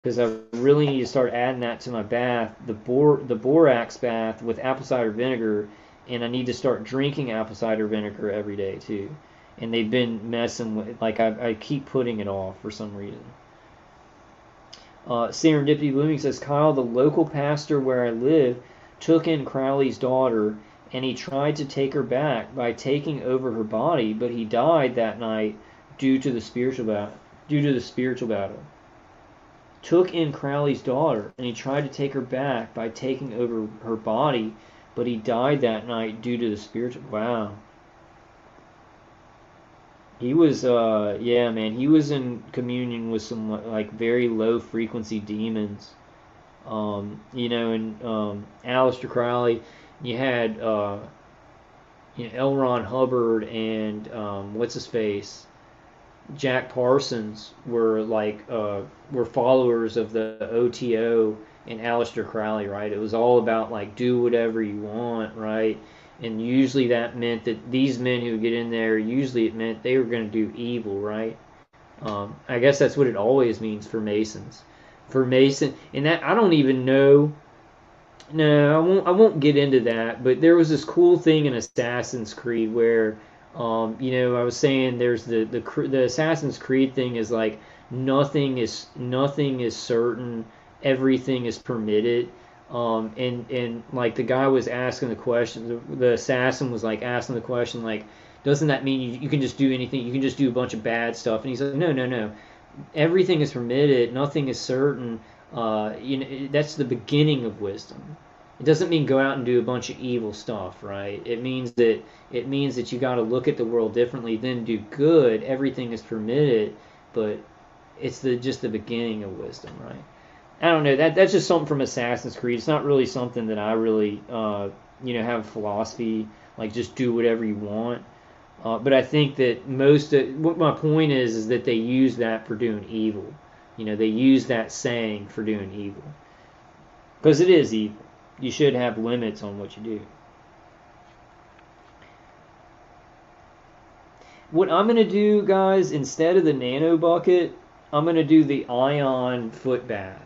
because I really need to start adding that to my bath, the borax bath with apple cider vinegar, and I need to start drinking apple cider vinegar every day too. And they've been messing with I keep putting it off for some reason. Serendipity Blooming says, Kyle, the local pastor where I live took in Crowley's daughter, and he tried to take her back by taking over her body, but he died that night due to the spiritual battle. Took in Crowley's daughter, and he tried to take her back by taking over her body, but he died that night due to the spiritual. Wow. He was, he was in communion with some very low frequency demons. And Aleister Crowley, you had L. Ron Hubbard and what's his face, Jack Parsons were followers of the OTO and Aleister Crowley, right? It was all about do whatever you want, right? And usually that meant that these men who would get in there, usually it meant they were going to do evil, right? I guess that's what it always means for Masons. For Mason, and that I don't even know. No, I won't get into that. But there was this cool thing in Assassin's Creed where, I was saying there's the Assassin's Creed thing is nothing is certain, everything is permitted. And the guy was asking the question, the assassin was asking the question doesn't that mean you can just do anything? You can just do a bunch of bad stuff? And he's like, no. Everything is permitted. Nothing is certain. That's the beginning of wisdom. It doesn't mean go out and do a bunch of evil stuff, right? It means that you got to look at the world differently, then do good. Everything is permitted, but it's just the beginning of wisdom, right? I don't know. That's just something from Assassin's Creed. It's not really something that I really have a philosophy like just do whatever you want. But I think that what my point is that they use that for doing evil. They use that saying for doing evil because it is evil. You should have limits on what you do. What I'm going to do, guys, instead of the nano bucket, I'm going to do the ion foot bath.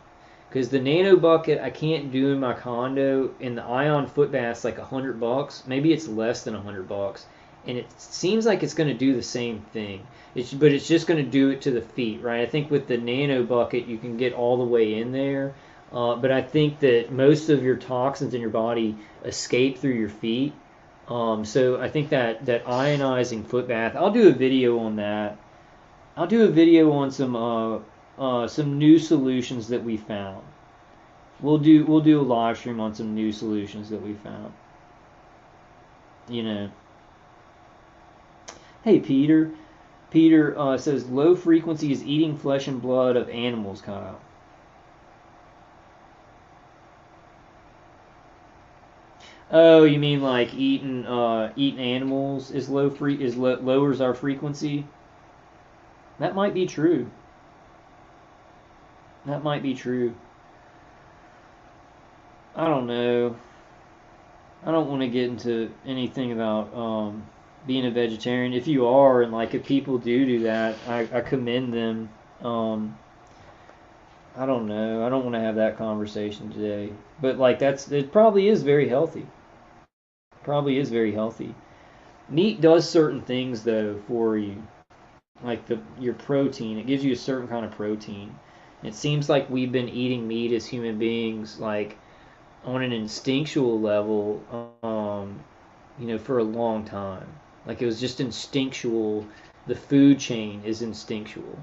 Because the nano bucket I can't do in my condo, and the ion foot bath's like $100. Maybe it's less than $100. And it seems like it's going to do the same thing. But it's just going to do it to the feet, right? I think with the nano bucket you can get all the way in there. But I think that most of your toxins in your body escape through your feet. So I think that ionizing foot bath, I'll do a video on that. I'll do a video on some new solutions that we found. We'll do a live stream on some new solutions that we found. Hey Peter. Peter says low frequency is eating flesh and blood of animals, Kyle. Oh, you mean like eating animals is lowers our frequency? That might be true. That might be true. I don't know. I don't want to get into anything about being a vegetarian. If you are, and like if people do that, I commend them. I don't know. I don't want to have that conversation today. But like it probably is very healthy. Probably is very healthy. Meat does certain things though for you, like your protein. It gives you a certain kind of protein. It seems like we've been eating meat as human beings, like on an instinctual level, for a long time. Like it was just instinctual. The food chain is instinctual.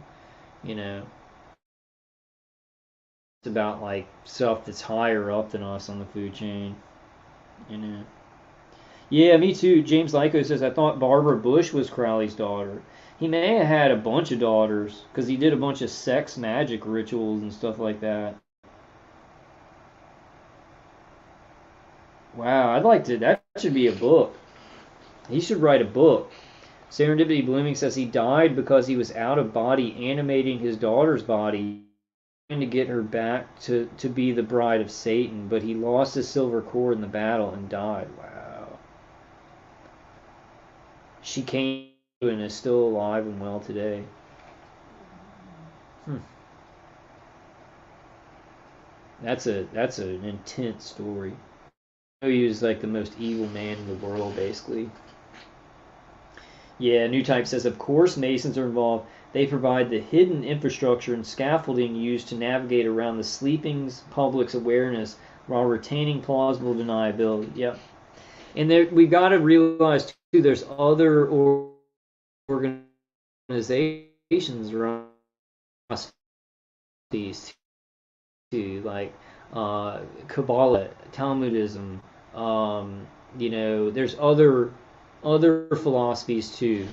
It's about like stuff that's higher up than us on the food chain. Yeah, me too. James Lyko says, I thought Barbara Bush was Crowley's daughter. He may have had a bunch of daughters because he did a bunch of sex magic rituals and stuff like that. Wow, I'd like to. That should be a book. He should write a book. Serendipity Blooming says he died because he was out of body animating his daughter's body, trying to get her back to be the bride of Satan, but he lost his silver cord in the battle and died. Wow. She came and is still alive and well today. That's an intense story. He was like the most evil man in the world, basically. Yeah, New Type says, of course Masons are involved. They provide the hidden infrastructure and scaffolding used to navigate around the sleeping public's awareness while retaining plausible deniability. Yep. And we've got to realize, too, there's other organizations around these, too, like Kabbalah, Talmudism. There's other philosophies too,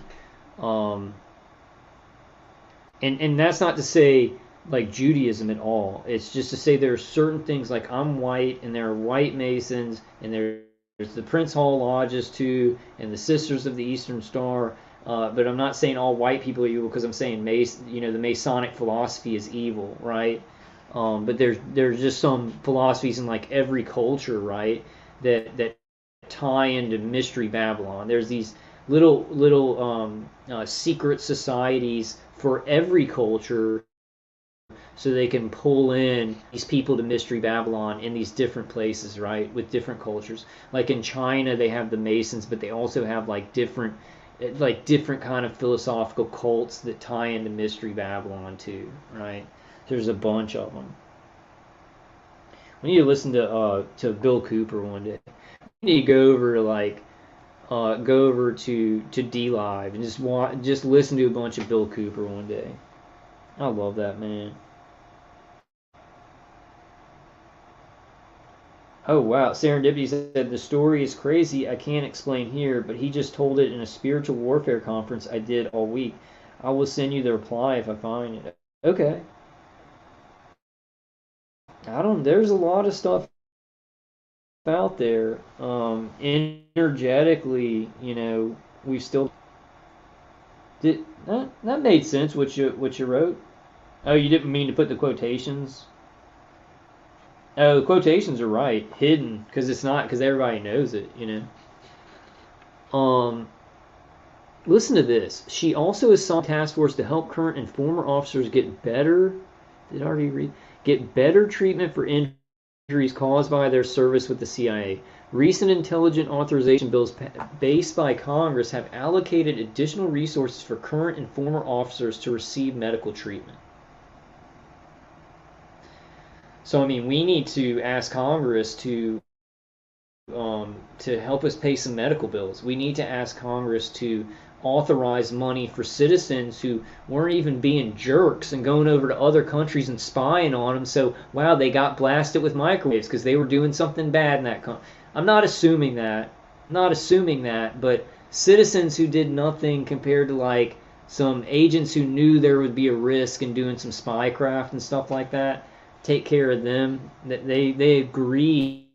and that's not to say like Judaism at all. It's just to say there are certain things, like I'm white and there are white Masons, and there's the Prince Hall Lodges too, and the Sisters of the Eastern Star. But I'm not saying all white people are evil, because I'm saying the Masonic philosophy is evil, right? But there's just some philosophies in like every culture, right? That tie into Mystery Babylon. There's these little secret societies for every culture, so they can pull in these people to Mystery Babylon in these different places, right? With different cultures. Like in China, they have the Masons, but they also have like different kind of philosophical cults that tie into Mystery Babylon too, right? There's a bunch of them. We need to listen to Bill Cooper one day. We need to go over to D Live and just listen to a bunch of Bill Cooper one day. I love that man. Oh wow, Serendipity said the story is crazy. I can't explain here, but he just told it in a spiritual warfare conference I did all week. I will send you the reply if I find it. Okay. I don't. There's a lot of stuff out there. Energetically, we still did that made sense what you wrote. Oh, you didn't mean to put the quotations. Oh, the quotations are right, hidden because it's not because everybody knows it. Listen to this. She also assigned a task force to help current and former officers get better. Did I already read? Get better treatment for injuries caused by their service with the CIA. Recent intelligent authorization bills based by Congress have allocated additional resources for current and former officers to receive medical treatment. So, I mean, we need to ask Congress to help us pay some medical bills. We need to ask Congress to authorize money for citizens who weren't even being jerks and going over to other countries and spying on them. So, wow, they got blasted with microwaves because they were doing something bad in that country. I'm not assuming that. But citizens who did nothing compared to like some agents who knew there would be a risk in doing some spycraft and stuff like that, take care of them. That they agreed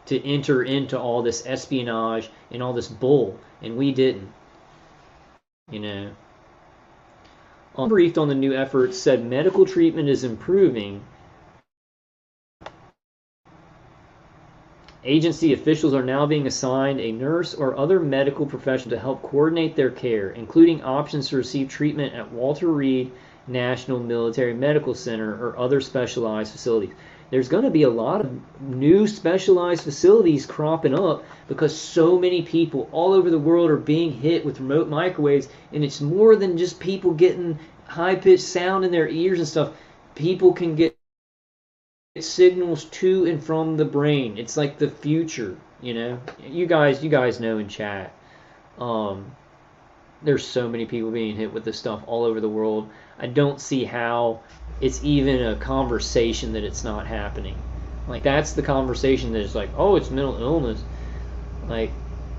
to enter into all this espionage and all this bull, and we didn't. You know. Briefed on the new efforts, said medical treatment is improving. Agency officials are now being assigned a nurse or other medical professional to help coordinate their care, including options to receive treatment at Walter Reed National Military Medical Center or other specialized facilities. There's going to be a lot of new specialized facilities cropping up because so many people all over the world are being hit with remote microwaves, and it's more than just people getting high-pitched sound in their ears and stuff. People can get signals to and from the brain. It's like the future, You guys know in chat. There's so many people being hit with this stuff all over the world. I don't see how it's even a conversation that it's not happening. Like that's the conversation that is like, oh, it's mental illness. Like,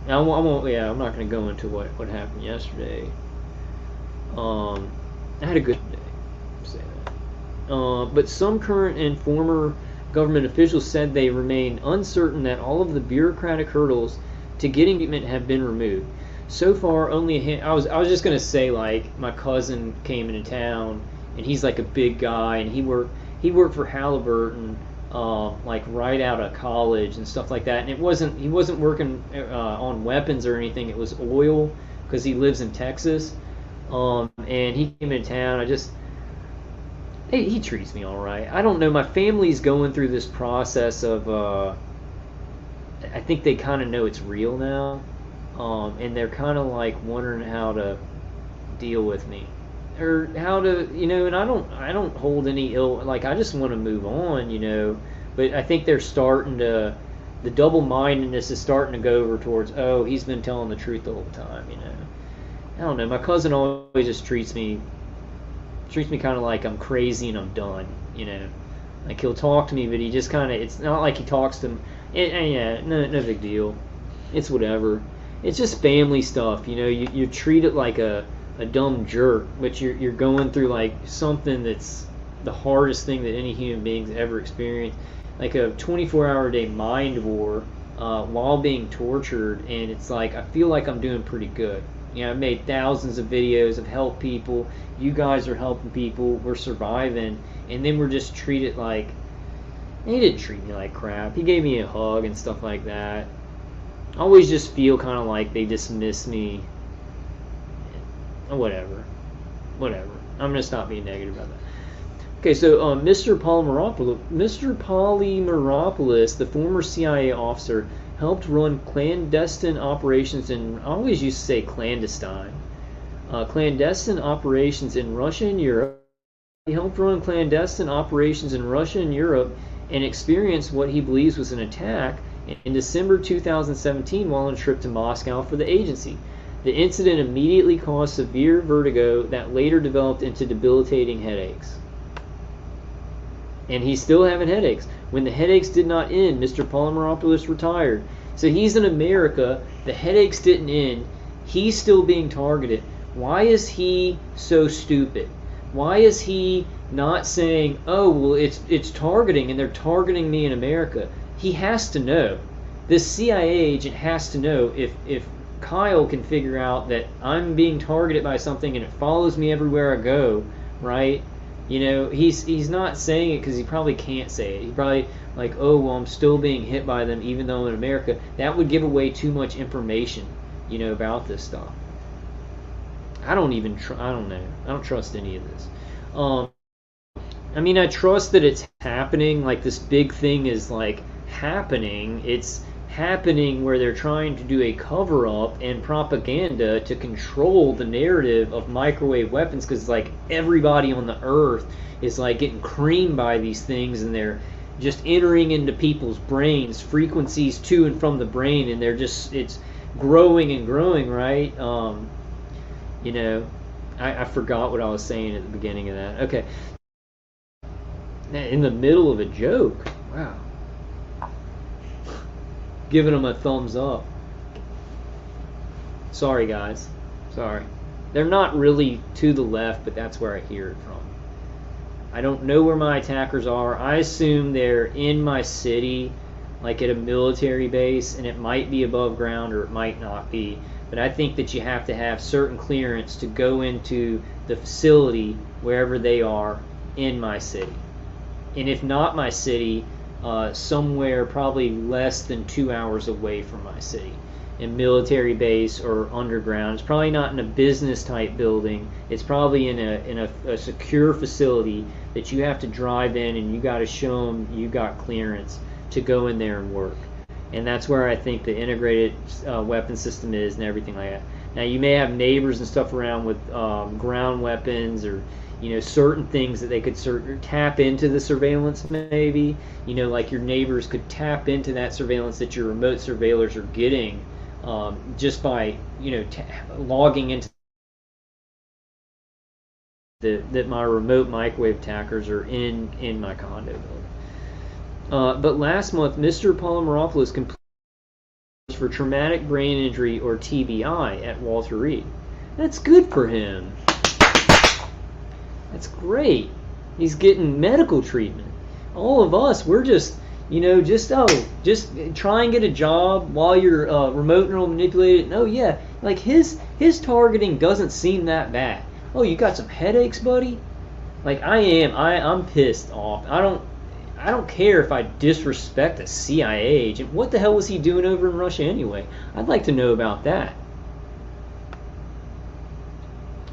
I won't. Yeah, I'm not going to go into what happened yesterday. I had a good day. Say that. But some current and former government officials said they remain uncertain that all of the bureaucratic hurdles to getting treatment have been removed. So far, only I was just gonna say, like, my cousin came into town, and he's like a big guy, and he worked for Halliburton, like right out of college and stuff like that. And he wasn't working on weapons or anything. It was oil because he lives in Texas. And he came into town. He treats me all right. I don't know. My family's going through this process of. I think they kind of know it's real now. And they're kind of like wondering how to deal with me, or how to, and I don't hold any ill, like I just want to move on, but I think they're starting to, the double-mindedness is starting to go over towards, oh, he's been telling the truth the whole time, I don't know, my cousin always just treats me kind of like I'm crazy and I'm done, like he'll talk to me, but he just kind of, it's not like he talks to me, yeah, no big deal, it's whatever. It's just family stuff, you treat it like a dumb jerk, but you're going through like something that's the hardest thing that any human being's ever experienced, like a 24-hour day mind war while being tortured, and it's like I feel like I'm doing pretty good. I've made thousands of videos, I've helped people, you guys are helping people, we're surviving, and then we're just treated like, he didn't treat me like crap, he gave me a hug and stuff like that. I always just feel kind of like they dismiss me. Whatever. I'm going to stop being negative about that. Okay, so Mr. Polymeropoulos, the former CIA officer, helped run clandestine operations in, I always used to say clandestine operations in Russia and Europe. He helped run clandestine operations in Russia and Europe and experienced what he believes was an attack in December 2017 while on a trip to Moscow for the agency. The incident immediately caused severe vertigo that later developed into debilitating headaches. And he's still having headaches. When the headaches did not end, Mr. Polymeropoulos retired. So he's in America. The headaches didn't end. He's still being targeted. Why is he so stupid? Why is he not saying, oh, well, it's targeting, and they're targeting me in America? He has to know. This CIA agent has to know if Kyle can figure out that I'm being targeted by something and it follows me everywhere I go, right? You know, he's not saying it because he probably can't say it. He probably like, oh, well, I'm still being hit by them even though I'm in America. That would give away too much information, you know, about this stuff. I don't know. I don't trust any of this. I mean, I trust that it's happening. Like, this big thing is like happening. It's happening where they're trying to do a cover-up and propaganda to control the narrative of microwave weapons, because like everybody on the earth is like getting creamed by these things, and they're just entering into people's brains, frequencies to and from the brain, and it's growing and growing, right? You know, I forgot what I was saying at the beginning of that. Okay. In the middle of a joke. Wow. Giving them a thumbs up. Sorry, guys. Sorry. They're not really to the left, but that's where I hear it from. I don't know where my attackers are. I assume they're in my city, like at a military base, and it might be above ground or it might not be. But I think that you have to have certain clearance to go into the facility wherever they are in my city. And if not my city, somewhere probably less than 2 hours away from my city, in military base or underground. It's probably not in a business type building. It's probably in a secure facility that you have to drive in, and you got to show them you got clearance to go in there and work. And that's where I think the integrated weapon system is and everything like that. Now, you may have neighbors and stuff around with ground weapons, or certain things that they could tap into the surveillance, maybe. Like your neighbors could tap into that surveillance that your remote surveillors are getting just by, logging into that my remote microwave attackers are in my condo building. But last month, Mr. Polymeropoulos completed for traumatic brain injury, or TBI, at Walter Reed. That's good for him. That's great. He's getting medical treatment. All of us, we're just try and get a job while you're remote neural manipulated. Oh yeah, like his targeting doesn't seem that bad. Oh, you got some headaches, buddy? Like I'm pissed off. I don't care if I disrespect a CIA agent. What the hell was he doing over in Russia anyway? I'd like to know about that.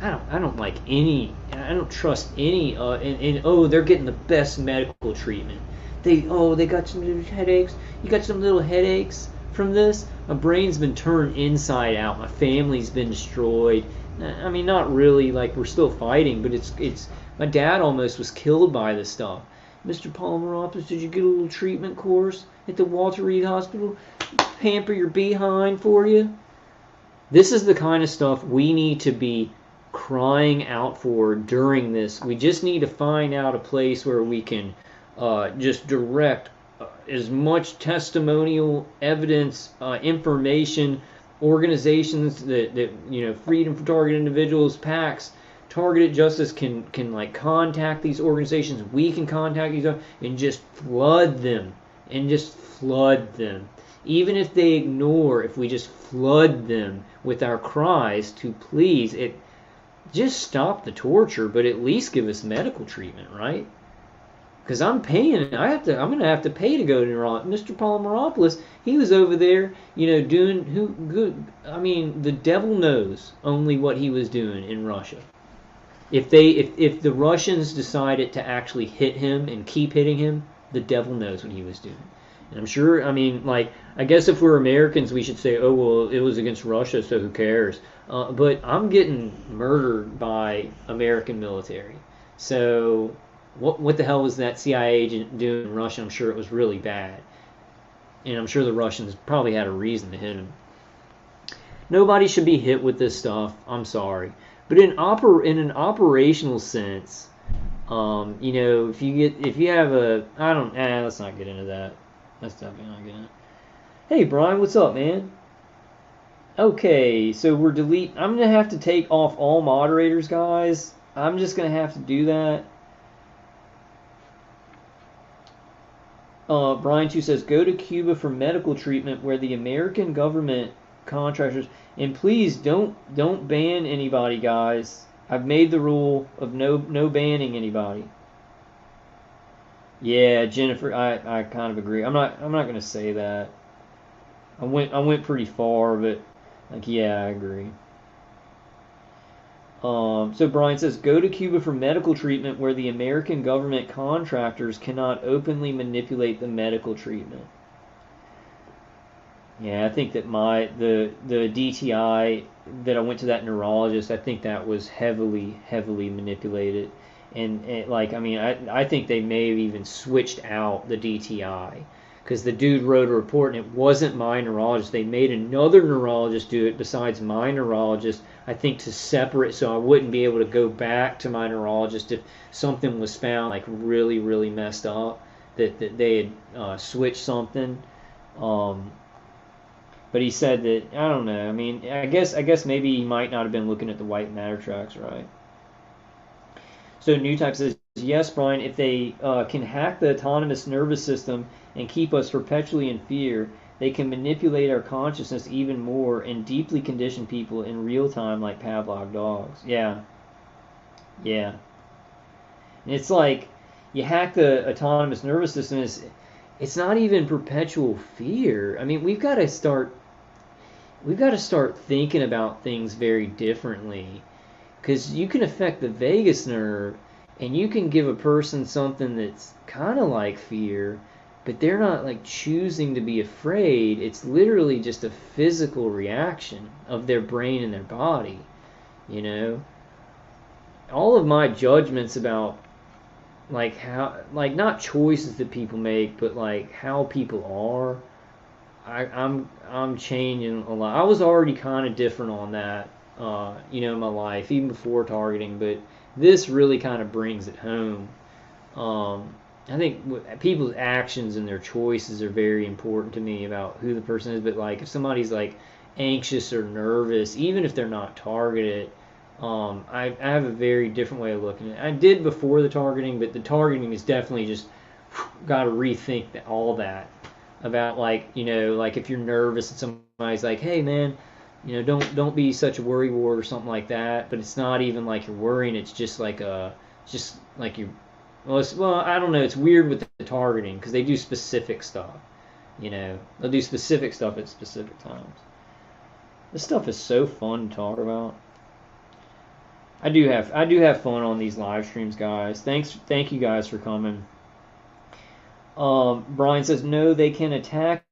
I don't trust any they're getting the best medical treatment. They got some little headaches. You got some little headaches from this? My brain's been turned inside out. My family's been destroyed. I mean, not really, like we're still fighting, but it's my dad almost was killed by this stuff. Mr. Polymeropoulos, did you get a little treatment course at the Walter Reed Hospital? Pamper your behind for you? This is the kind of stuff we need to be crying out for during this. We just need to find out a place where we can just direct as much testimonial evidence, information, organizations that Freedom for Targeted Individuals, PACs, Targeted Justice can like contact these organizations. We can contact these and just flood them. Even if they ignore, if we just flood them with our cries to please it, just stop the torture, but at least give us medical treatment, right? Because I'm paying. I'm gonna have to pay to go to Mr. Polymeropoulos. He was over there, doing good. I mean, the devil knows only what he was doing in Russia. If the Russians decided to actually hit him and keep hitting him, the devil knows what he was doing. And I'm sure, I guess if we're Americans, we should say, oh, well, it was against Russia, so who cares? But I'm getting murdered by American military. So what the hell was that CIA agent doing in Russia? I'm sure it was really bad. And I'm sure the Russians probably had a reason to hit him. Nobody should be hit with this stuff. I'm sorry. But in an operational sense, You know, if you have a, I don't, let's not get into that. Let's definitely not get into it. Hey, Brian, what's up, man? Okay, so I'm gonna have to take off all moderators, guys. I'm just gonna have to do that. Brian 2 says, go to Cuba for medical treatment where the American government contractors, and please don't ban anybody, guys. I've made the rule of no banning anybody. Yeah, Jennifer, I kind of agree. I'm not gonna say that. I went pretty far, but like yeah, I agree. So Brian says, go to Cuba for medical treatment where the American government contractors cannot openly manipulate the medical treatment. Yeah, I think that the DTI that I went to that neurologist, I think that was heavily manipulated, and like I mean, I think they may have even switched out the DTI because the dude wrote a report and it wasn't my neurologist. They made another neurologist do it besides my neurologist. I think to separate so I wouldn't be able to go back to my neurologist if something was found like really messed up that they had switched something. Um, but he said that I don't know. I mean, I guess maybe he might not have been looking at the white matter tracks, right? So New Type says, yes, Brian. If they can hack the autonomous nervous system and keep us perpetually in fear, they can manipulate our consciousness even more and deeply condition people in real time like Pavlov dogs. Yeah, yeah. And it's like you hack the autonomous nervous system. It's not even perpetual fear. I mean, we've got to start thinking about things very differently because you can affect the vagus nerve and you can give a person something that's kind of like fear, but they're not like choosing to be afraid. It's literally just a physical reaction of their brain and their body, you know. All of my judgments about like how like not choices that people make but like how people are, I'm changing a lot. I was already kind of different on that, in my life, even before targeting. But this really kind of brings it home. I think people's actions and their choices are very important to me about who the person is. But like, if somebody's like anxious or nervous, even if they're not targeted, I have a very different way of looking at it. I did before the targeting, but the targeting is definitely just got to rethink all that about like like if you're nervous and somebody's like, hey man, don't be such a worrywart or something like that, but it's not even like you're worrying, it's just like you well, I don't know, it's weird with the targeting because they do specific stuff, they'll do specific stuff at specific times. This stuff is so fun to talk about. I do have fun on these live streams, guys. Thank you guys for coming. Brian says, no, they can attack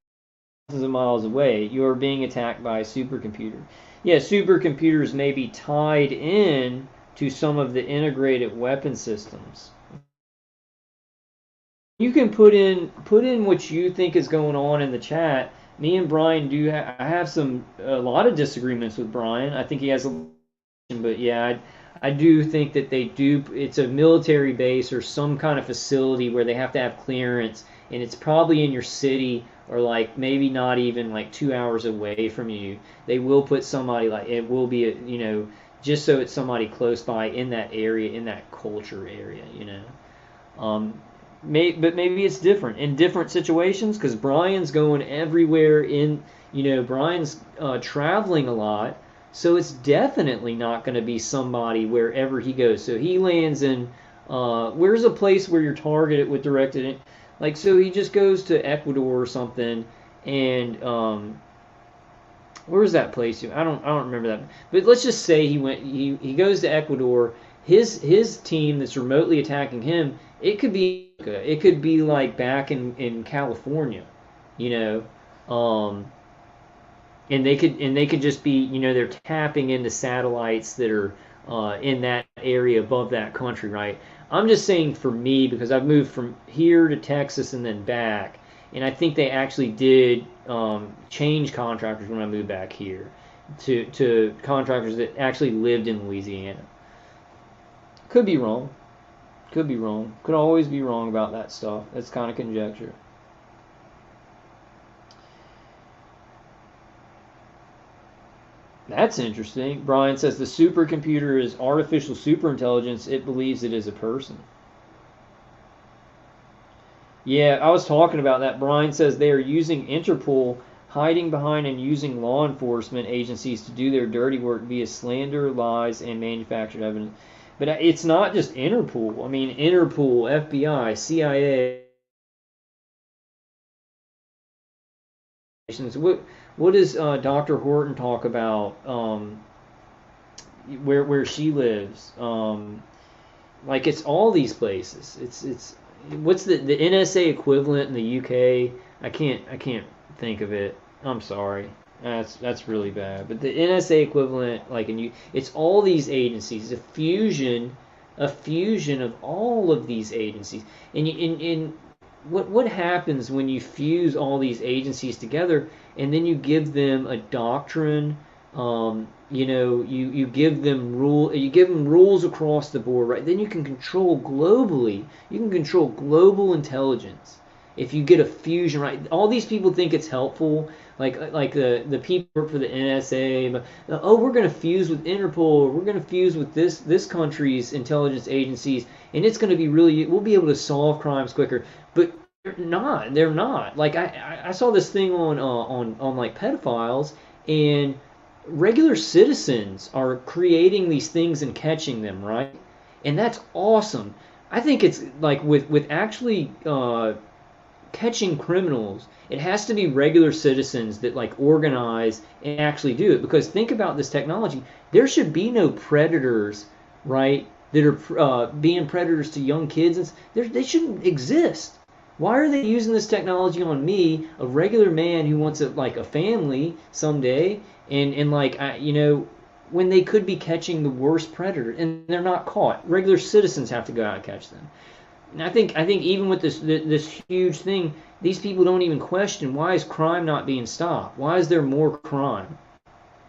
thousands of miles away. You are being attacked by a supercomputer. Yeah, supercomputers may be tied in to some of the integrated weapon systems. You can put in what you think is going on in the chat. Me and Brian I have a lot of disagreements with Brian. I think he has but yeah, I do think that they do. It's a military base or some kind of facility where they have to have clearance, and it's probably in your city or like maybe not even like 2 hours away from you. They will put somebody like it will be just so it's somebody close by in that area, in that culture area. But maybe it's different in different situations because Brian's going everywhere Brian's traveling a lot. So it's definitely not going to be somebody wherever he goes. So he lands in, where's a place where you're targeted with directed, like, so he just goes to Ecuador or something, and where's that place? I don't remember that. But let's just say he goes to Ecuador. His team that's remotely attacking him, it could be like back in California, you know. And they could just be they're tapping into satellites that are in that area above that country, right? I'm just saying for me because I've moved from here to Texas and then back, and I think they actually did change contractors when I moved back here to contractors that actually lived in Louisiana. Could be wrong. Could be wrong. Could always be wrong about that stuff. That's kind of conjecture. That's interesting. Brian says the supercomputer is artificial superintelligence. It believes it is a person. Yeah, I was talking about that. Brian says they are using Interpol, hiding behind and using law enforcement agencies to do their dirty work via slander, lies, and manufactured evidence. But it's not just Interpol. I mean, Interpol, FBI, CIA. What does Dr. Horton talk about? Where she lives? Like it's all these places. It's what's the NSA equivalent in the UK? I can't think of it. I'm sorry. That's really bad. But the NSA equivalent, like it's all these agencies, a fusion of all of these agencies. And what happens when you fuse all these agencies together and then you give them a doctrine? You give them rules across the board, right? Then you can control globally. You can control global intelligence if you get a fusion, right? All these people think it's helpful, like the people for the NSA. But, we're going to fuse with Interpol. We're going to fuse with this country's intelligence agencies, and it's going to be we'll be able to solve crimes quicker. But they're not. They're not. Like I saw this thing on like pedophiles, and regular citizens are creating these things and catching them, right? And that's awesome. I think it's like with actually catching criminals, it has to be regular citizens that like organize and actually do it. Because think about this technology. There should be no predators, right? That are being predators to young kids. They shouldn't exist. Why are they using this technology on me, a regular man who wants a family someday, and when they could be catching the worst predator and they're not caught? Regular citizens have to go out and catch them. And I think even with this huge thing, these people don't even question, why is crime not being stopped? Why is there more crime?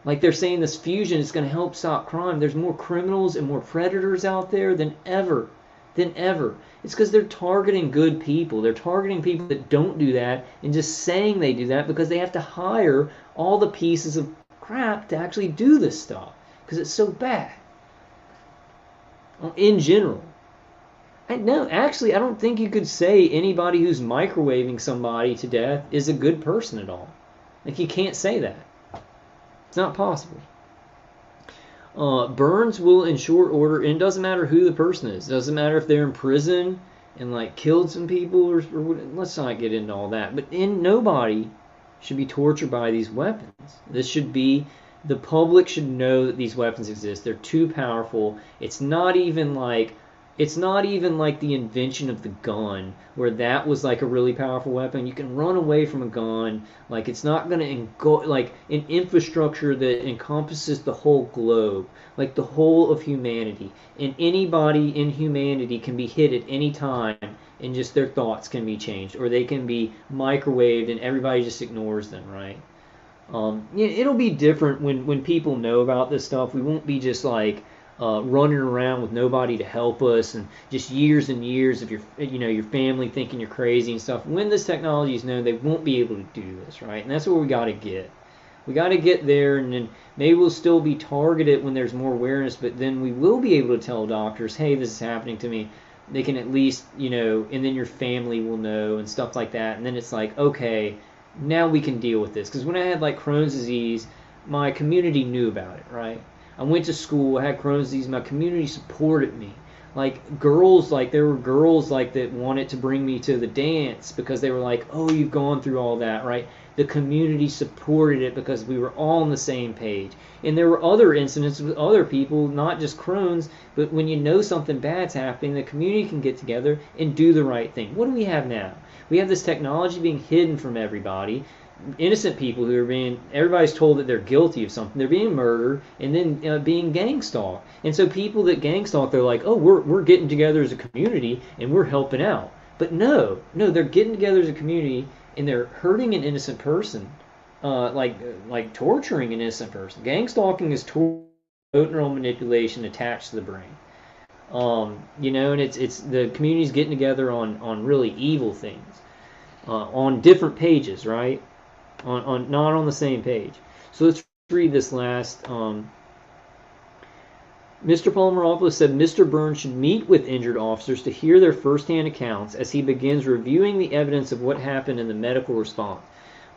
Like they're saying this fusion is going to help stop crime. There's more criminals and more predators out there than ever. It's because they're targeting good people. They're targeting people that don't do that and just saying they do that because they have to hire all the pieces of crap to actually do this stuff because it's so bad. In general. No, actually, I don't think you could say anybody who's microwaving somebody to death is a good person at all. Like, you can't say that. It's not possible. Burns will in short order, and it doesn't matter who the person is. It doesn't matter if they're in prison and like killed some people or let's not get into all that. But nobody should be tortured by these weapons. The public should know that these weapons exist. They're too powerful. It's not even like the invention of the gun, where that was like a really powerful weapon. You can run away from a gun. Like it's not going to go like an infrastructure that encompasses the whole globe, like the whole of humanity. And anybody in humanity can be hit at any time, and just their thoughts can be changed, or they can be microwaved, and everybody just ignores them, right? It'll be different when people know about this stuff. We won't be just like running around with nobody to help us, and just years and years of your family thinking you're crazy and stuff. When this technology is known, they won't be able to do this, right? And that's where we got to get. We got to get there, and then maybe we'll still be targeted when there's more awareness, but then we will be able to tell doctors, hey, this is happening to me. They can at least, and then your family will know and stuff like that. And then it's like, okay, now we can deal with this. Because when I had like Crohn's disease, my community knew about it, right? I went to school, I had Crohn's disease, my community supported me. Like girls, there were girls that wanted to bring me to the dance because they were like, oh, you've gone through all that, right? The community supported it because we were all on the same page. And there were other incidents with other people, not just Crohn's, but when you know something bad's happening, the community can get together and do the right thing. What do we have now? We have this technology being hidden from everybody. Innocent people everybody's told that they're guilty of something. They're being murdered and then being gang stalked. And so people that gang stalk, they're like, oh, we're getting together as a community and we're helping out. But no, they're getting together as a community and they're hurting an innocent person, like torturing an innocent person. Gang stalking is neural manipulation attached to the brain. You know, and it's the community's getting together on really evil things, on different pages, right? On not on the same page. So let's read this last. Mr. Polymeropoulos said Mr. Burns should meet with injured officers to hear their firsthand accounts as he begins reviewing the evidence of what happened in the medical response.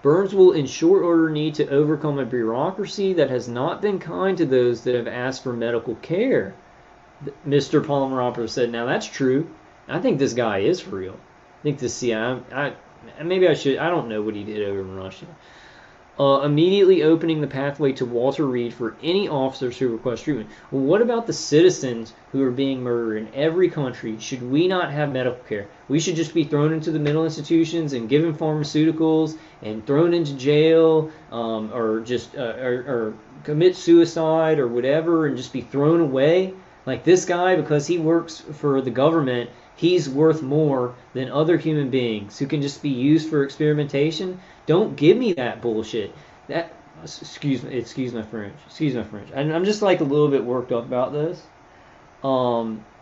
Burns will in short order need to overcome a bureaucracy that has not been kind to those that have asked for medical care. Mr. Polymeropoulos said, now that's true. I think this guy is for real. I think this CIA, maybe I should, I don't know what he did over in Russia. Immediately opening the pathway to Walter Reed for any officers who request treatment. Well, what about the citizens who are being murdered in every country? Should we not have medical care? We should just be thrown into the mental institutions and given pharmaceuticals and thrown into jail, or just or commit suicide or whatever, and just be thrown away. Like this guy, because he works for the government, he's worth more than other human beings who can just be used for experimentation. Don't give me that bullshit. That excuse my French. I'm just like a little bit worked up about this.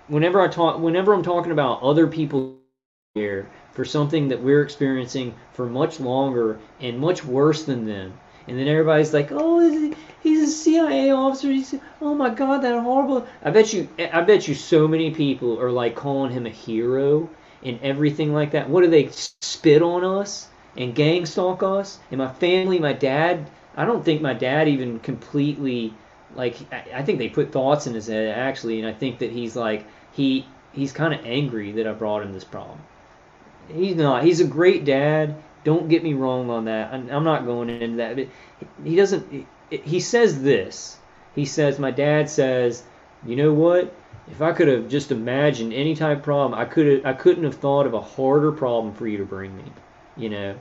Whenever I'm talking about other people here for something that we're experiencing for much longer and much worse than them, and then everybody's like, "Oh, he's a CIA officer. Oh my God, that horrible." I bet you so many people are like calling him a hero and everything like that. What do they spit on us and gang stalk us? And my family, my dad. I don't think my dad even completely like. I think they put thoughts in his head actually, and I think that he's like he's kind of angry that I brought him this problem. He's not. He's a great dad. Don't get me wrong on that. I'm not going into that. But he doesn't. He says this. He says, my dad says, you know what? If I could have just imagined any type of problem, I couldn't have thought of a harder problem for you to bring me. You know.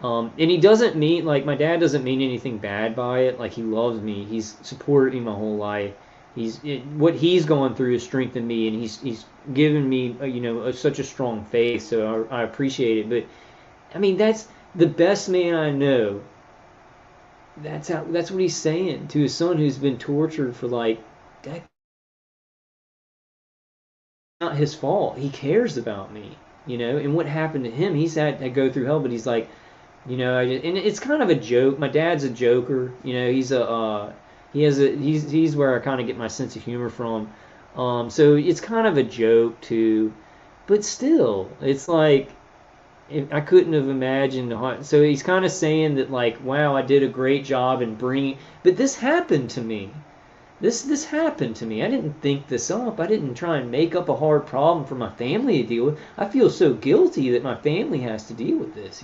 And he doesn't mean, like, my dad doesn't mean anything bad by it. Like, he loves me. He's supported me my whole life. What he's gone through has strengthened me, and he's given me, such a strong faith. So I appreciate it. But I mean, that's the best man I know. That's what he's saying to his son who's been tortured for like decades. Not his fault. He cares about me, and what happened to him. He's had to go through hell, but he's like, and it's kind of a joke. My dad's a joker. He's he's where I kind of get my sense of humor from. So it's kind of a joke too, but still, it's like. I couldn't have imagined. So he's kind of saying that, like, wow, I did a great job in bringing. But this happened to me. This happened to me. I didn't think this up. I didn't try and make up a hard problem for my family to deal with. I feel so guilty that my family has to deal with this.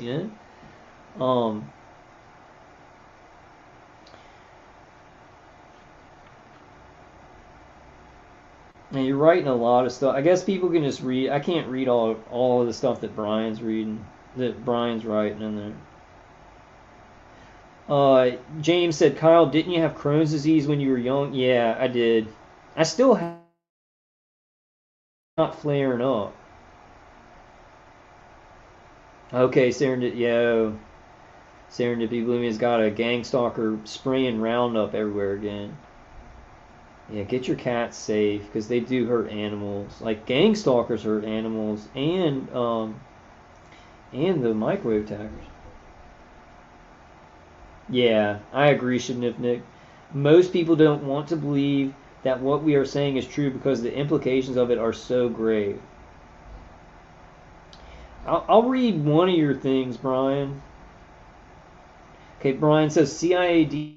And you're writing a lot of stuff. I guess people can just read. I can't read all of the stuff that Brian's writing in there. James said, Kyle, didn't you have Crohn's disease when you were young? Yeah, I did. I still have not flaring up. Okay, Serendipity Bloomy has got a gang stalker spraying Roundup everywhere again. Yeah, get your cats safe because they do hurt animals. Like gang stalkers hurt animals, and the microwave taggers. Yeah, I agree, Nick. Most people don't want to believe that what we are saying is true because the implications of it are so grave. I'll read one of your things, Brian. Okay, Brian says CIA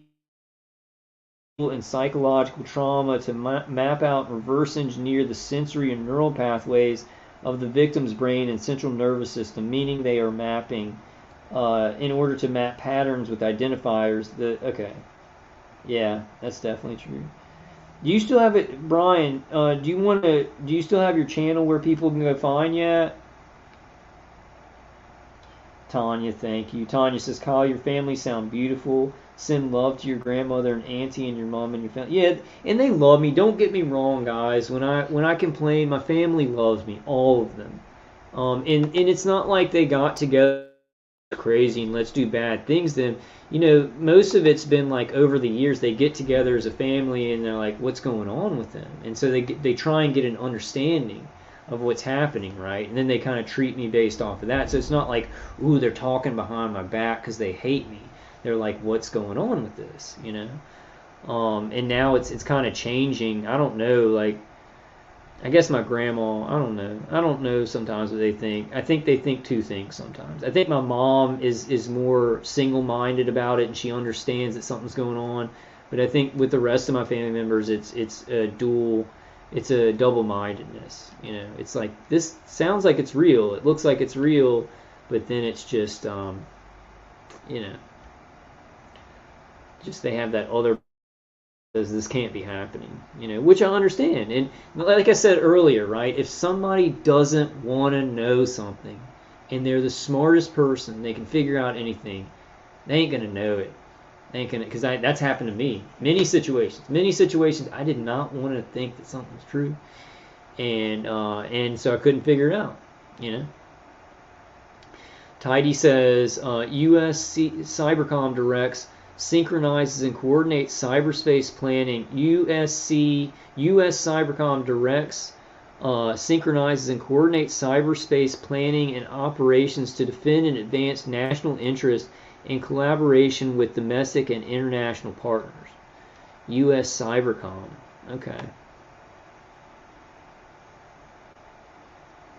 and psychological trauma to map out and reverse engineer the sensory and neural pathways of the victim's brain and central nervous system, meaning they are mapping in order to map patterns with identifiers. Okay, yeah, that's definitely true. Do you still have it, Brian? Do you still have your channel where people can go find you at? Tanya, thank you. Tanya says, Kyle, your family sound beautiful. Send love to your grandmother and auntie and your mom and your family. Yeah, and they love me. Don't get me wrong, guys. When I complain, my family loves me, all of them. And it's not like they got together crazy and let's do bad things to them. You know, most of it's been like over the years they get together as a family and they're like, what's going on with them? And so they try and get an understanding of what's happening, right? And then they kind of treat me based off of that. So it's not like, ooh, they're talking behind my back because they hate me. They're like, what's going on with this, you know? And now it's kind of changing. I don't know, like, I guess my grandma, I don't know sometimes what they think. I think they think two things sometimes. I think my mom is more single-minded about it and she understands that something's going on. But I think with the rest of my family members, it's a double-mindedness. You know, it's like, this sounds like it's real. It looks like it's real, but then it's just, you know, just they have that other, this can't be happening, you know, which I understand. And like I said earlier, right, if somebody doesn't want to know something and they're the smartest person, they can figure out anything, they ain't gonna know it. They ain't gonna, because that's happened to me. Many situations I did not want to think that something was true, and so I couldn't figure it out, you know. Tidy says U.S. Cybercom directs, synchronizes and coordinates cyberspace planning. U.S. Cybercom directs, synchronizes and coordinates cyberspace planning and operations to defend and advance national interests in collaboration with domestic and international partners. U.S. Cybercom. Okay.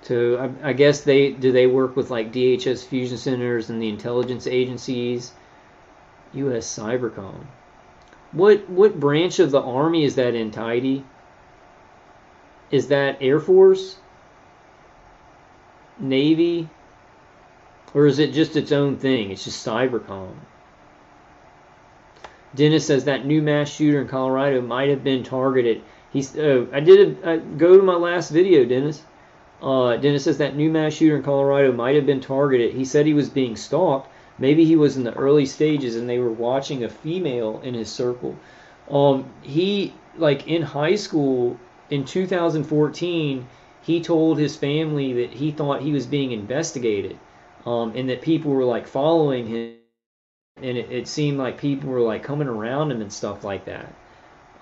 So I guess they work with like DHS fusion centers and the intelligence agencies. U.S. Cybercom. What branch of the Army is that in, Tidy? Is that Air Force? Navy? Or is it just its own thing? It's just Cybercom. Dennis says that new mass shooter in Colorado might have been targeted. I go to my last video, Dennis. Dennis says that new mass shooter in Colorado might have been targeted. He said he was being stalked. Maybe he was in the early stages and they were watching a female in his circle. He, like in high school in 2014, he told his family that he thought he was being investigated, and that people were like following him, and it seemed like people were like coming around him and stuff like that.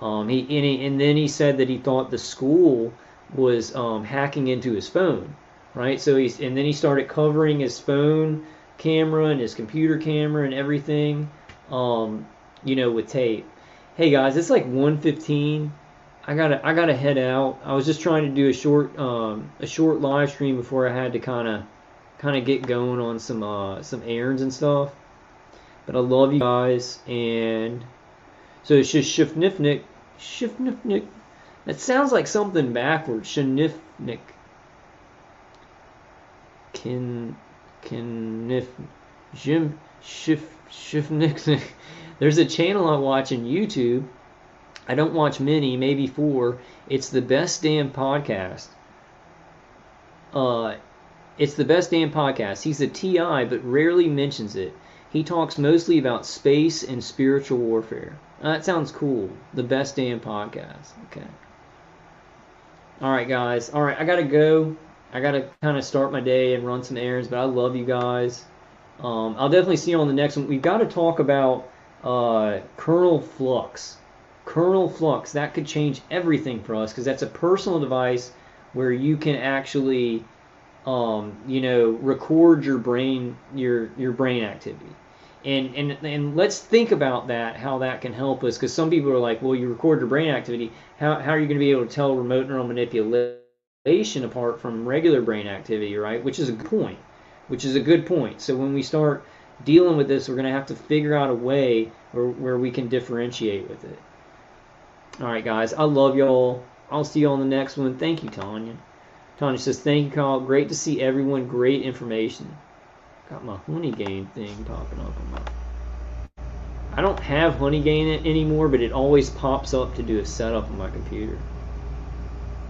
And then he said that he thought the school was hacking into his phone, right? So and then he started covering his phone camera and his computer camera and everything, you know, with tape. Hey guys, it's like 1:15. I gotta head out. I was just trying to do a short live stream before I had to kind of get going on some errands and stuff. But I love you guys, and so it's just Shifnifnik. That sounds like something backwards. Shinifnik. Shifnik. There's a channel I watch on YouTube. I don't watch many, maybe 4. It's the best damn podcast. It's the best damn podcast. He's a TI, but rarely mentions it. He talks mostly about space and spiritual warfare. That sounds cool. The best damn podcast. Okay. Alright, guys. Alright, I gotta go. I gotta kind of start my day and run some errands, but I love you guys. I'll definitely see you on the next one. We've got to talk about kernel flux. Kernel flux, that could change everything for us, because that's a personal device where you can actually, you know, record your brain activity. And let's think about that, how that can help us, because some people are like, well, you record your brain activity, how are you going to be able to tell remote neural manipulation apart from regular brain activity, right? Which is a good point. So when we start dealing with this, we're going to have to figure out a way where we can differentiate with it. All right, guys, I love y'all. I'll see you on the next one. Thank you, Tanya. Tanya says, thank you, Kyle. Great to see everyone. Great information. Got my Honeygain thing popping up on my... I don't have Honeygain anymore, but it always pops up to do a setup on my computer.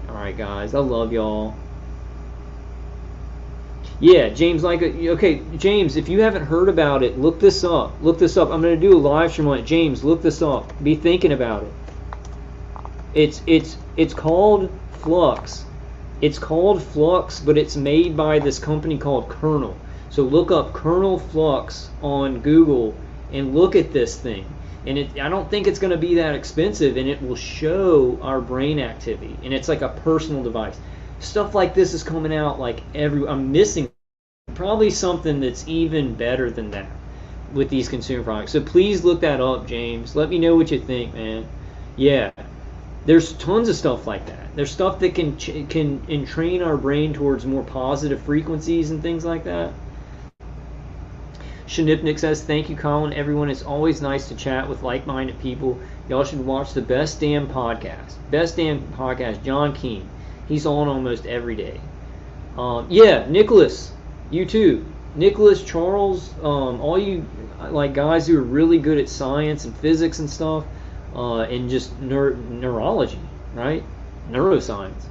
Alright, guys, I love y'all. Yeah, James, okay, James, if you haven't heard about it, look this up. Look this up. I'm going to do a live stream on it. James, look this up. Be thinking about it. It's called Flux. It's called Flux, but it's made by this company called Kernel. So look up kernel flux on Google and look at this thing. And I don't think it's going to be that expensive, and it will show our brain activity. And it's like a personal device. Stuff like this is coming out like I'm missing probably something that's even better than that with these consumer products. So please look that up, James. Let me know what you think, man. Yeah, there's tons of stuff like that. There's stuff that can entrain our brain towards more positive frequencies and things like that. Shanipnik says, thank you, Colin. Everyone, it's always nice to chat with like-minded people. Y'all should watch the Best Damn Podcast. Best Damn Podcast, John King. He's on almost every day. Yeah, Nicholas, you too. Nicholas, Charles, all you like guys who are really good at science and physics and stuff, and just neurology, right? Neuroscience.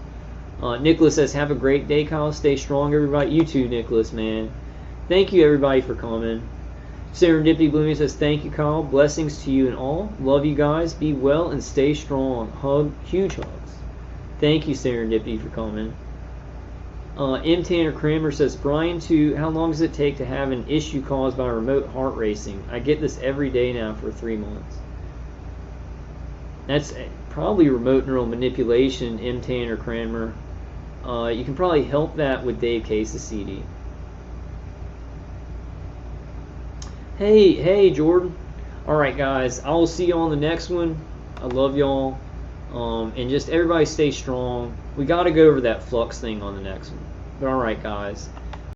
Nicholas says, have a great day, Kyle. Stay strong, everybody. You too, Nicholas, man. Thank you, everybody, for coming. Serendipity Blooming says, thank you, Kyle. Blessings to you and all. Love you guys. Be well and stay strong. Huge hugs. Thank you, Serendipity, for coming. M. Tanner Kramer says, Brian, how long does it take to have an issue caused by remote heart racing? I get this every day now for 3 months. That's probably remote neural manipulation, M. Tanner Kramer. You can probably help that with Dave Case's CD. Hey, Jordan. Alright, guys. I will see you on the next one. I love y'all. And just everybody stay strong. We got to go over that flux thing on the next one. But alright, guys.